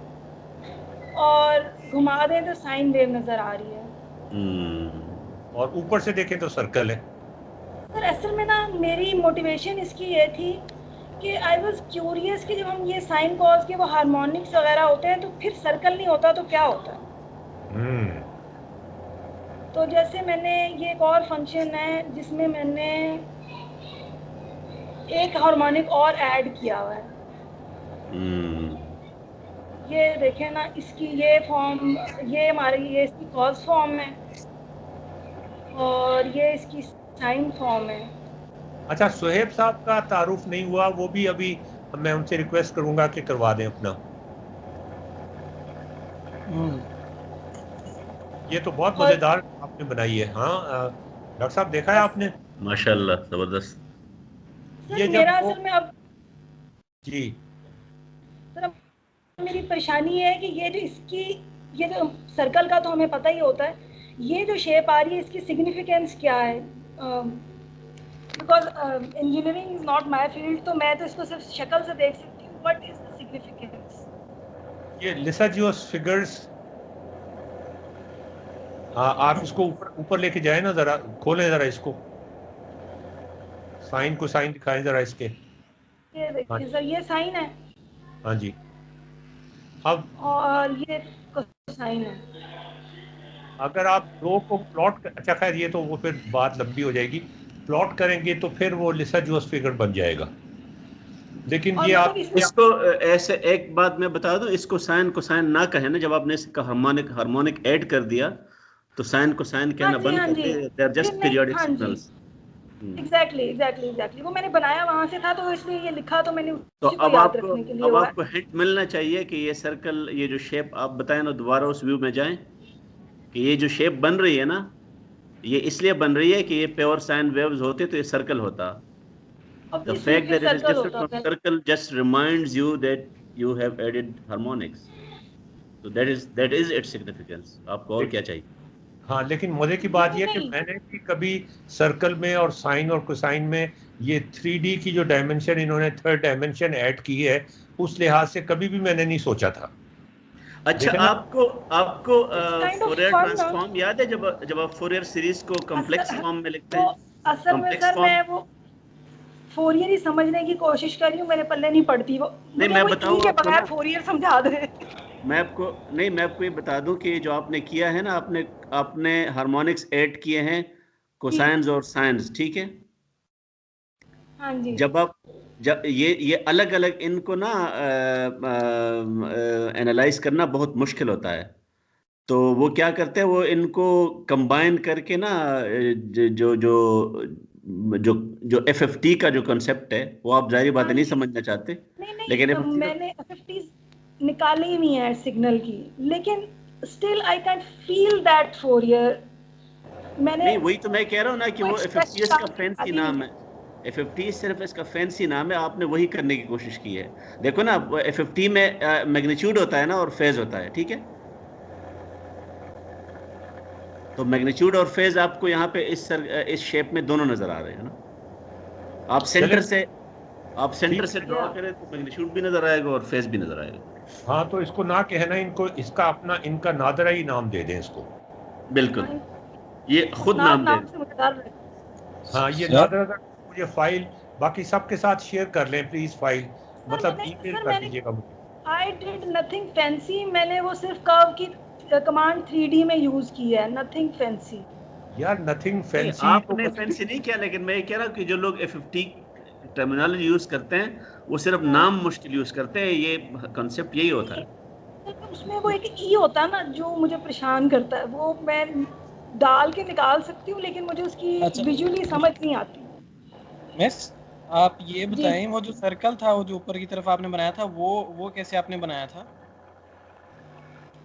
और घुमा दें तो साइन वेव नजर आ रही है।
और ऊपर से देखें तो सर्कल है।
सर असल में ना मेरी मोटिवेशन इसकी ये थी कि आई वाज क्यूरियस कि जब हम ये साइन कॉस के वो हार्मोनिक्स वगैरह होते हैं तो फिर सर्कल नहीं होता तो क्या होता है। तो जैसे मैंने ये एक और फंक्शन है जिसमें मैंने एक हार्मोनिक और ऐड किया हुआ है। ये देखें ना, इसकी ये फॉर्म, ये हमारे ये इसकी कॉस फॉर्म है और ये इसकी साइन फॉर्म है।
अच्छा, सुहेब साहब का तारुफ नहीं हुआ, वो भी अभी मैं उनसे रिक्वेस्ट करूंगा कि करवा दें अपना। ये तो बहुत मजेदार आपने बनाई है। हाँ डॉक्टर साहब, देखा है आपने?
माशाल्लाह, जबरदस्त।
ये
मेरा असल में अब
जी
सर मेरी परेशानी है कि ये जो सर्कल का तो हमें पता ही होता है, ये जो शेप आ रही है इसकी सिग्निफिकेंस क्या है? Because engineering is not my field, तो मैं तो इसको सिर्फ शक्ल से देख सकती हूँ. What is the significance?
ये लिसाजियोस फिगर्स, आप इसको ऊपर लेके जाए ना, जरा खोलें जरा इसको, साइन को साइन दिखाएं जरा इसके.
ये देखिए सर, ये साइन है.
हाँ जी. अब
और ये कोसाइन है.
अगर आप रो को प्लॉट, अच्छा खैर ये तो वो फिर बात लंबी हो जाएगी, प्लॉट करेंगे तो फिर वो लिसाजियोस फिगर बन जाएगा. लेकिन ये आप
इसको ऐसे एक बात मैं बता दूं, इसको साइन कोसाइन ना कहें ना. जब आपने इसका हार्मोनिक ऐड कर दिया तो साइन कोसाइन कहना बंद कर दिया. They are just periodic signals.
Exactly वो मैंने बनाया वहां से था, तो इसलिए ये लिखा, तो मैंने
तो
उसी को याद रखने के लिए
अब आपको हिंट मिलना चाहिए कि ये सर्कल, ये जो शेप आप बताएं ना, दोबारा उस व्यू में जाएं कि ये जो शेप बन रही है ना, ये इसलिए बन रही है कि ये प्योर साइन वेव्स होते तो ये सर्कल होता. The fact that it is different from circle just reminds you that you have added harmonics. So that is its significance. आपको और क्या चाहिए?
हाँ, लेकिन मजे की बात यह कि मैंने भी कभी सर्कल में और साइन और कोसाइन में ये 3D की जो डायमेंशन इन्होंने थर्ड डायमेंशन ऐड की है, उस लिहाज से कभी भी मैंने नहीं सोचा था.
अच्छा, आपको फोरियर ट्रांसफॉर्म याद है जब आप फोरियर सीरीज को कॉम्प्लेक्स फॉर्म में लिखते हैं?
असल में सर मैं वो फोरियर ही समझने की कोशिश कर रही हूँ, मेरे पल्ले नहीं पड़ती वो.
नहीं, मैं बताऊँ
के बगैर फोरियर समझा दे.
मैं आपको ये बता दूं कि जो आपने किया है ना, आपने हार्मोनिक्स ऐड किए हैं, कोसाइंस और साइंस, ठीक है?
हाँ जी.
जब ये अलग अलग इनको ना एनालाइज करना बहुत मुश्किल होता है. तो वो क्या करते हैं, वो इनको कंबाइन करके ना जो FFT का जो कॉन्सेप्ट है, वो आप जाहिर बात नहीं समझना चाहते.
लेकिन मैंने FFT निकाली ही नहीं है सिग्नल की, लेकिन still I can feel that Fourier.
नहीं, वही तो मैं कह रहा हूँ ना कि वो FFT इसका फैंसी नाम है. FFT सिर्फ इसका फैंसी नाम है. आपने वही करने की कोशिश की है. देखो ना, FFT में मैग्नीट्यूड होता है ना और फेज होता है, ठीक है? तो मैग्नीट्यूड और फेज आपको यहाँ पे इस शेप में दोनों नजर आ रहे हैं ना. आप सेंटर से ड्रॉ करें तो मैग्नीट्यूड भी नजर आएगा और फेज भी नजर आएगा.
हाँ, तो इसको ना कहना, इनको इसका इनका नादरा ही नाम दे दें इसको.
बिल्कुल, ये खुद नाम दे.
हाँ, ये नादरा. मुझे फाइल बाकी सबके साथ शेयर कर लें प्लीज, फाइल मतलब ईमेल कर दीजिएगा मुझे.
I did nothing fancy. मैंने वो सिर्फ कर्व की कमांड 3D में यूज की है. नथिंग फैंसी
यार, नथिंग फैंसी.
आपने फैंसी नहीं किया, लेकिन मैं कह रहा हूँ कि जो लोग FFT टर्मिनोलॉजी यूज करते हैं वो सिर्फ नाम मुश्किल यूज करते हैं. ये कॉन्सेप्ट यही होता है.
उसमें वो एक ई होता है ना जो मुझे परेशान करता है, वो मैं डाल के निकाल सकती हूँ, लेकिन मुझे उसकी विजुअली समझ नहीं आती.
मिस, आप ये बताएं, वो जो सर्कल था, वो जो ऊपर की तरफ आपने बनाया था, वो कैसे आपने बनाया था?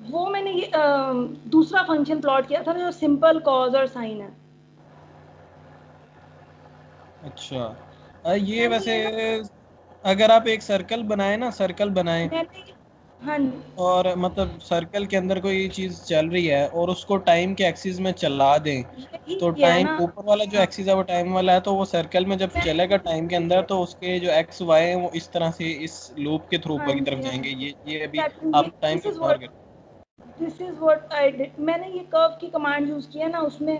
वो मैंने ये दूसरा फंक्शन प्लॉट किया था जो सिंपल कॉज और साइन है.
अच्छा, ये वैसे अगर आप एक सर्कल बनाएं
हाँ,
और मतलब सर्कल के अंदर कोई चीज चल रही है और उसको टाइम के एक्सिस में चला दें, तो टाइम ऊपर वाला जो एक्सिस है वो टाइम वाला है, तो वो सर्कल में जब चलेगा टाइम के अंदर, तो उसके जो एक्स वाई है वो इस तरह से इस लूप के थ्रू ऊपर की तरफ जाएंगे. ये अभी आप टाइम पे इग्नोर करें.
This is what I did. मैंने ये कर्व की कमांड यूज की है ना, उसमें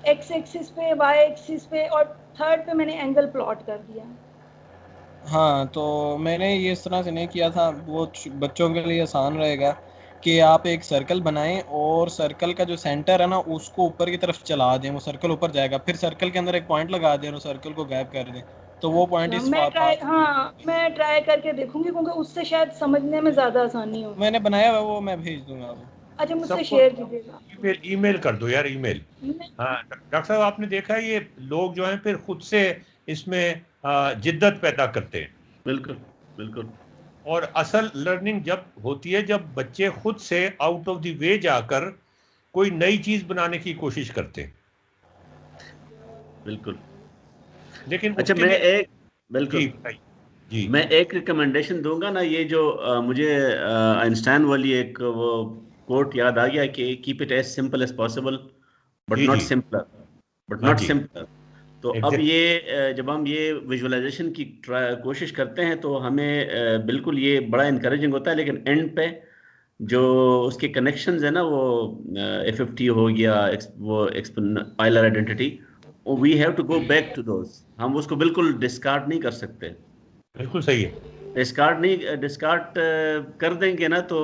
एक्स एक्सिस पे, वाई एक्सिस पे और थर्ड पे मैंने एंगल प्लॉट कर दिया.
हाँ, तो मैंने ये इस तरह से नहीं किया था. वो बच्चों के लिए आसान रहेगा कि आप एक सर्कल बनाएं और सर्कल का जो सेंटर है ना उसको ऊपर की तरफ चला दें, वो सर्कल ऊपर जाएगा. फिर सर्कल के अंदर एक पॉइंट लगा दें और सर्कल को गायब कर दें, तो वो पॉइंट इस
मैं ट्राई करके देखूंगी, क्योंकि उससे शायद समझने में ज्यादा आसानी हो.
मैंने बनाया हुआ, वो मैं भेज दूंगा आपको.
अच्छा, मुझसे शेयर कीजिएगा.
ईमेल कर दो यार, ईमेल. हाँ डॉक्टर साहब, आपने देखा है ये लोग जो हैं फिर खुद से इसमें जिद्दत पैदा करते हैं.
बिल्कुल बिल्कुल.
और असल लर्निंग जब होती है जब बच्चे खुद से आउट ऑफ द वे जाकर कोई नई चीज बनाने की कोशिश करते हैं.
बिल्कुल.
लेकिन
अच्छा, मैं एक बिल्कुल
जी
मैं एक रिकमेंडेशन दूंगा ना, ये जो मुझे आइंस्टाइन वाली एक वो कोट याद आ गया कि keep it as simple as possible but
जी
नॉट
जी
सिंपलर, बट
हाँ
नॉट
जी
सिंपलर। तो अब
एग्जैक्ट
ये जब हम ये विजुअलाइजेशन की कोशिश करते हैं तो हमें बिल्कुल ये बड़ा इनकरेजिंग होता है, लेकिन एंड पे जो उसके कनेक्शंस है ना, वो FFT हो गया, वो Euler identity, we have to go back to those. हम उसको बिल्कुल डिस्कार्ड नहीं कर सकते।
बिल्कुल सही है।
डिस्कार्ड कर देंगे ना तो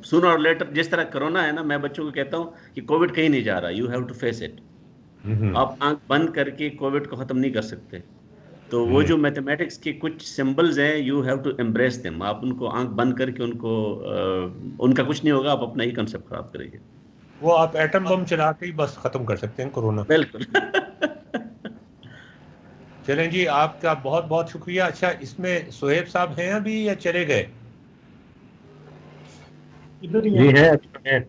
सूनर और लेटर, जिस तरह कोरोना है ना, मैं बच्चों को कहता हूँ कि कोविड कहीं नहीं जा रहा, you have to face it. आप आंख बंद करके कोविड को खत्म नहीं कर सकते। तो वो जो मैथमेटिक्स के कुछ सिंबल्स हैं, you have to embrace them. आप उनको आंख बंद करके उनको उनका कुछ नहीं होगा, आप अपना ही कंसेप्ट खराब करेंगे।
वो आप एटम बम चला के ही बस खत्म कर सकते हैं कोरोना।
बिल्कुल।
चलें जी, आपका बहुत बहुत शुक्रिया। अच्छा, इसमें सोहेब साहब हैं अभी या चले गए?
इधर ही
जी
है।
है।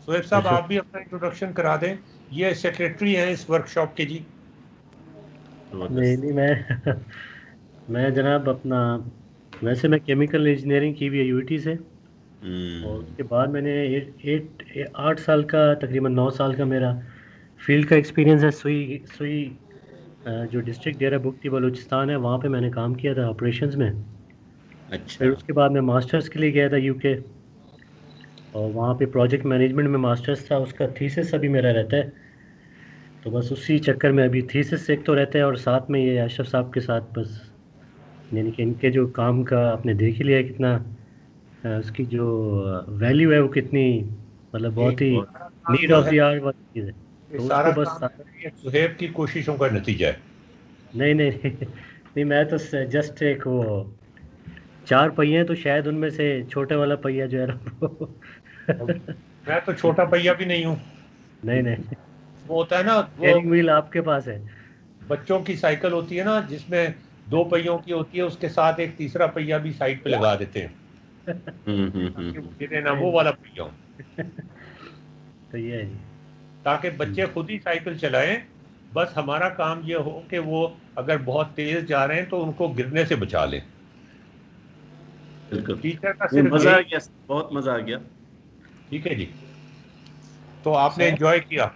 सोहेब साहब आप भी अपना इंट्रोडक्शन करा दें। ये सेक्रेटरी हैं इस वर्कशॉप के जी।
नहीं मैं जनाब अपना, वैसे मैं केमिकल इंजीनियरिंग की भी है यूटी से, और उसके बाद मैंने 8 साल का, तकरीबन 9 साल का मेरा फील्ड का एक्सपीरियंस है। सुई जो डिस्ट्रिक्ट डेरा बुक्ती बलूचिस्तान है, वहाँ पे मैंने काम किया था ऑपरेशंस में।
अच्छा।
फिर उसके बाद मैं मास्टर्स के लिए गया था यूके, और वहाँ पे प्रोजेक्ट मैनेजमेंट में मास्टर्स था, उसका थीसिस अभी मेरा रहता है। तो बस उसी चक्कर में अभी थीसिस एक तो रहता है, और साथ में ये अशरफ साहब के साथ बस, यानी कि इनके जो काम का आपने देख ही लिया है कितना उसकी जो वैल्यू है वो कितनी, मतलब बहुत ही नीड ऑफ द आवर वाली चीज़ है। तो
सारा
उसको बस
काम ये सुहेब की कोशिशों का नतीजा है।
नहीं मैं तो जस्ट एक वो 4 पहिए हैं, तो शायद उनमें से छोटे वाला पहिया जो है ना
मैं तो छोटा पहिया भी नहीं हूँ।
नहीं
वो होता है ना, वो
स्टीयरिंग व्हील आपके पास है।
बच्चों की साइकिल होती है ना, जिसमें 2 पहियों की होती है, उसके साथ एक तीसरा पहिया भी साइड पे लगा देते हैं। गिरे ना, वो वाला पहिया हो।
तो ये है जी,
ताकि बच्चे खुद ही साइकिल चलाएं। बस हमारा काम ये हो कि वो अगर बहुत तेज जा रहे हैं तो उनको गिरने से बचा लें।
बिल्कुल।
टीचर का सिर्फ
मजा आ गया, बहुत मजा आ गया।
ठीक है जी, तो आपने एंजॉय किया?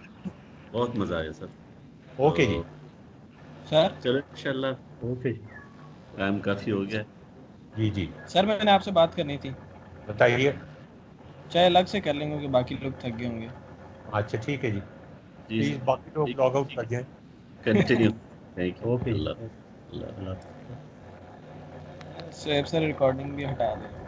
बहुत मजा आया सर।
ओके जी
सर।
चलो इंशाल्लाह।
ओके,
टाइम काफी हो गया।
जी
सर, मैंने आपसे बात करनी थी।
बताइए।
चाहे अलग से कर लेंगे क्योंकि बाकी लोग थक गए होंगे।
अच्छा ठीक है जी,
जी
प्लीज बाकी लोग लॉग आउट कर जाएं।
Continue. Thank you.
Okay.
Allah.
Sir recording भी हटा दें।